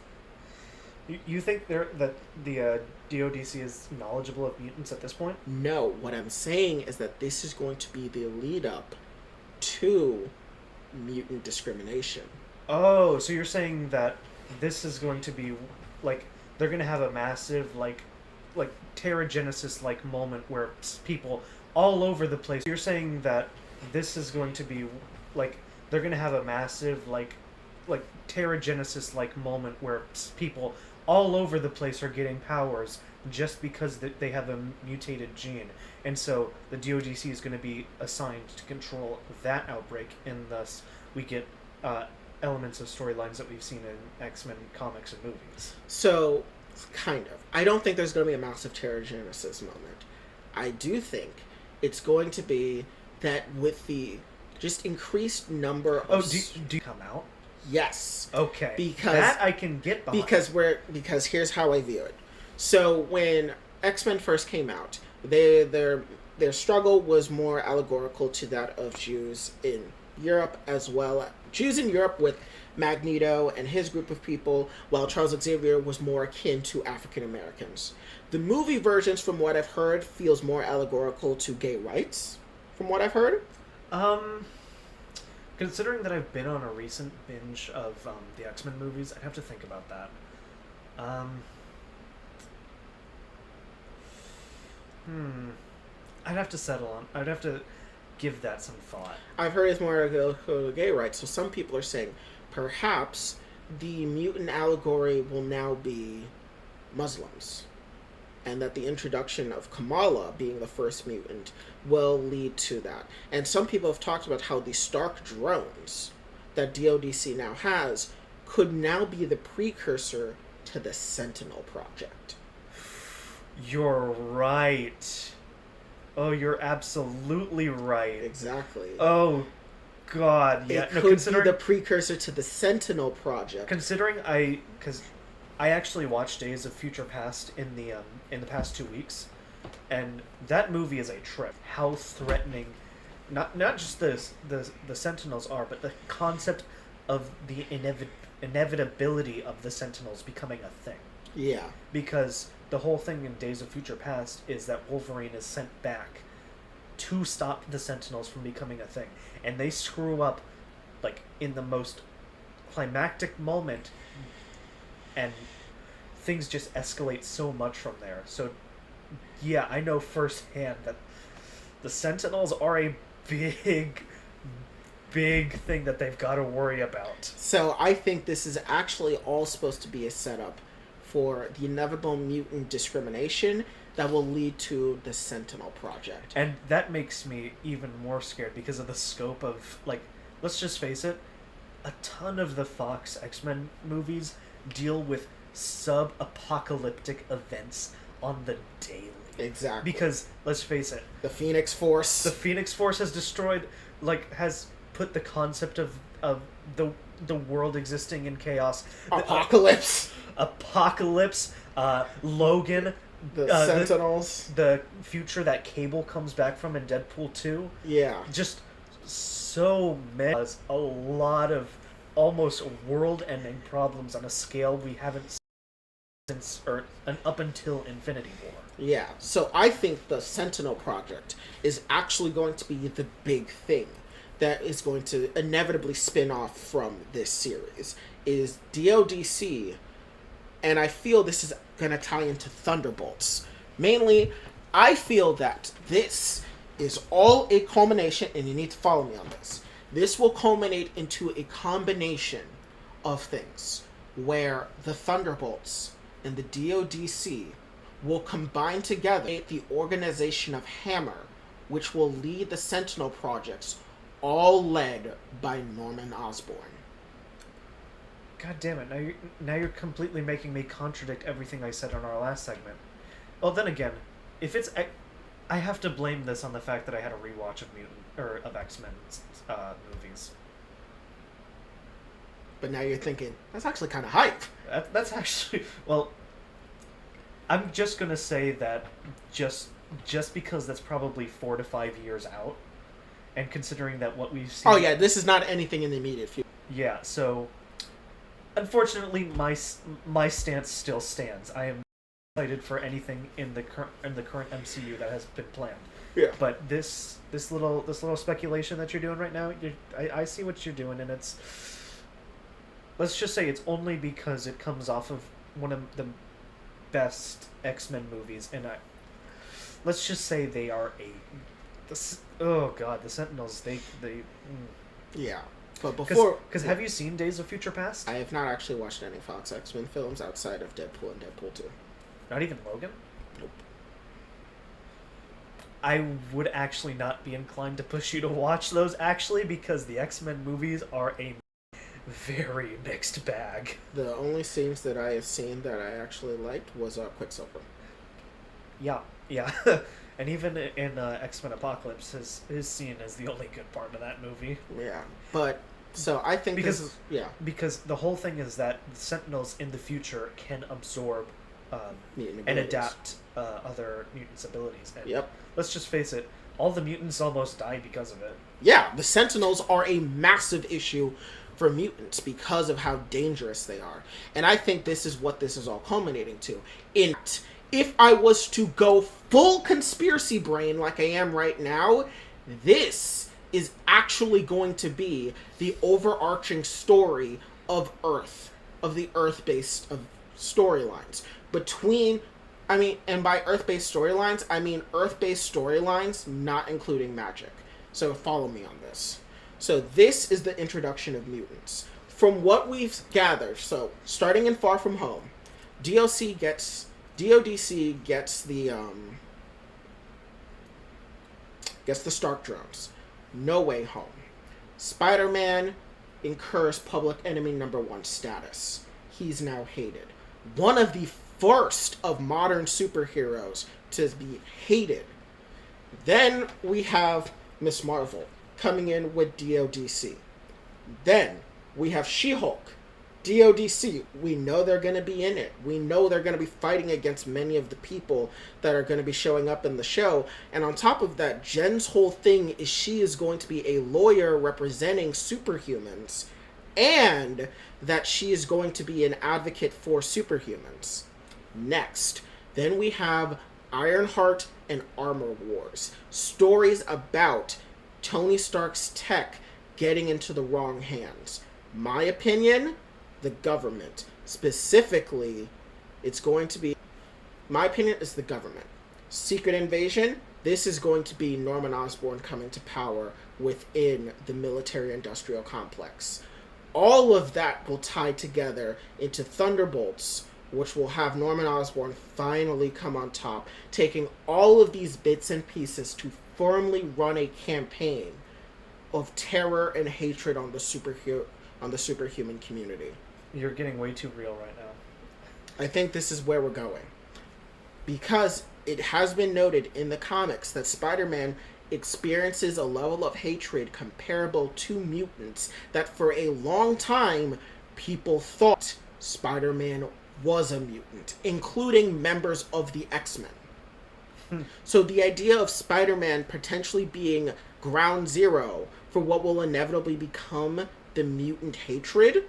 Speaker 1: You think that the DODC is knowledgeable of mutants at this point?
Speaker 2: No, what I'm saying is that this is going to be the lead-up to mutant discrimination.
Speaker 1: Oh, so you're saying that this is going to be, like, they're going to have a massive, like Terrigenesis like moment where people all over the place. You're saying that this is going to be, like, they're going to have a massive, like Terrigenesis like moment where people all over the place are getting powers just because they have a mutated gene. And so the DODC is going to be assigned to control that outbreak, and thus we get elements of storylines that we've seen in X-Men comics and movies.
Speaker 2: So, kind of. I don't think there's going to be a massive Terrigenesis moment. I do think it's going to be that with the just increased number of...
Speaker 1: Oh, do you come out?
Speaker 2: Yes.
Speaker 1: Okay.
Speaker 2: Because
Speaker 1: that I can get behind.
Speaker 2: Because here's how I view it. So when X-Men first came out, their struggle was more allegorical to that of Jews in Europe, as well. Jews in Europe with Magneto and his group of people, while Charles Xavier was more akin to African Americans. The movie versions, from what I've heard, feels more allegorical to gay rights, from what I've heard.
Speaker 1: Considering that I've been on a recent binge of the X-Men movies, I'd have to think about that. I'd have to settle on... I'd have to give that some thought.
Speaker 2: I've heard it's more allegorical to gay rights, so some people are saying perhaps the mutant allegory will now be Muslims, and that the introduction of Kamala being the first mutant will lead to that. And some people have talked about how the Stark drones that DODC now has could now be the precursor to the Sentinel Project.
Speaker 1: You're right. Oh, you're absolutely right.
Speaker 2: Exactly.
Speaker 1: Oh, God, yeah.
Speaker 2: It could be the precursor to the Sentinel Project.
Speaker 1: Considering because I actually watched Days of Future Past in the past 2 weeks, and that movie is a trip. How threatening, not just the Sentinels are, but the concept of the inevitability of the Sentinels becoming a thing.
Speaker 2: Yeah.
Speaker 1: Because the whole thing in Days of Future Past is that Wolverine is sent back to stop the Sentinels from becoming a thing. And they screw up, like, in the most climactic moment, and things just escalate so much from there. So, yeah, I know firsthand that the Sentinels are a big thing that they've got to worry about.
Speaker 2: So I think this is actually all supposed to be a setup for the inevitable mutant discrimination that will lead to the Sentinel Project.
Speaker 1: And that makes me even more scared because of the scope of, like, let's just face it, a ton of the Fox X-Men movies deal with sub-apocalyptic events on the daily.
Speaker 2: Exactly.
Speaker 1: Because, let's face it,
Speaker 2: the Phoenix Force.
Speaker 1: The Phoenix Force has destroyed, like, has put the concept of the world existing in chaos.
Speaker 2: Apocalypse.
Speaker 1: Apocalypse. Logan.
Speaker 2: The Sentinels.
Speaker 1: The future that Cable comes back from in Deadpool 2.
Speaker 2: Yeah.
Speaker 1: Just so many. A lot of almost world-ending problems on a scale we haven't seen since, or up until Infinity War.
Speaker 2: Yeah. So I think the Sentinel Project is actually going to be the big thing that is going to inevitably spin off from this series. Is DODC, and I feel this is going to tie into Thunderbolts. Mainly, I feel that this is all a culmination, and you need to follow me on this. This will culminate into a combination of things where the Thunderbolts and the DODC will combine together the organization of Hammer, which will lead the Sentinel projects, all led by Norman Osborn.
Speaker 1: God damn it! Now you're completely making me contradict everything I said on our last segment. Well, then again, if it's I have to blame this on the fact that I had a rewatch of X-Men movies.
Speaker 2: But now you're thinking that's actually kind of hype.
Speaker 1: That's actually, well, I'm just gonna say that just because that's probably 4 to 5 years out, and considering that what we've seen.
Speaker 2: Oh yeah, this is not anything in the immediate future.
Speaker 1: Yeah, so unfortunately, my stance still stands. I am excited for anything in the current MCU that has been planned.
Speaker 2: Yeah.
Speaker 1: But this little speculation that you're doing right now, I see what you're doing, and it's, let's just say it's only because it comes off of one of the best X-Men movies, and let's just say they are oh god, the Sentinels, they
Speaker 2: yeah. But before...
Speaker 1: Because have you seen Days of Future Past?
Speaker 2: I have not actually watched any Fox X-Men films outside of Deadpool and Deadpool 2.
Speaker 1: Not even Logan?
Speaker 2: Nope.
Speaker 1: I would actually not be inclined to push you to watch those, actually, because the X-Men movies are a very mixed bag.
Speaker 2: The only scenes that I have seen that I actually liked was Quicksilver.
Speaker 1: Yeah. And even in X-Men Apocalypse, his scene is the only good part of that movie.
Speaker 2: Yeah, but so I think
Speaker 1: because the whole thing is that the Sentinels in the future can absorb and adapt other mutants' abilities. And let's just face it, all the mutants almost die because of it.
Speaker 2: Yeah, the Sentinels are a massive issue for mutants because of how dangerous they are. And I think this is what this is all culminating to. If I was to go full conspiracy brain like I am right now, this is actually going to be the overarching story of Earth, of the Earth-based storylines. And by Earth-based storylines, I mean Earth-based storylines not including magic. So follow me on this. So this is the introduction of mutants. From what we've gathered, so starting in Far From Home, DODC gets the Stark drones. No Way Home. Spider-Man incurs public enemy #1 status. He's now hated. One of the first of modern superheroes to be hated. Then we have Miss Marvel coming in with DODC. Then we have She-Hulk. DODC, we know they're going to be in it. We know they're going to be fighting against many of the people that are going to be showing up in the show. And on top of that, Jen's whole thing is she is going to be a lawyer representing superhumans, and that she is going to be an advocate for superhumans. Next, then we have Ironheart and Armor Wars. Stories about Tony Stark's tech getting into the wrong hands. My opinion, the government. Specifically, it's going to be... My opinion is the government. Secret Invasion, this is going to be Norman Osborn coming to power within the military-industrial complex. All of that will tie together into Thunderbolts, which will have Norman Osborn finally come on top, taking all of these bits and pieces to firmly run a campaign of terror and hatred on the superhuman community.
Speaker 1: You're getting way too real right now.
Speaker 2: I think this is where we're going. Because it has been noted in the comics that Spider-Man experiences a level of hatred comparable to mutants that for a long time people thought Spider-Man was a mutant, including members of the X-Men. So the idea of Spider-Man potentially being ground zero for what will inevitably become the mutant hatred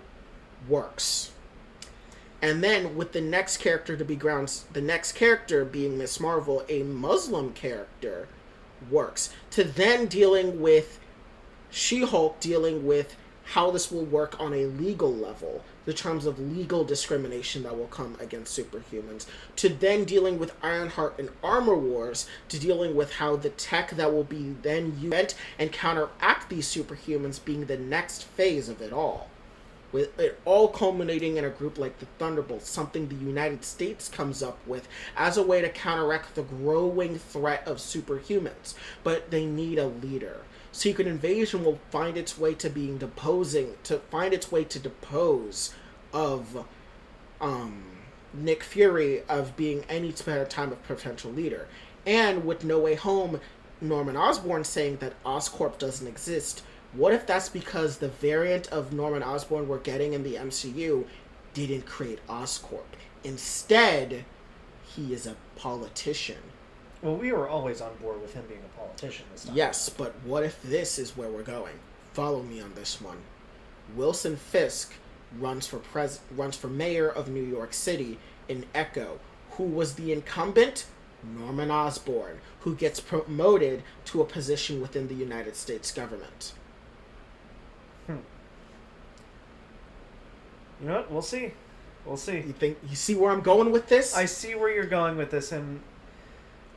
Speaker 2: works. And then with the next character being Miss Marvel, a Muslim character, works. To then dealing with She-Hulk, dealing with how this will work on a legal level, the terms of legal discrimination that will come against superhumans, to then dealing with Ironheart and Armor Wars, to dealing with how the tech that will be then used and counteract these superhumans being the next phase of it all. With it all culminating in a group like the Thunderbolts, something the United States comes up with as a way to counteract the growing threat of superhumans. But they need a leader. Secret Invasion will find its way to depose of Nick Fury of being any time of potential leader. And with No Way Home, Norman Osborn saying that Oscorp doesn't exist. What if that's because the variant of Norman Osborn we're getting in the MCU didn't create Oscorp? Instead, he is a politician.
Speaker 1: Well, we were always on board with him being a politician this time.
Speaker 2: Yes, but what if this is where we're going? Follow me on this one. Wilson Fisk runs for mayor of New York City in Echo. Who was the incumbent? Norman Osborn, who gets promoted to a position within the United States government.
Speaker 1: You know what? We'll see. We'll see.
Speaker 2: You see where I'm going with this?
Speaker 1: I see where you're going with this, and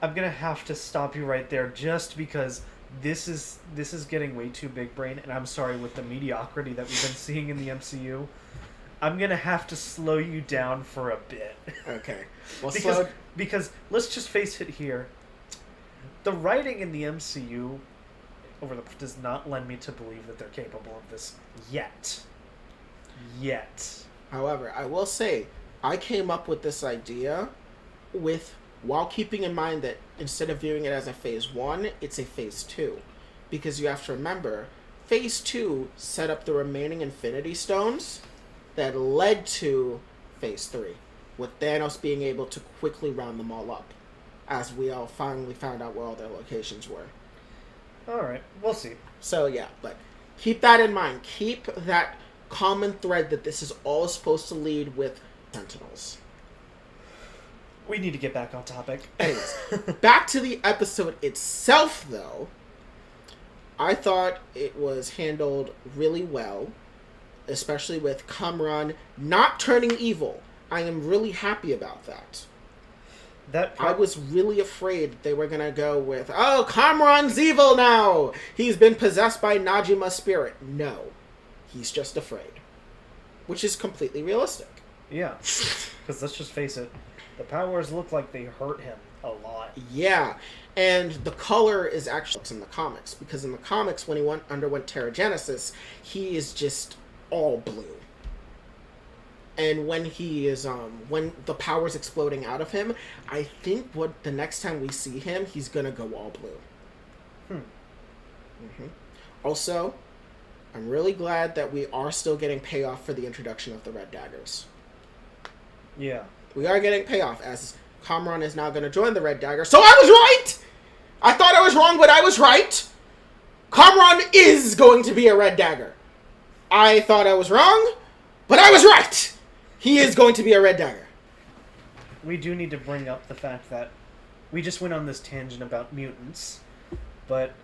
Speaker 1: I'm gonna have to stop you right there just because this is getting way too big brain, and I'm sorry, with the mediocrity that we've been seeing in the MCU, I'm gonna have to slow you down for a bit.
Speaker 2: Okay.
Speaker 1: Well, because let's just face it here, the writing in the MCU does not lend me to believe that they're capable of this yet.
Speaker 2: However, I will say, I came up with this idea with while keeping in mind that instead of viewing it as a phase 1, it's a phase 2. Because you have to remember, phase 2 set up the remaining Infinity Stones that led to phase 3, with Thanos being able to quickly round them all up, as we all finally found out where all their locations were.
Speaker 1: Alright, we'll see.
Speaker 2: So yeah, but keep that in mind. Keep that common thread that this is all supposed to lead with Sentinels.
Speaker 1: We need to get back on topic.
Speaker 2: Anyways, back to the episode itself, though. I thought it was handled really well, especially with Kamran not turning evil. I am really happy about that. I was really afraid they were going to go with, oh, Kamran's evil now! He's been possessed by Najima's spirit. No. He's just afraid. Which is completely realistic.
Speaker 1: Yeah. Because let's just face it, the powers look like they hurt him a lot.
Speaker 2: Yeah. And the color is actually in the comics. Because in the comics, when he underwent Terrigenesis, he is just all blue. And when he is, when the power's exploding out of him, I think the next time we see him, he's gonna go all blue. Also, I'm really glad that we are still getting payoff for the introduction of the Red Daggers.
Speaker 1: Yeah.
Speaker 2: We are getting payoff, as Kamran is now gonna join the Red Dagger. So I was right! I thought I was wrong, but I was right! Kamran is going to be a Red Dagger. I thought I was wrong, but I was right! He is going to be a Red Dagger.
Speaker 1: We do need to bring up the fact that we just went on this tangent about mutants, but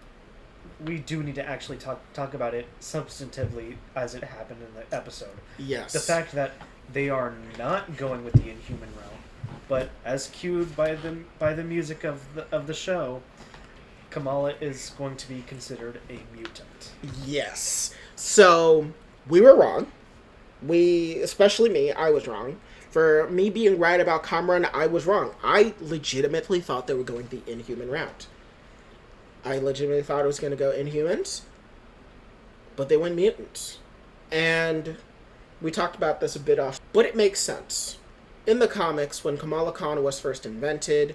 Speaker 1: we do need to actually talk about it substantively as it happened in the episode.
Speaker 2: Yes.
Speaker 1: The fact that they are not going with the Inhuman realm, but as cued by the music of the show, Kamala is going to be considered a mutant.
Speaker 2: Yes. So we were wrong. Especially me, I was wrong. For me being right about Kamran, I was wrong. I legitimately thought they were going the Inhuman route. I legitimately thought it was going to go Inhumans, but they went mutants. And we talked about this a bit off, but it makes sense. In the comics, when Kamala Khan was first invented,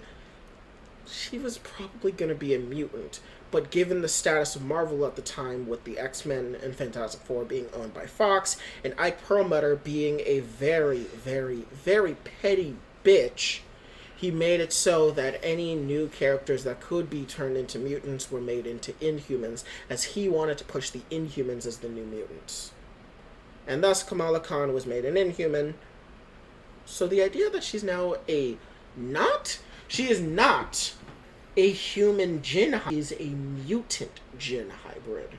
Speaker 2: she was probably going to be a mutant. But given the status of Marvel at the time, with the X-Men and Fantastic Four being owned by Fox, and Ike Perlmutter being a very, very, very petty bitch, he made it so that any new characters that could be turned into mutants were made into Inhumans, as he wanted to push the Inhumans as the new mutants. And thus, Kamala Khan was made an Inhuman. So the idea that she's now she is not a human Jinn hybrid, is a mutant Jinn hybrid.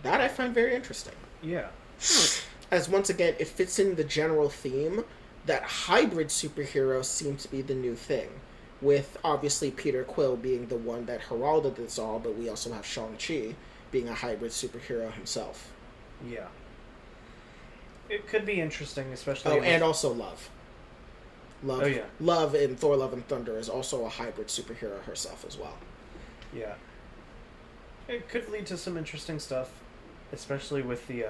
Speaker 2: That I find very interesting.
Speaker 1: Yeah.
Speaker 2: As once again, it fits in the general theme that hybrid superheroes seem to be the new thing. With obviously Peter Quill being the one that heralded this all, but we also have Shang-Chi being a hybrid superhero himself.
Speaker 1: Yeah. It could be interesting, especially...
Speaker 2: and also Love.
Speaker 1: Oh, yeah.
Speaker 2: Love in Thor, Love and Thunder is also a hybrid superhero herself as well.
Speaker 1: Yeah. It could lead to some interesting stuff, especially with the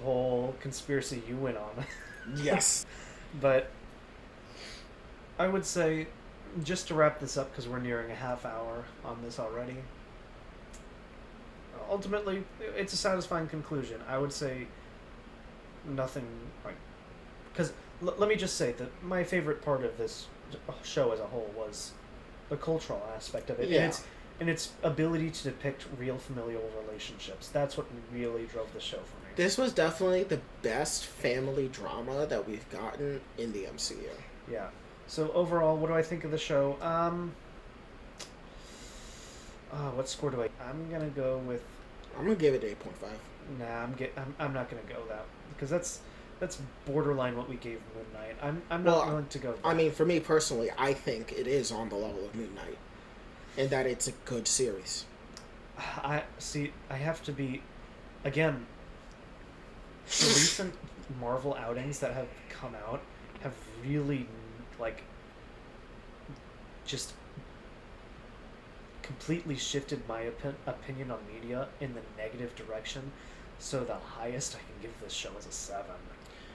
Speaker 1: whole conspiracy you went on.
Speaker 2: Yes.
Speaker 1: But I would say, just to wrap this up, because we're nearing a half hour on this already, ultimately, it's a satisfying conclusion. I would say nothing... Because... let me just say that my favorite part of this show as a whole was the cultural aspect of it.
Speaker 2: Yeah.
Speaker 1: And its ability to depict real familial relationships. That's what really drove the show for me.
Speaker 2: This was definitely the best family drama that we've gotten in the MCU.
Speaker 1: Yeah. So overall, what do I think of the show? What score do I'm gonna go with...
Speaker 2: I'm gonna give it 8.5.
Speaker 1: Nah, I'm not gonna go that, because that's borderline what we gave Moon Knight. I'm not willing to go there.
Speaker 2: I mean, for me personally, I think it is on the level of Moon Knight, and that it's a good series.
Speaker 1: I have to be, again, the recent Marvel outings that have come out have really, just completely shifted my opinion on media in the negative direction. So the highest I can give this show is a 7.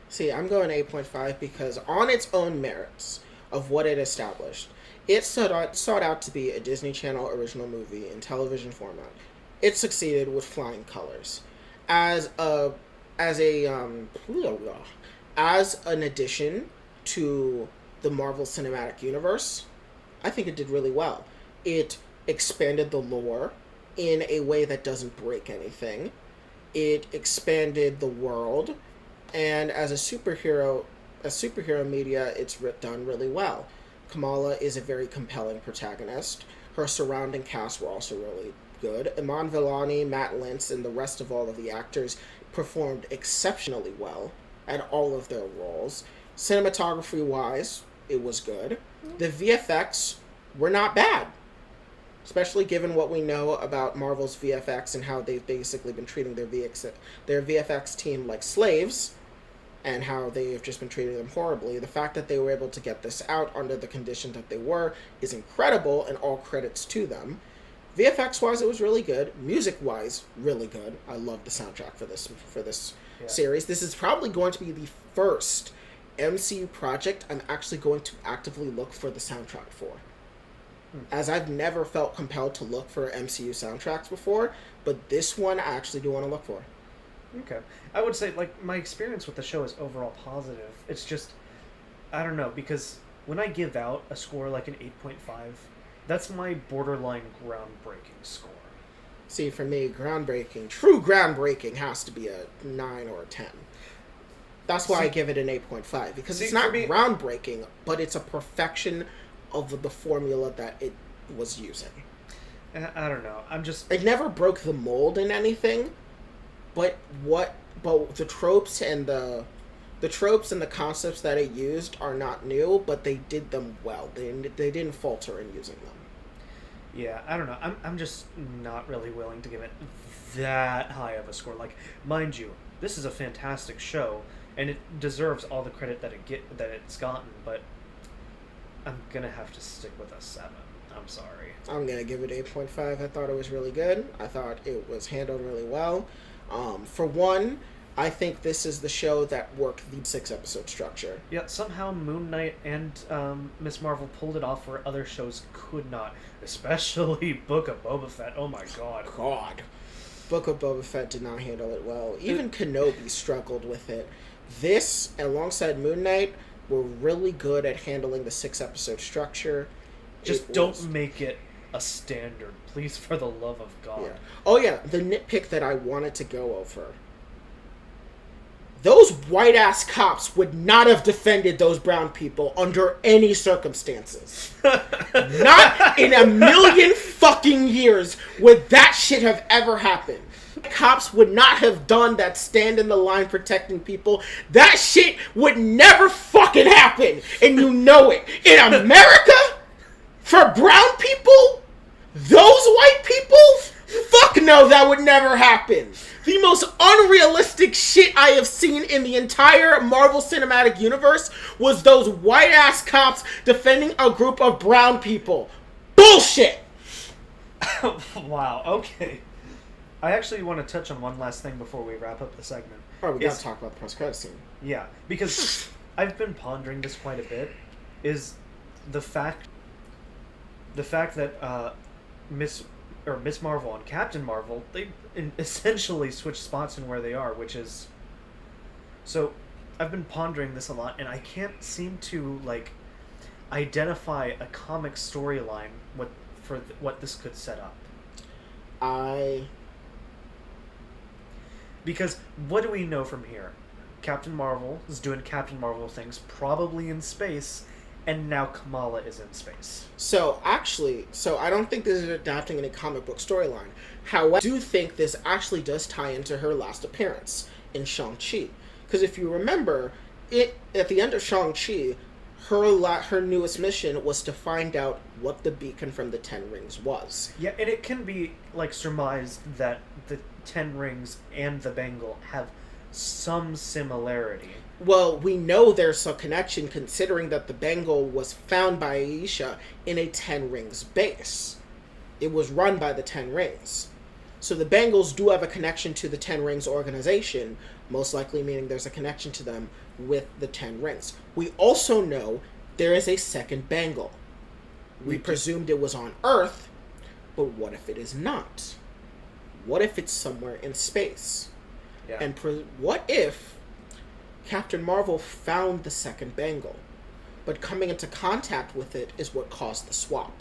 Speaker 2: See, I'm going 8.5 because on its own merits, of what it established. It sought out to be a Disney Channel original movie in television format. It succeeded with flying colors. As a as a as an addition to the Marvel Cinematic Universe, I think it did really well. It expanded the lore in a way that doesn't break anything. It expanded the world, and as a superhero media, it's done really well. Kamala is a very compelling protagonist. Her surrounding cast were also really good. Iman Vellani, Matt Lintz, and the rest of all of the actors performed exceptionally well at all of their roles. Cinematography-wise, it was good. The VFX were not bad, especially given what we know about Marvel's VFX and how they've basically been treating their VFX team like slaves, and how they've just been treating them horribly. The fact that they were able to get this out under the conditions that they were is incredible, and all credits to them. VFX-wise, it was really good. Music-wise, really good. I love the soundtrack for this series. This is probably going to be the first MCU project I'm actually going to actively look for the soundtrack for. As I've never felt compelled to look for MCU soundtracks before, but this one I actually do want to look for.
Speaker 1: Okay. I would say, like, my experience with the show is overall positive. It's just, I don't know, because when I give out a score like an 8.5, that's my borderline groundbreaking score.
Speaker 2: See, for me, true groundbreaking has to be a 9 or a 10. That's why I give it an 8.5, because it's not groundbreaking, but it's a perfection of the formula that it was using.
Speaker 1: I don't know.
Speaker 2: It never broke the mold in anything, but the tropes and the concepts that it used are not new, but they did them well. They didn't falter in using them.
Speaker 1: Yeah, I don't know. I'm just not really willing to give it that high of a score. Like, mind you, this is a fantastic show, and it deserves all the credit that it's gotten, but I'm gonna have to stick with a 7. I'm sorry. I'm
Speaker 2: gonna give it 8.5. I thought it was really good. I thought it was handled really well. For one, I think this is the show that worked the 6-episode structure.
Speaker 1: Yeah, somehow Moon Knight and Miss Marvel pulled it off where other shows could not. Especially Book of Boba Fett. Oh my god.
Speaker 2: Book of Boba Fett did not handle it well. Even Kenobi struggled with it. This, alongside Moon Knight, were really good at handling the 6-episode structure.
Speaker 1: Just don't make it a standard, please, for the love of God.
Speaker 2: Yeah. Oh yeah, the nitpick that I wanted to go over. Those white-ass cops would not have defended those brown people under any circumstances. Not in a million fucking years would that shit have ever happened. Cops would not have done that stand in the line protecting people. That shit would never fucking happen. And you know it. In America, for brown people, those white people, fuck no, that would never happen. The most unrealistic shit I have seen in the entire Marvel Cinematic Universe was those white-ass cops defending a group of brown people. Bullshit!
Speaker 1: Wow, okay. I actually want to touch on one last thing before we wrap up the segment.
Speaker 2: Oh, we gotta talk about the post-credit scene.
Speaker 1: Yeah, because I've been pondering this quite a bit, is the fact that Miss Marvel and Captain Marvel, they essentially switch spots in where they are, which is... So, I've been pondering this a lot, and I can't seem to, like, identify a comic storyline for what this could set up. Because what do we know from here? Captain Marvel is doing Captain Marvel things, probably in space, and now Kamala is in space.
Speaker 2: So I don't think this is adapting any comic book storyline. However, I do think this actually does tie into her last appearance in Shang-Chi. Because if you remember, at the end of Shang-Chi, her newest mission was to find out what the beacon from the Ten Rings was.
Speaker 1: Yeah, and it can be, like, surmised that the Ten Rings and the bangle have some similarity.
Speaker 2: Well, we know there's a connection considering that the bangle was found by Aisha in a Ten Rings base. It was run by the Ten Rings. So the bangles do have a connection to the Ten Rings organization, most likely meaning there's a connection to them with the Ten Rings. We also know there is a second bangle. We presumed it was on Earth, but what if it is not? What if it's somewhere in space?
Speaker 1: Yeah.
Speaker 2: And what if Captain Marvel found the second bangle, but coming into contact with it is what caused the swap?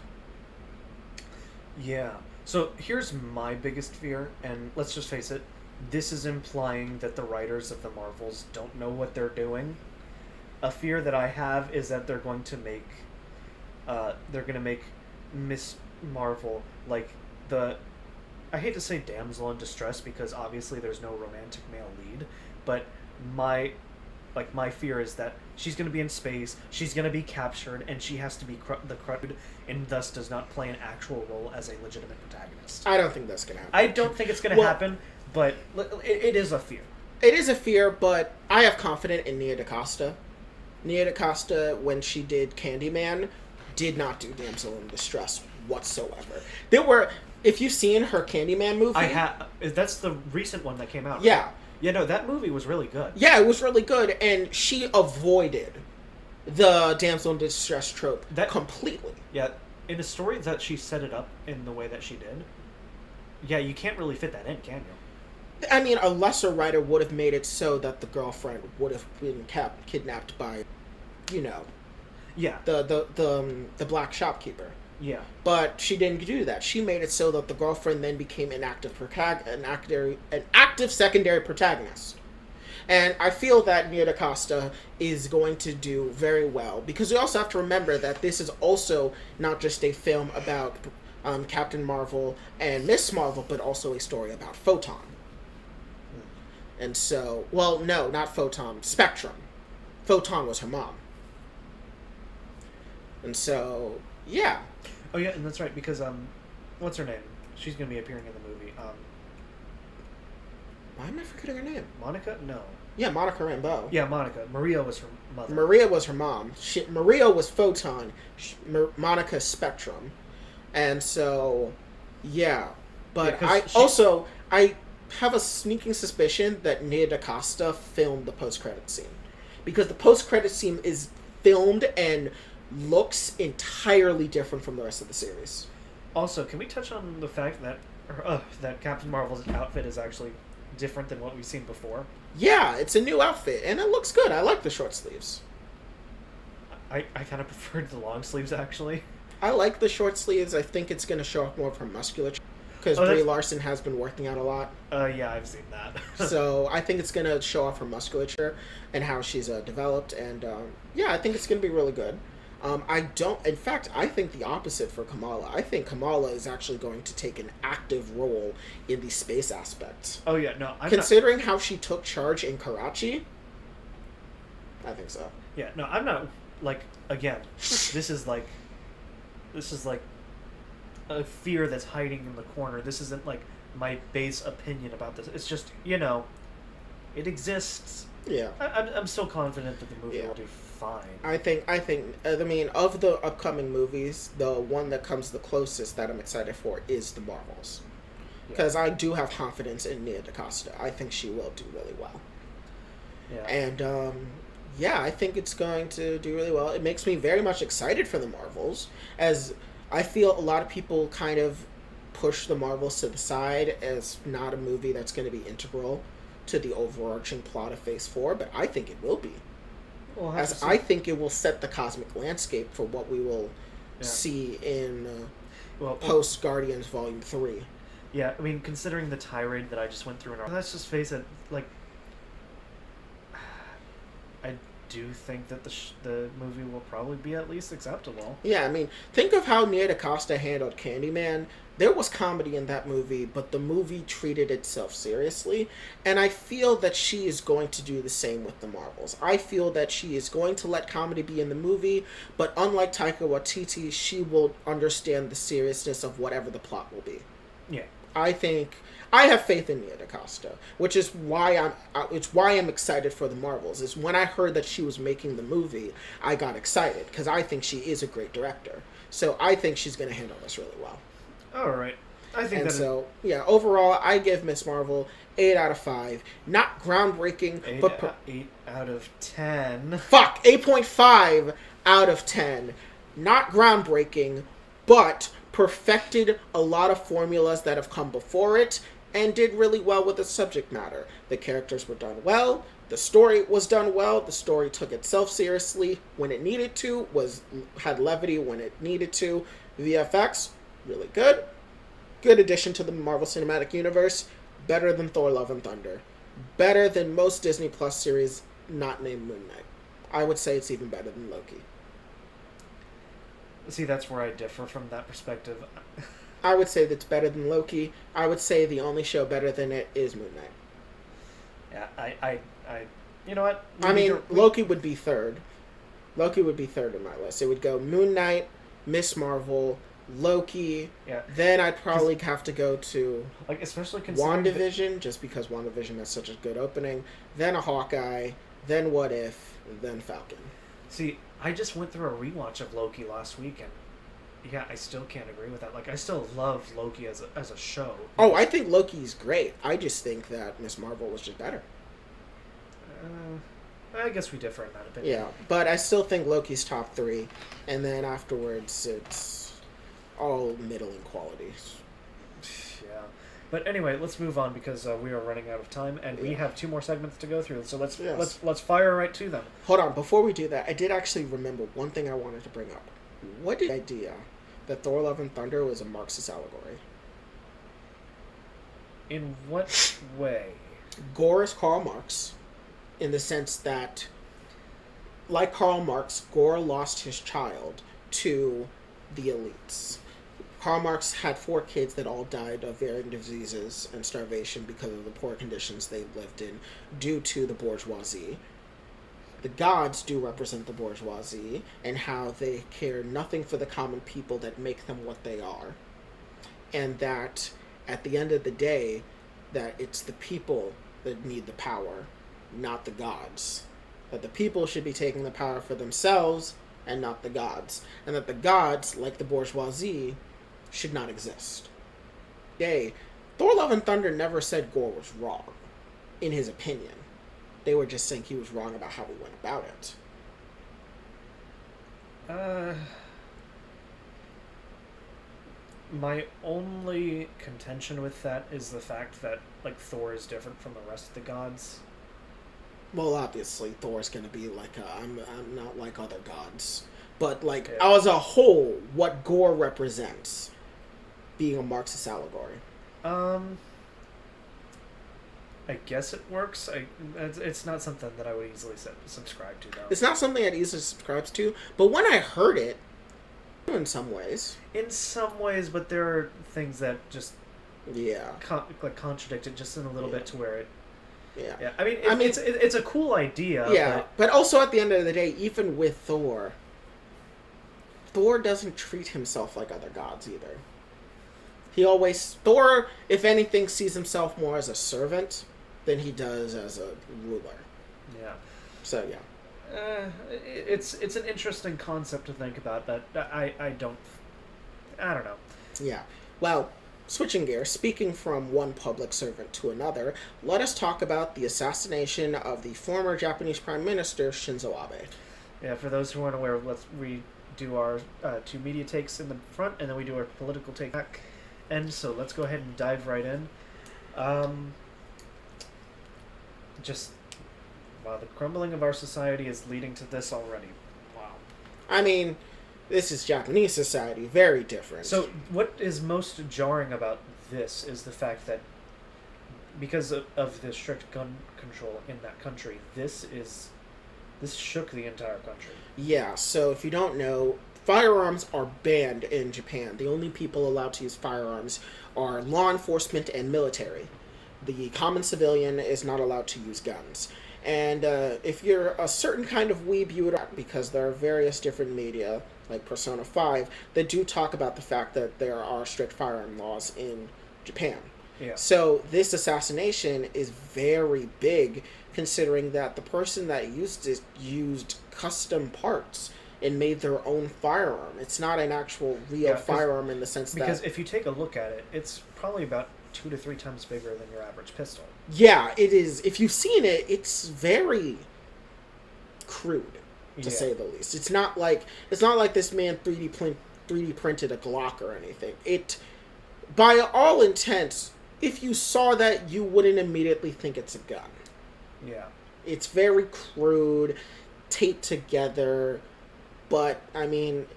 Speaker 1: Yeah. So here's my biggest fear, and let's just face it, this is implying that the writers of the Marvels don't know what they're doing. A fear that I have is that they're going to make Miss Marvel like the, I hate to say damsel in distress because obviously there's no romantic male lead, but my fear is that she's going to be in space, she's going to be captured, and she has to be the crowd, and thus does not play an actual role as a legitimate protagonist.
Speaker 2: I don't think that's going to happen.
Speaker 1: I don't think it's going to happen, but it is a fear.
Speaker 2: It is a fear, but I have confidence in Nia DaCosta. Nia DaCosta, when she did Candyman, did not do damsel in distress whatsoever. If you've seen her Candyman movie...
Speaker 1: That's the recent one that came out, right?
Speaker 2: Yeah.
Speaker 1: Yeah, no, that movie was really good.
Speaker 2: Yeah, it was really good, and she avoided the damsel in distress trope completely.
Speaker 1: Yeah, in a story that she set it up in the way that she did, yeah, you can't really fit that in, can you?
Speaker 2: I mean, a lesser writer would have made it so that the girlfriend would have been kidnapped by,
Speaker 1: yeah,
Speaker 2: the black shopkeeper.
Speaker 1: Yeah.
Speaker 2: But she didn't do that. She made it so that the girlfriend then became an active secondary protagonist. And I feel that Nia DaCosta is going to do very well, because we also have to remember that this is also not just a film about Captain Marvel and Miss Marvel, but also a story about Photon. And so, well, no, not Photon, Spectrum. Photon was her mom. And so, yeah.
Speaker 1: Oh yeah, and that's right, because what's her name? She's gonna be appearing in the movie.
Speaker 2: Why am I forgetting her name?
Speaker 1: Monica? No.
Speaker 2: Yeah, Monica Rambeau.
Speaker 1: Yeah, Monica. Maria was her mother.
Speaker 2: Maria was her mom. Maria was Photon. Monica Spectrum. And so, yeah. But I have a sneaking suspicion that Nia DaCosta filmed the post-credit scene. Because the post-credit scene is filmed and looks entirely different from the rest of the series.
Speaker 1: Also, can we touch on the fact that that Captain Marvel's outfit is actually different than what we've seen before?
Speaker 2: Yeah, it's a new outfit, and it looks good. I like the short sleeves.
Speaker 1: I kind of preferred the long sleeves, actually.
Speaker 2: I like the short sleeves. I think it's going to show off more of her musculature, because Brie Larson has been working out a lot.
Speaker 1: Yeah, I've seen that.
Speaker 2: So I think it's going to show off her musculature and how she's developed, and yeah, I think it's going to be really good. In fact, I think the opposite for Kamala. I think Kamala is actually going to take an active role in the space aspect.
Speaker 1: Oh, yeah, no.
Speaker 2: Considering how she took charge in Karachi, I think so.
Speaker 1: Yeah, no, I'm not, again, this is like a fear that's hiding in the corner. This isn't, my base opinion about this. It's just, it exists.
Speaker 2: Yeah.
Speaker 1: I'm still confident that the movie will do fine.
Speaker 2: I mean, of the upcoming movies, the one that comes the closest that I'm excited for is the Marvels. Because I do have confidence in Nia DaCosta. I think she will do really well. Yeah. And, yeah, I think it's going to do really well. It makes me very much excited for the Marvels, as I feel a lot of people kind of push the Marvels to the side as not a movie that's going to be integral to the overarching plot of Phase 4, but I think it will be. As I think it will set the cosmic landscape for what we will see in post-Guardians Volume 3.
Speaker 1: Yeah, I mean, considering the tirade that I just went through, let's just face it, I do think that the movie will probably be at least acceptable.
Speaker 2: Yeah, I mean, think of how Nia DaCosta handled Candyman. There was comedy in that movie, but the movie treated itself seriously, and I feel that she is going to do the same with the Marvels. I feel that she is going to let comedy be in the movie, but unlike Taika Waititi, she will understand the seriousness of whatever the plot will be.
Speaker 1: Yeah.
Speaker 2: I have faith in Nia DaCosta, which is why I'm excited for the Marvels. Is when I heard that she was making the movie, I got excited, because I think she is a great director. So I think she's going to handle this really well.
Speaker 1: All right. I think
Speaker 2: overall, I give Miss Marvel 8 out of 5. Not groundbreaking, but
Speaker 1: 8 out of 10.
Speaker 2: Fuck, 8.5 out of 10. Not groundbreaking, but perfected a lot of formulas that have come before it and did really well with the subject matter. The characters were done well. The story was done well. The story took itself seriously when it needed to, had levity when it needed to. VFX, really good. Good addition to the Marvel Cinematic Universe. Better than Thor Love and Thunder. Better than most Disney Plus series not named Moon Knight. I would say it's even better than Loki.
Speaker 1: See, that's where I differ from that perspective.
Speaker 2: I would say that's better than Loki. I would say the only show better than it is Moon Knight.
Speaker 1: Yeah, you know what?
Speaker 2: Loki would be third. Loki would be third in my list. It would go Moon Knight, Miss Marvel, Loki.
Speaker 1: Yeah.
Speaker 2: Then I'd probably have to go to
Speaker 1: especially
Speaker 2: WandaVision, just because WandaVision has such a good opening. Then a Hawkeye. Then What If. Then Falcon.
Speaker 1: See, I just went through a rewatch of Loki last week, and yeah, I still can't agree with that. I still love Loki as a show.
Speaker 2: Oh, I think Loki's great. I just think that Miss Marvel was just better.
Speaker 1: I guess we differ in that opinion.
Speaker 2: Yeah, but I still think Loki's top 3, and then afterwards it's all middling qualities.
Speaker 1: Yeah. But anyway, let's move on because we are running out of time, and we have 2 more segments to go through. So let's fire right to them.
Speaker 2: Hold on, before we do that, I did actually remember one thing I wanted to bring up. What is the idea that Thor Love and Thunder was a Marxist allegory?
Speaker 1: In what way?
Speaker 2: Gore is Karl Marx, in the sense that, like Karl Marx, Gore lost his child to the elites. Karl Marx had 4 kids that all died of varying diseases and starvation because of the poor conditions they lived in due to the bourgeoisie. The gods do represent the bourgeoisie and how they care nothing for the common people that make them what they are. And that at the end of the day, that it's the people that need the power, not the gods. That the people should be taking the power for themselves and not the gods. And that the gods, like the bourgeoisie, should not exist. Thor Love and Thunder never said Gore was wrong, in his opinion. They were just saying he was wrong about how he went about it.
Speaker 1: My only contention with that is the fact that Thor is different from the rest of the gods.
Speaker 2: Well, obviously Thor's gonna be I'm not like other gods, but as a whole, what Gore represents, being a Marxist allegory.
Speaker 1: I guess it works. It's not something that I would easily subscribe to, though.
Speaker 2: It's not something I'd easily subscribe to, but when I heard it, in some ways.
Speaker 1: In some ways, but there are things that just contradict it just in a little bit to where it.
Speaker 2: Yeah.
Speaker 1: Yeah. I mean, it's a cool idea.
Speaker 2: Yeah, but also at the end of the day, even with Thor doesn't treat himself like other gods either. Thor, if anything, sees himself more as a servant than he does as a ruler.
Speaker 1: Yeah.
Speaker 2: So, yeah.
Speaker 1: It's an interesting concept to think about, but I don't know.
Speaker 2: Yeah. Well, switching gears, speaking from one public servant to another, let us talk about the assassination of the former Japanese Prime Minister, Shinzo Abe.
Speaker 1: Yeah, for those who aren't aware, we do our 2 media takes in the front, and then we do our political take back. And so let's go ahead and dive right in. Wow, the crumbling of our society is leading to this already. Wow.
Speaker 2: I mean, this is Japanese society, very different.
Speaker 1: So what is most jarring about this is the fact that because of the strict gun control in that country, this shook the entire country.
Speaker 2: Yeah, so if you don't know, firearms are banned in Japan. The only people allowed to use firearms are law enforcement and military. The common civilian is not allowed to use guns. And if you're a certain kind of weeb, you would, because there are various different media, like Persona 5, that do talk about the fact that there are strict firearm laws in Japan.
Speaker 1: Yeah.
Speaker 2: So this assassination is very big, considering that the person that used it used custom parts and made their own firearm. It's not an actual real firearm in the sense that...
Speaker 1: Because if you take a look at it, it's probably about 2 to 3 times bigger than your average pistol.
Speaker 2: Yeah, it is. If you've seen it, it's very crude. to
Speaker 1: Yeah.
Speaker 2: say the least. It's not like this man 3D printed a Glock or anything. It, by all intents, if you saw that, you wouldn't immediately think it's a gun.
Speaker 1: Yeah.
Speaker 2: It's very crude, taped together, but I mean,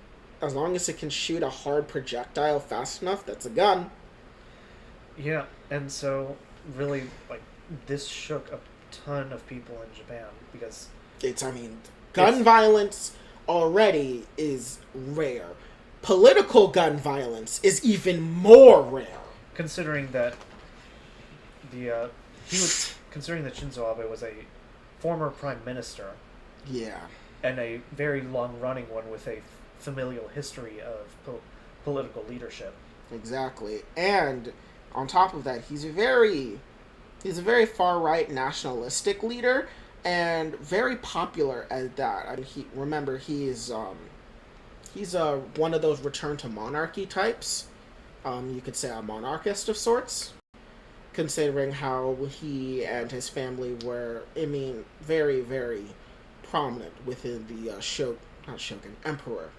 Speaker 2: as long as it can shoot a hard projectile fast enough, that's a gun.
Speaker 1: Yeah, and so really, like, this shook a ton of people in Japan because
Speaker 2: Gun violence already is rare. Political gun violence is even more rare.
Speaker 1: considering that considering that Shinzo Abe was a former prime minister
Speaker 2: Yeah.
Speaker 1: and a very long-running one with a familial history of political leadership.
Speaker 2: Exactly. And on top of that, he's a very far right nationalistic leader and very popular at that. I mean, he's one of those return to monarchy types. You could say a monarchist of sorts, considering how he and his family were, very, very prominent within the emperor,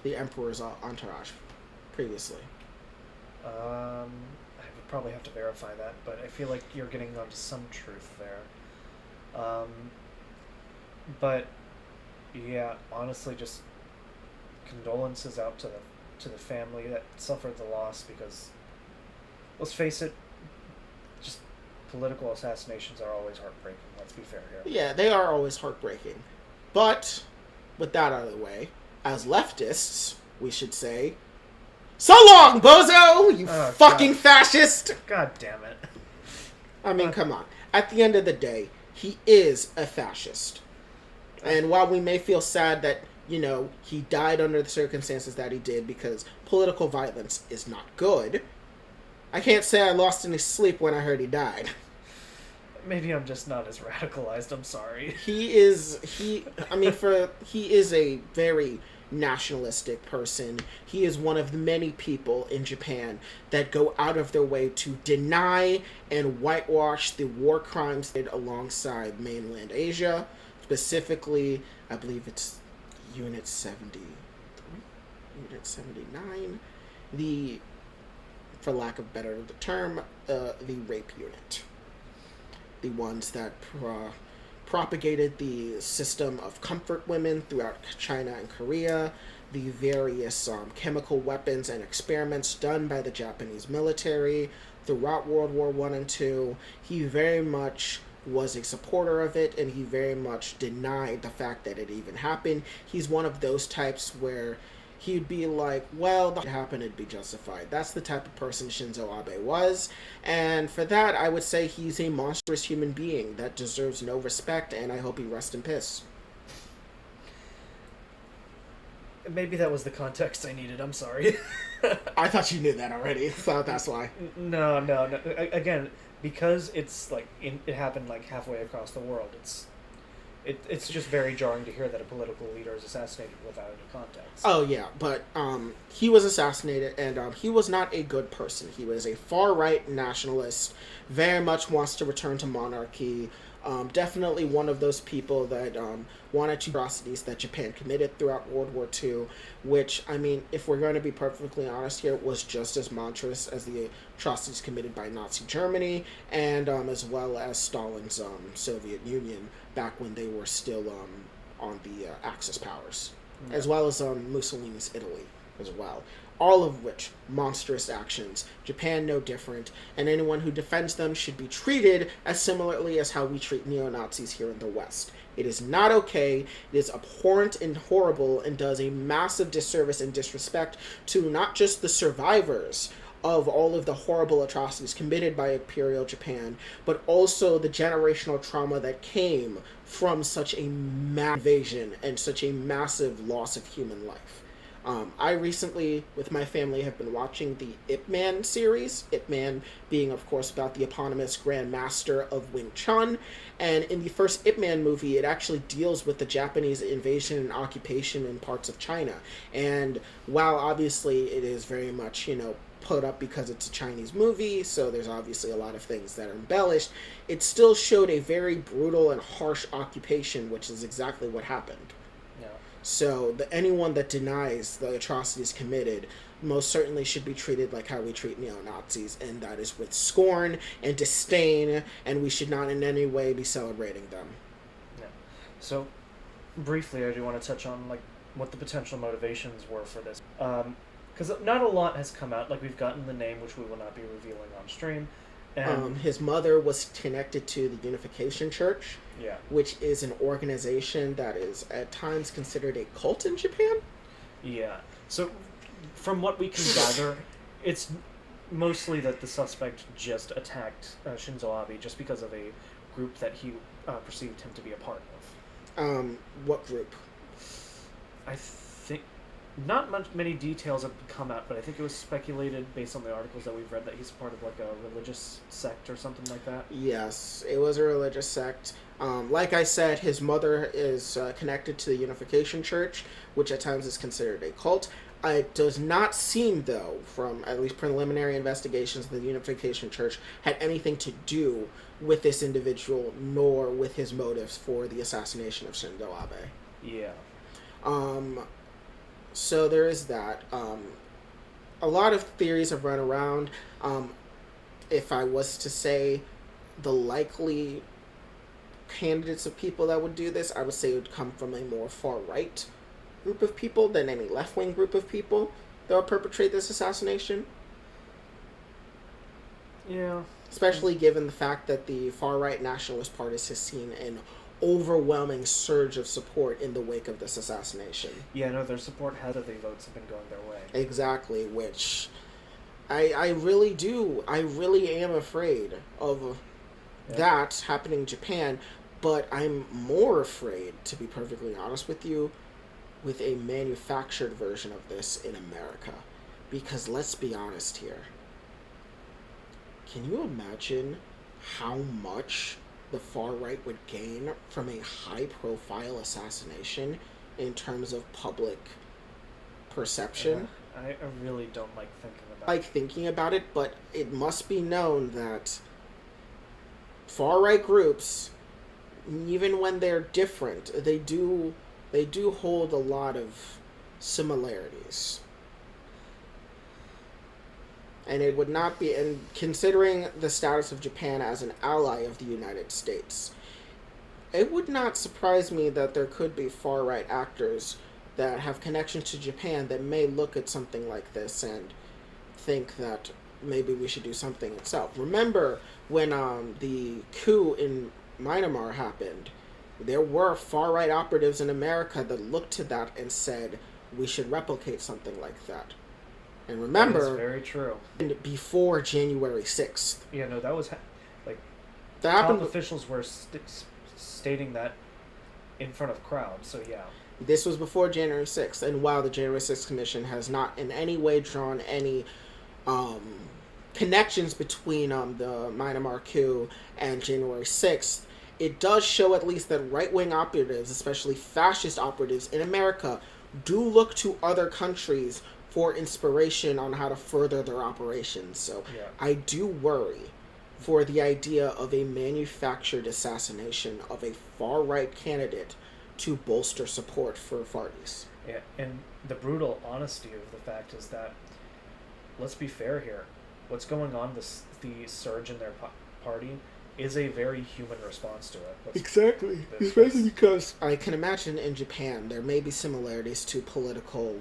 Speaker 2: the emperor's entourage previously.
Speaker 1: I would probably have to verify that, but I feel like you're getting onto some truth there. But yeah, honestly, just condolences out to the family that suffered the loss, because let's face it, just political assassinations are always heartbreaking. Let's be fair here.
Speaker 2: Yeah, they are always heartbreaking. But with that out of the way, as leftists, we should say, so long, bozo! You fucking fascist!
Speaker 1: God damn it.
Speaker 2: I mean, come on. At the end of the day, he is a fascist. And while we may feel sad that, he died under the circumstances that he did because political violence is not good, I can't say I lost any sleep when I heard he died.
Speaker 1: Maybe I'm just not as radicalized, I'm sorry.
Speaker 2: He is a very nationalistic person. He is one of the many people in Japan that go out of their way to deny and whitewash the war crimes they did alongside mainland Asia. Specifically, I believe it's Unit 73, Unit 79, for lack of better term, the rape unit. The ones that propagated the system of comfort women throughout China and Korea, the various chemical weapons and experiments done by the Japanese military throughout World War I and II. He very much was a supporter of it, and he very much denied the fact that it even happened. He's one of those types where he'd be like, well, that happened, it'd be justified. That's the type of person Shinzo Abe was, and for that, I would say he's a monstrous human being that deserves no respect, and I hope he rests in piss.
Speaker 1: Maybe that was the context I needed, I'm sorry.
Speaker 2: I thought you knew that already, so that's why.
Speaker 1: No. Again, because it's like it happened like halfway across the world. It's just very jarring to hear that a political leader is assassinated without any context.
Speaker 2: Oh yeah, but he was assassinated, and he was not a good person. He was a far right nationalist, very much wants to return to monarchy. Definitely one of those people that wanted to atrocities that Japan committed throughout World War II, which, if we're going to be perfectly honest here, was just as monstrous as the atrocities committed by Nazi Germany, and as well as Stalin's Soviet Union back when they were still on the Axis powers, as well as Mussolini's Italy as well. All of which monstrous actions, Japan no different, and anyone who defends them should be treated as similarly as how we treat neo-Nazis here in the West. It is not okay, it is abhorrent and horrible, and does a massive disservice and disrespect to not just the survivors of all of the horrible atrocities committed by Imperial Japan, but also the generational trauma that came from such a massive invasion and such a massive loss of human life. I recently, with my family, have been watching the Ip Man series. Ip Man being, of course, about the eponymous Grand Master of Wing Chun. And in the first Ip Man movie, it actually deals with the Japanese invasion and occupation in parts of China. And while obviously it is very much, put up because it's a Chinese movie, so there's obviously a lot of things that are embellished, it still showed a very brutal and harsh occupation, which is exactly what happened. So anyone that denies the atrocities committed most certainly should be treated like how we treat neo-Nazis, and that is with scorn and disdain, and we should not in any way be celebrating them.
Speaker 1: Yeah. So, briefly, I do want to touch on like what the potential motivations were for this. Because not a lot has come out. Like, we've gotten the name, which we will not be revealing on stream. And
Speaker 2: His mother was connected to the Unification Church,
Speaker 1: yeah,
Speaker 2: which is an organization that is at times considered a cult in Japan.
Speaker 1: yeah. So, from what we can gather, it's mostly that the suspect just attacked Shinzo Abe just because of a group that he perceived him to be a part of.
Speaker 2: What group?
Speaker 1: I think not many details have come out, but I think it was speculated based on the articles that we've read that he's part of like a religious sect or something like that.
Speaker 2: Yes, it was a religious sect. Like I said, his mother is connected to the Unification Church, which at times is considered a cult. It does not seem, though, from at least preliminary investigations, that the Unification Church had anything to do with this individual, nor with his motives for the assassination of Shinzo Abe.
Speaker 1: Yeah.
Speaker 2: So there is that. A lot of theories have run around. If I was to say the likely candidates of people that would do this, I would say it would come from a more far-right group of people than any left-wing group of people that would perpetrate this assassination.
Speaker 1: Yeah.
Speaker 2: Especially given the fact that the far-right nationalist party has seen an overwhelming surge of support in the wake of this assassination.
Speaker 1: Yeah, no, their support has the votes have been going their way.
Speaker 2: Exactly, which I really am afraid of that happening in Japan, but I'm more afraid, to be perfectly honest with you, with a manufactured version of this in America. Because let's be honest here. Can you imagine how much the far right would gain from a high-profile assassination in terms of public perception?
Speaker 1: I really don't like thinking about
Speaker 2: it, but it must be known that far-right groups, even when they're different, they do hold a lot of similarities. And it would not be, and considering the status of Japan as an ally of the United States, it would not surprise me that there could be far-right actors that have connections to Japan that may look at something like this and think that maybe we should do something itself. Remember when the coup in Myanmar happened, there were far-right operatives in America that looked to that and said, we should replicate something like that. And remember,
Speaker 1: that is very true.
Speaker 2: Before January 6th.
Speaker 1: Yeah, no, that was
Speaker 2: that
Speaker 1: top
Speaker 2: happened.
Speaker 1: Officials were stating that in front of crowds. So yeah,
Speaker 2: this was before January 6th, and while the January 6th Commission has not in any way drawn any connections between the Myanmar coup and January 6th, it does show at least that right-wing operatives, especially fascist operatives in America, do look to other countries for inspiration on how to further their operations. So yeah. I do worry for the idea of a manufactured assassination of a far-right candidate to bolster support for parties.
Speaker 1: Yeah, and the brutal honesty of the fact is that, let's be fair here, what's going on, the surge in their party is a very human response to it.
Speaker 2: Exactly. Especially because I can imagine in Japan there may be similarities to political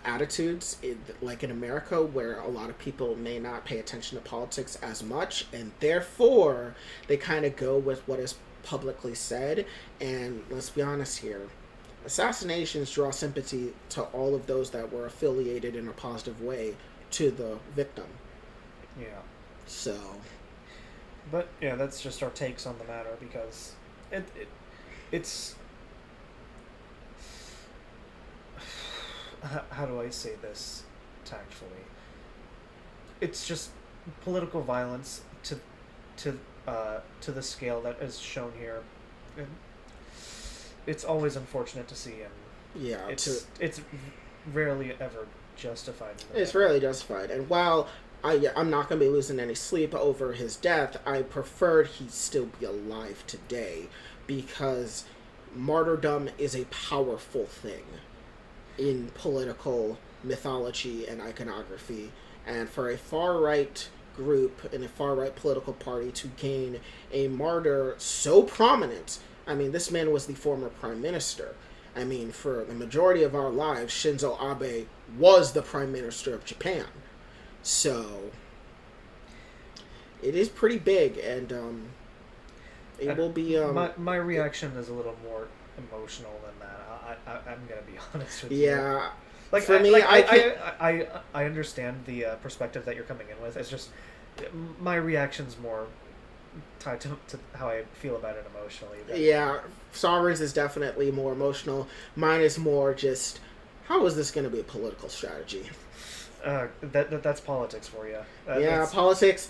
Speaker 2: attitudes like in America, where a lot of people may not pay attention to politics as much, and therefore they kind of go with what is publicly said. And let's be honest here, assassinations draw sympathy to all of those that were affiliated in a positive way to the victim.
Speaker 1: Yeah.
Speaker 2: So.
Speaker 1: But yeah, that's just our takes on the matter, because it's how do I say this tactfully? It's just political violence to the scale that is shown here. And it's always unfortunate to see, and
Speaker 2: yeah,
Speaker 1: it's rarely ever justified.
Speaker 2: It's rarely justified, and while I'm not going to be losing any sleep over his death, I preferred he still be alive today, because martyrdom is a powerful thing in political mythology and iconography, and for a far-right group and a far-right political party to gain a martyr so prominent. I mean, this man was the former prime minister. I mean, for the majority of our lives, Shinzo Abe was the prime minister of Japan. So, it is pretty big, and it will be...
Speaker 1: my reaction is a little more emotional than that. I'm going to be honest with you.
Speaker 2: Yeah.
Speaker 1: Like,
Speaker 2: for me,
Speaker 1: I understand the perspective that you're coming in with. It's just, my reaction's more tied to how I feel about it emotionally.
Speaker 2: Yeah, Sovereign's is definitely more emotional. Mine is more just, how is this going to be a political strategy?
Speaker 1: That's politics for you.
Speaker 2: Yeah, politics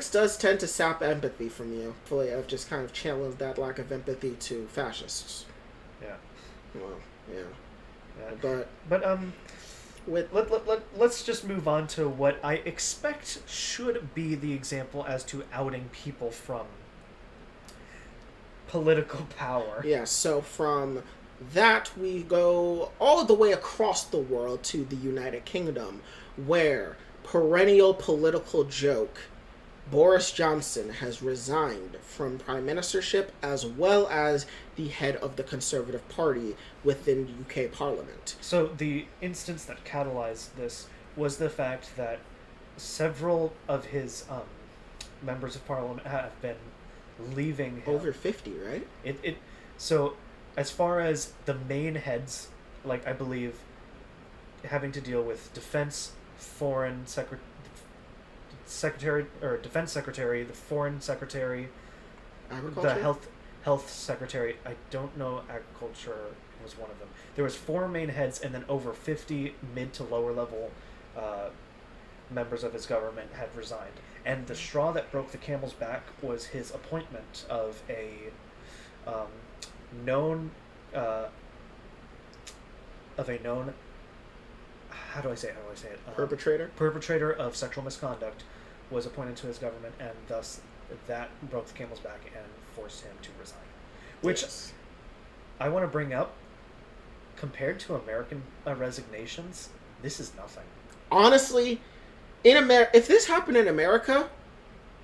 Speaker 2: does tend to sap empathy from you. Hopefully, I've just kind of channeled that lack of empathy to fascists.
Speaker 1: Yeah.
Speaker 2: Well, yeah.
Speaker 1: But let's just move on to what I expect should be the example as to outing people from political power.
Speaker 2: Yeah, so from that we go all the way across the world to the United Kingdom, where perennial political joke Boris Johnson has resigned from prime ministership as well as the head of the Conservative Party within the UK Parliament.
Speaker 1: So the instance that catalyzed this was the fact that several of his members of Parliament have been leaving him.
Speaker 2: Over 50, right?
Speaker 1: So as far as the main heads, like I believe having to deal with defense, secretary or defense secretary, the foreign secretary,
Speaker 2: agriculture?
Speaker 1: the health secretary. I don't know, agriculture was one of them. There was 4 main heads, and then over 50 mid to lower level members of his government had resigned. And the straw that broke the camel's back was his appointment of a known how do I say it? Perpetrator of sexual misconduct was appointed to his government, and thus that broke the camel's back and forced him to resign. Which
Speaker 2: Yes.
Speaker 1: I want to bring up, compared to American resignations, this is nothing.
Speaker 2: Honestly, if this happened in America,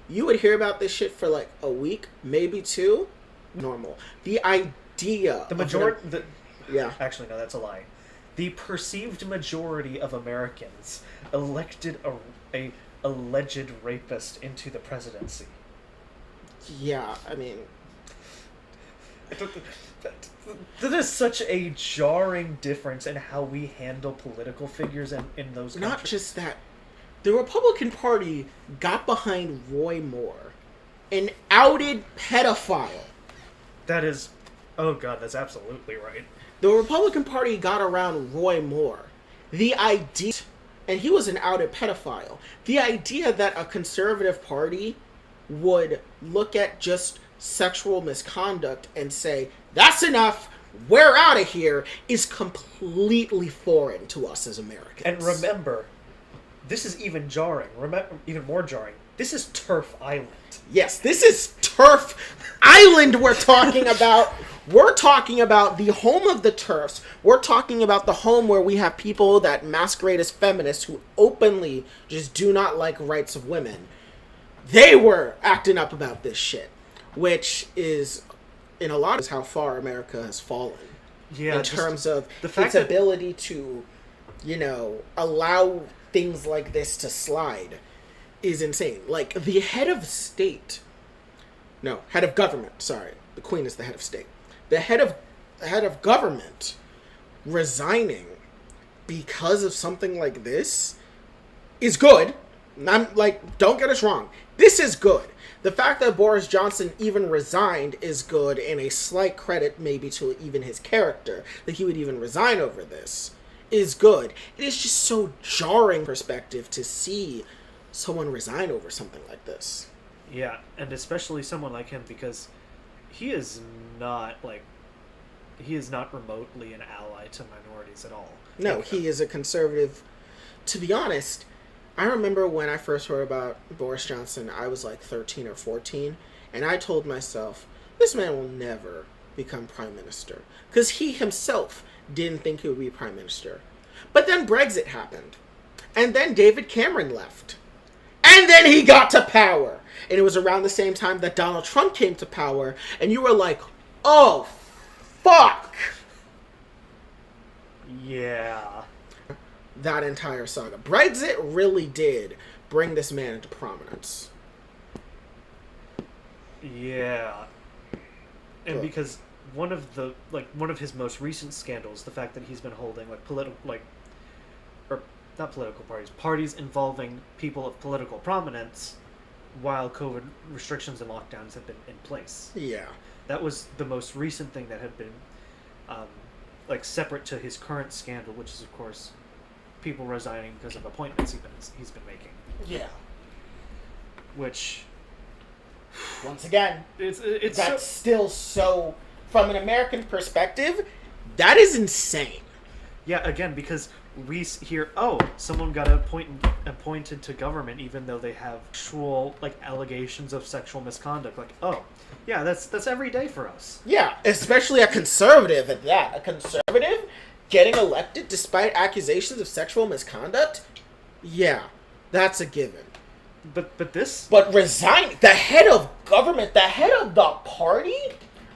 Speaker 2: you would hear about this shit for like a week, maybe 2. Normal. The idea. Yeah.
Speaker 1: Actually, no, that's a lie. The perceived majority of Americans elected a alleged rapist into the presidency.
Speaker 2: Yeah, I mean,
Speaker 1: That is such a jarring difference in how we handle political figures in those countries.
Speaker 2: not just that. The Republican Party got behind Roy Moore, an outed pedophile.
Speaker 1: That is... Oh god, that's absolutely right.
Speaker 2: The Republican Party got around Roy Moore. The idea, and he was an outed pedophile, the idea that a conservative party would look at just sexual misconduct and say, that's enough, we're out of here, is completely foreign to us as Americans.
Speaker 1: And remember, this is even jarring. Even more jarring. This is Turf Island.
Speaker 2: Yes, this is Turf Island we're talking about. We're talking about the home of the TERFs. We're talking about the home where we have people that masquerade as feminists who openly just do not like rights of women. They were acting up about this shit, which is, in a lot of ways, how far America has fallen.
Speaker 1: Yeah,
Speaker 2: in terms of
Speaker 1: the fact
Speaker 2: its ability to, allow things like this to slide is insane. Like, the head of government, sorry. The Queen is the head of state. The head of government resigning because of something like this is good. I'm like, don't get us wrong. This is good. The fact that Boris Johnson even resigned is good, and a slight credit maybe to even his character, that he would even resign over this, is good. It is just so jarring perspective to see someone resign over something like this.
Speaker 1: Yeah, and especially someone like him, because he is not remotely an ally to minorities at all.
Speaker 2: No, he is a conservative. To be honest, I remember when I first heard about Boris Johnson, I was like 13 or 14, and I told myself, this man will never become prime minister. Because he himself didn't think he would be prime minister. But then Brexit happened. And then David Cameron left. And then he got to power. And it was around the same time that Donald Trump came to power. And you were like, oh, fuck.
Speaker 1: Yeah.
Speaker 2: That entire saga. Brexit really did bring this man into prominence.
Speaker 1: Yeah. And because one of his most recent scandals, the fact that he's been holding not political parties involving people of political prominence while COVID restrictions and lockdowns have been in place.
Speaker 2: Yeah.
Speaker 1: That was the most recent thing that had been separate to his current scandal, which is of course people resigning because of appointments he's been making.
Speaker 2: Yeah.
Speaker 1: Which,
Speaker 2: once again,
Speaker 1: it's
Speaker 2: that's still so, from an American perspective, that is insane.
Speaker 1: Yeah, again, because we hear, oh, someone got appointed to government even though they have actual allegations of sexual misconduct. Like, oh, yeah, that's every day for us.
Speaker 2: Yeah, especially a conservative at that. A conservative getting elected despite accusations of sexual misconduct? Yeah, that's a given.
Speaker 1: But
Speaker 2: resigning, the head of government, the head of the party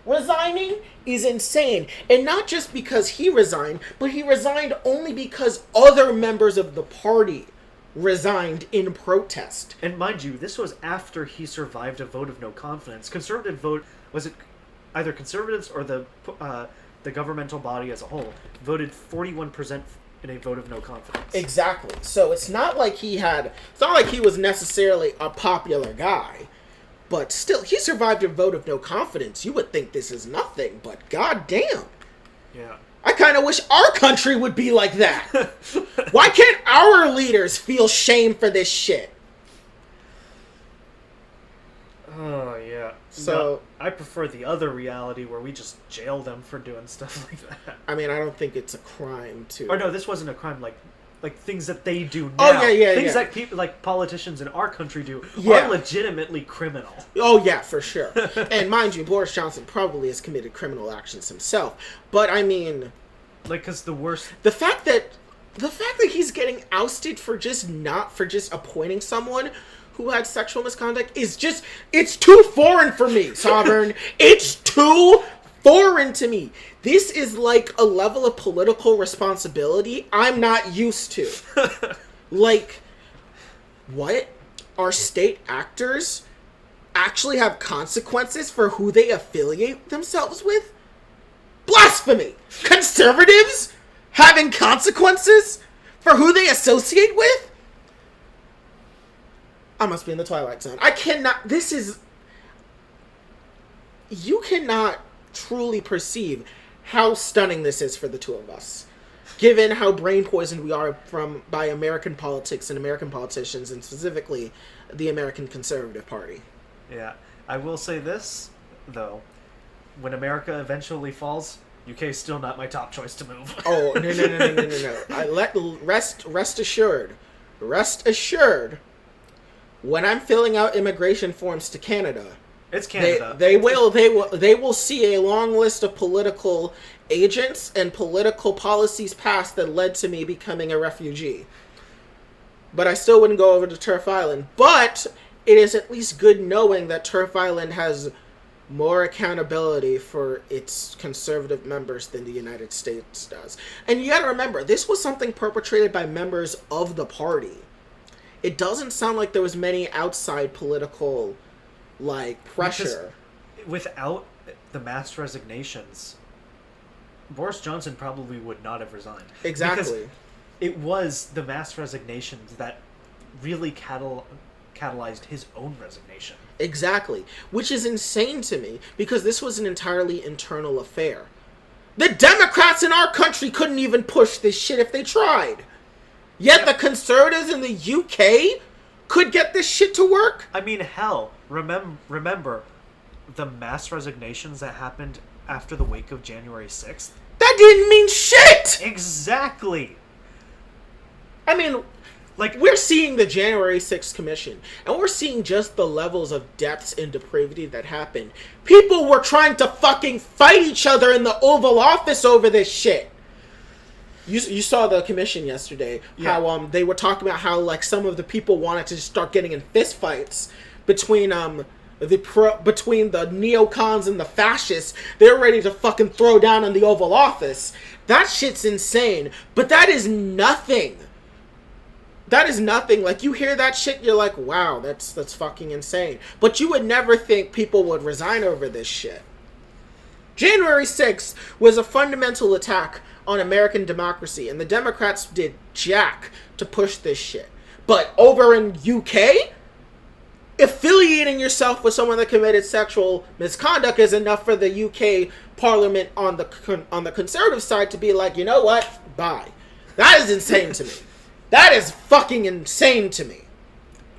Speaker 2: resigning is insane. And not just because he resigned, but he resigned only because other members of the party resigned in protest.
Speaker 1: And mind you, this was after he survived a vote of no confidence. Conservative vote, was it either conservatives or the governmental body as a whole, voted 41% in a vote of no confidence.
Speaker 2: Exactly. So it's not like he was necessarily a popular guy, but still, he survived a vote of no confidence. You would think this is nothing, but goddamn.
Speaker 1: Yeah.
Speaker 2: I kind of wish our country would be like that. Why can't our leaders feel shame for this shit?
Speaker 1: Oh, yeah.
Speaker 2: So,
Speaker 1: no, I prefer the other reality where we just jail them for doing stuff like that.
Speaker 2: I mean, I don't think it's a crime to...
Speaker 1: Or no, this wasn't a crime, like things that they do now.
Speaker 2: Oh, yeah.
Speaker 1: Things that people, politicians in our country do are legitimately criminal.
Speaker 2: Oh, yeah, for sure. And mind you, Boris Johnson probably has committed criminal actions himself. But, I mean...
Speaker 1: because the worst...
Speaker 2: The fact that he's getting ousted for just appointing someone who had sexual misconduct it's too foreign for me, Sovereign. It's too foreign to me. This is like a level of political responsibility I'm not used to. What? Our state actors actually have consequences for who they affiliate themselves with? Blasphemy! Conservatives having consequences for who they associate with? I must be in the Twilight Zone. You cannot truly perceive how stunning this is for the two of us, given how brain poisoned we are by American politics and American politicians, and specifically the American Conservative Party.
Speaker 1: Yeah. I will say this, though. When America eventually falls, UK's still not my top choice to move.
Speaker 2: Oh, no. Rest assured, when I'm filling out immigration forms to Canada,
Speaker 1: it's Canada.
Speaker 2: They will see a long list of political agents and political policies passed that led to me becoming a refugee. But I still wouldn't go over to Turf Island. But it is at least good knowing that Turf Island has more accountability for its conservative members than the United States does. And you gotta remember, this was something perpetrated by members of the party. It doesn't sound like there was many outside political, pressure.
Speaker 1: Because without the mass resignations, Boris Johnson probably would not have resigned.
Speaker 2: Exactly.
Speaker 1: Because it was the mass resignations that really catalyzed his own resignation.
Speaker 2: Exactly. Which is insane to me, because this was an entirely internal affair. The Democrats in our country couldn't even push this shit if they tried. Yet the conservatives in the UK could get this shit to work?
Speaker 1: I mean, hell, remember the mass resignations that happened after the wake of January 6th?
Speaker 2: That didn't mean shit!
Speaker 1: Exactly!
Speaker 2: I mean,
Speaker 1: Like,
Speaker 2: we're seeing the January 6th Commission, and we're seeing just the levels of depths and depravity that happened. People were trying to fucking fight each other in the Oval Office over this shit. You saw the commission yesterday, how they were talking about how, like, some of the people wanted to start getting in fistfights between between the neocons and the fascists. They're ready to fucking throw down in the Oval Office. That shit's insane, but that is nothing. That is nothing. Like, you hear that shit, you're like, wow, that's fucking insane. But you would never think people would resign over this shit. January 6th was a fundamental attack on American democracy, and the Democrats did jack to push this shit. But over in UK, affiliating yourself with someone that committed sexual misconduct is enough for the UK Parliament on the conservative side to be like, you know what? Bye. That is insane to me. That is fucking insane to me.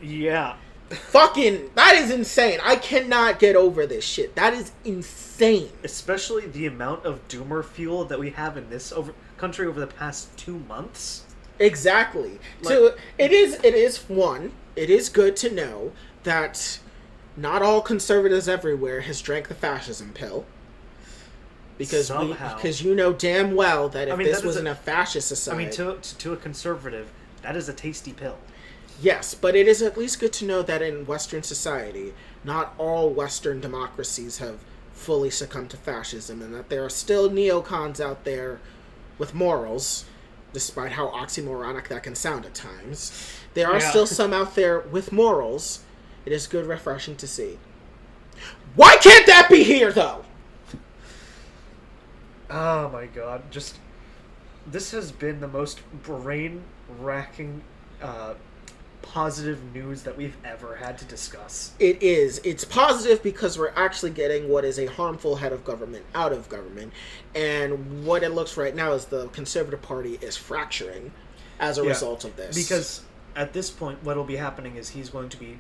Speaker 1: Yeah.
Speaker 2: Fucking, that is insane. I cannot get over this shit. That is insane.
Speaker 1: Especially the amount of doomer fuel that we have in this country over the past 2 months.
Speaker 2: Exactly.
Speaker 1: Like,
Speaker 2: so it is good to know that not all conservatives everywhere has drank the fascism pill. Because you know damn well that if this wasn't a fascist society...
Speaker 1: to a conservative, that is a tasty pill.
Speaker 2: Yes, but it is at least good to know that in Western society, not all Western democracies have fully succumbed to fascism, and that there are still neocons out there with morals, despite how oxymoronic that can sound at times. There are still some out there with morals. It is good, refreshing to see. Why can't that be here, though?
Speaker 1: Oh my god, this has been the most brain-racking, positive news that we've ever had to discuss.
Speaker 2: It is. It's positive because we're actually getting what is a harmful head of government out of government, and what it looks right now is the Conservative Party is fracturing as a result of this.
Speaker 1: Because at this point, what will be happening is he's going to be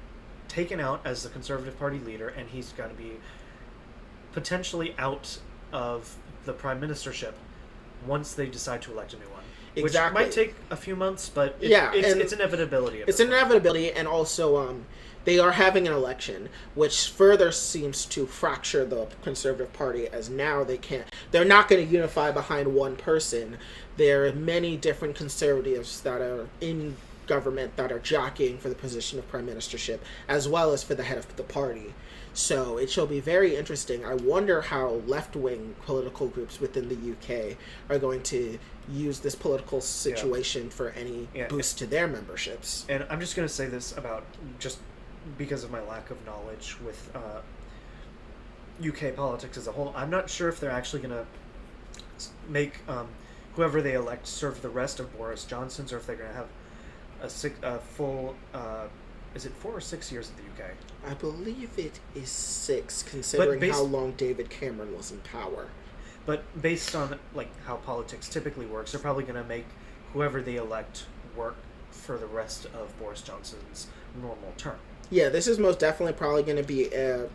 Speaker 1: taken out as the Conservative Party leader, and he's going to be potentially out of the prime ministership once they decide to elect a new one.
Speaker 2: Exactly.
Speaker 1: Which might take a few months, but it's inevitability.
Speaker 2: It's an inevitability, and also they are having an election, which further seems to fracture the Conservative Party, as now they're not going to unify behind one person. There are many different conservatives that are in government that are jockeying for the position of prime ministership, as well as for the head of the party. So it shall be very interesting. I wonder how left-wing political groups within the UK are going to use this political situation for any boost to their memberships.
Speaker 1: And I'm just going to say this about, just because of my lack of knowledge with UK politics as a whole, I'm not sure if they're actually going to make whoever they elect serve the rest of Boris Johnson's, or if they're going to have a full... is it 4 or 6 years in the UK?
Speaker 2: I believe it is 6, considering how long David Cameron was in power.
Speaker 1: But based on how politics typically works, they're probably going to make whoever they elect work for the rest of Boris Johnson's normal term.
Speaker 2: Yeah, this is most definitely probably going to be this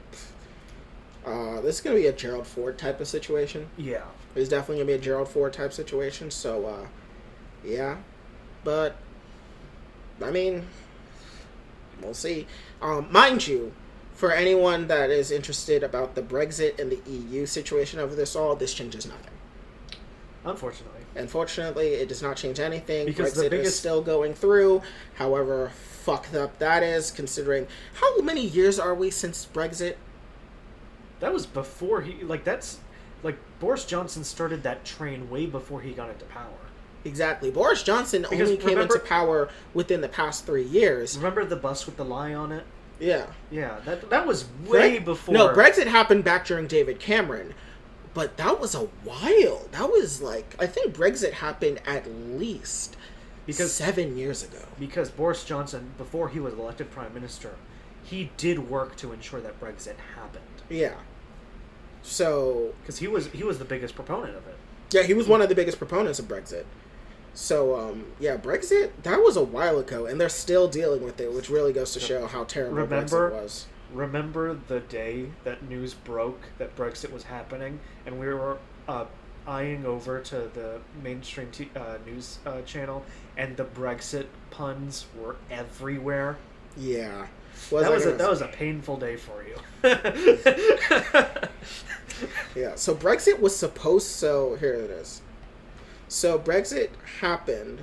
Speaker 2: is going to be a Gerald Ford type of situation.
Speaker 1: Yeah.
Speaker 2: It's definitely going to be a Gerald Ford type situation, so, yeah. But, I mean... we'll see. Mind you, for anyone that is interested about the Brexit and the EU situation over this this changes nothing. Unfortunately, it does not change anything. Because Brexit is still going through. However fucked up that is, considering... how many years are we since Brexit?
Speaker 1: That was before Boris Johnson started that train way before he got into power.
Speaker 2: Exactly. Boris Johnson only came into power within the past 3 years.
Speaker 1: Remember the bus with the lie on it?
Speaker 2: Yeah.
Speaker 1: Yeah, that was way before.
Speaker 2: No, Brexit happened back during David Cameron. But that was a while. That was I think Brexit happened at least 7 years ago. Because
Speaker 1: Boris Johnson, before he was elected prime minister, he did work to ensure that Brexit happened.
Speaker 2: Yeah. So...
Speaker 1: because he was the biggest proponent of it.
Speaker 2: Yeah, he was one of the biggest proponents of Brexit. So, Brexit, that was a while ago, and they're still dealing with it, which really goes to show how terrible Brexit was.
Speaker 1: Remember the day that news broke that Brexit was happening, and we were eyeing over to the mainstream news channel, and the Brexit puns were everywhere.
Speaker 2: Yeah.
Speaker 1: That was a painful day for you.
Speaker 2: Yeah, so Brexit was here it is. So Brexit happened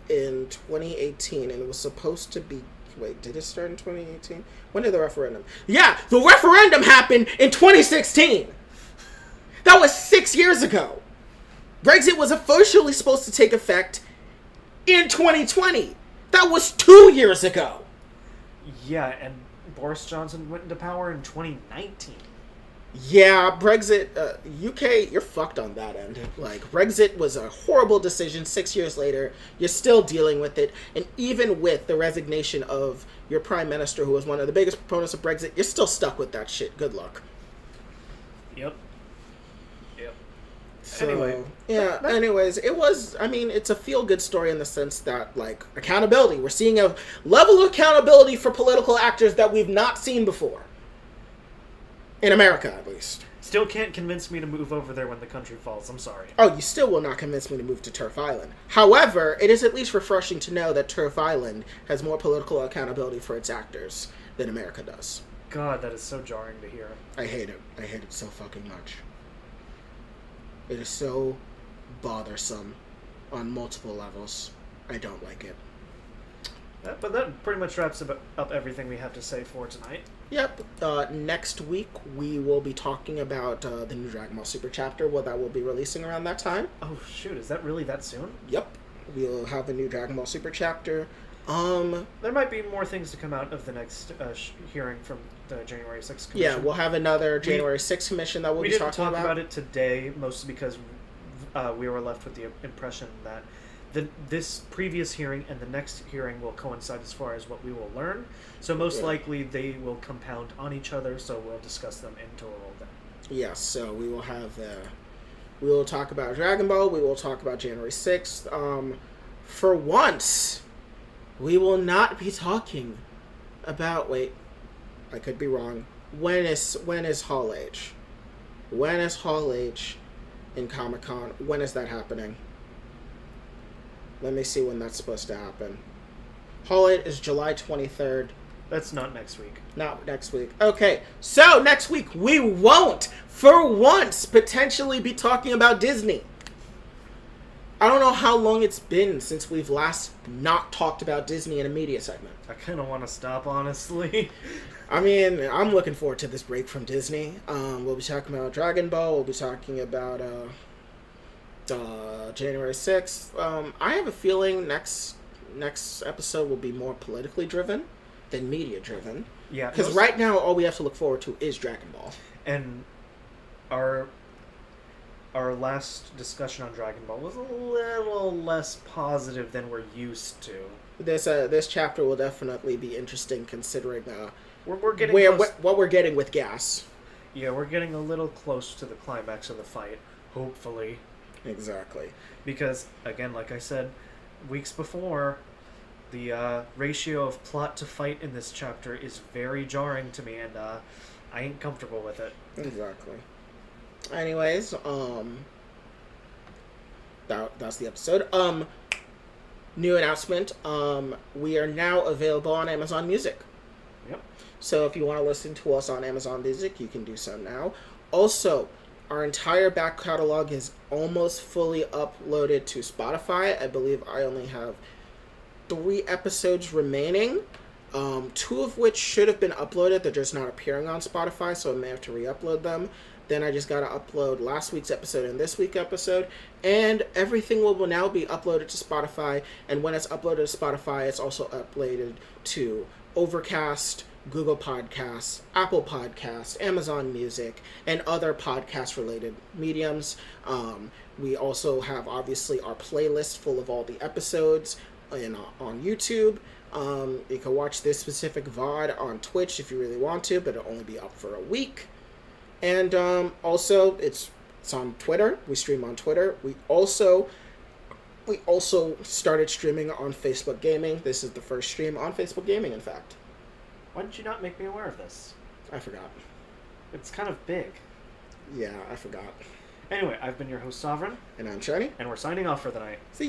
Speaker 2: in 2018, and it was supposed to be, wait, did it start in 2018? When did the referendum? Yeah, the referendum happened in 2016! That was 6 years ago! Brexit was officially supposed to take effect in 2020! That was 2 years ago!
Speaker 1: Yeah, and Boris Johnson went into power in 2019.
Speaker 2: Yeah, Brexit, UK, you're fucked on that end. Like, Brexit was a horrible decision 6 years later. You're still dealing with it. And even with the resignation of your prime minister, who was one of the biggest proponents of Brexit, you're still stuck with that shit. Good luck.
Speaker 1: Yep.
Speaker 2: So,
Speaker 1: anyway.
Speaker 2: Anyways, it's a feel-good story in the sense that, like, accountability. We're seeing a level of accountability for political actors that we've not seen before. In America, at least.
Speaker 1: Still can't convince me to move over there when the country falls. I'm sorry.
Speaker 2: Oh, you still will not convince me to move to Turf Island. However, it is at least refreshing to know that Turf Island has more political accountability for its actors than America does.
Speaker 1: God, that is so jarring to hear.
Speaker 2: I hate it. I hate it so fucking much. It is so bothersome on multiple levels. I don't like it.
Speaker 1: But that pretty much wraps up everything we have to say for tonight.
Speaker 2: Yep. Next week, we will be talking about the new Dragon Ball Super chapter. That will be releasing around that time.
Speaker 1: Oh, shoot. Is that really that soon?
Speaker 2: Yep. We'll have a new Dragon Ball Super chapter.
Speaker 1: There might be more things to come out of the next hearing from the January 6th commission.
Speaker 2: Yeah, we'll have another January 6th commission that we'll be talking about.
Speaker 1: We didn't talk about it today, mostly because we were left with the impression that this previous hearing and the next hearing will coincide as far as what we will learn. So most likely they will compound on each other, so we'll discuss them in total then.
Speaker 2: Yes, so we will have we will talk about Dragon Ball, we will talk about January 6th. For once, we will not be talking about, wait, I could be wrong. When is Hall H? When is Hall H in Comic-Con? When is that happening? Let me see when that's supposed to happen. Hall H is July 23rd.
Speaker 1: That's not next week.
Speaker 2: Not next week. Okay, so next week we won't, for once, potentially be talking about Disney. I don't know how long it's been since we've last not talked about Disney in a media segment.
Speaker 1: I kind of want to stop, honestly.
Speaker 2: I mean, I'm looking forward to this break from Disney. We'll be talking about Dragon Ball. We'll be talking about January 6th. I have a feeling next episode will be more politically driven than media driven.
Speaker 1: Yeah.
Speaker 2: Because right now, all we have to look forward to is Dragon Ball.
Speaker 1: And our last discussion on Dragon Ball was a little less positive than we're used to.
Speaker 2: This chapter will definitely be interesting, considering
Speaker 1: we're getting
Speaker 2: what we're getting with Gas.
Speaker 1: Yeah, we're getting a little close to the climax of the fight, hopefully.
Speaker 2: Exactly.
Speaker 1: Because, again, like I said weeks before, the ratio of plot to fight in this chapter is very jarring to me, and I ain't comfortable with it.
Speaker 2: Exactly. Anyways, that's the episode. New announcement. We are now available on Amazon Music.
Speaker 1: Yep.
Speaker 2: So if you want to listen to us on Amazon Music, you can do so now. Also, our entire back catalog is almost fully uploaded to Spotify. I believe I only have 3 episodes remaining. 2 of which should have been uploaded. They're just not appearing on Spotify, so I may have to re-upload them. Then I just got to upload last week's episode and this week's episode. And everything will now be uploaded to Spotify. And when it's uploaded to Spotify, it's also uploaded to Overcast, Google Podcasts, Apple Podcasts, Amazon Music, and other podcast-related mediums. We also have, obviously, our playlist full of all the episodes on YouTube. You can watch this specific VOD on Twitch if you really want to, but it'll only be up for a week. And also, it's on Twitter. We stream on Twitter. We also started streaming on Facebook Gaming. This is the first stream on Facebook Gaming, in fact.
Speaker 1: Why did you not make me aware of this?
Speaker 2: I forgot.
Speaker 1: It's kind of big.
Speaker 2: Yeah, I forgot.
Speaker 1: Anyway, I've been your host, Sovereign,
Speaker 2: And I'm Shiny.
Speaker 1: and we're signing off for the night.
Speaker 2: See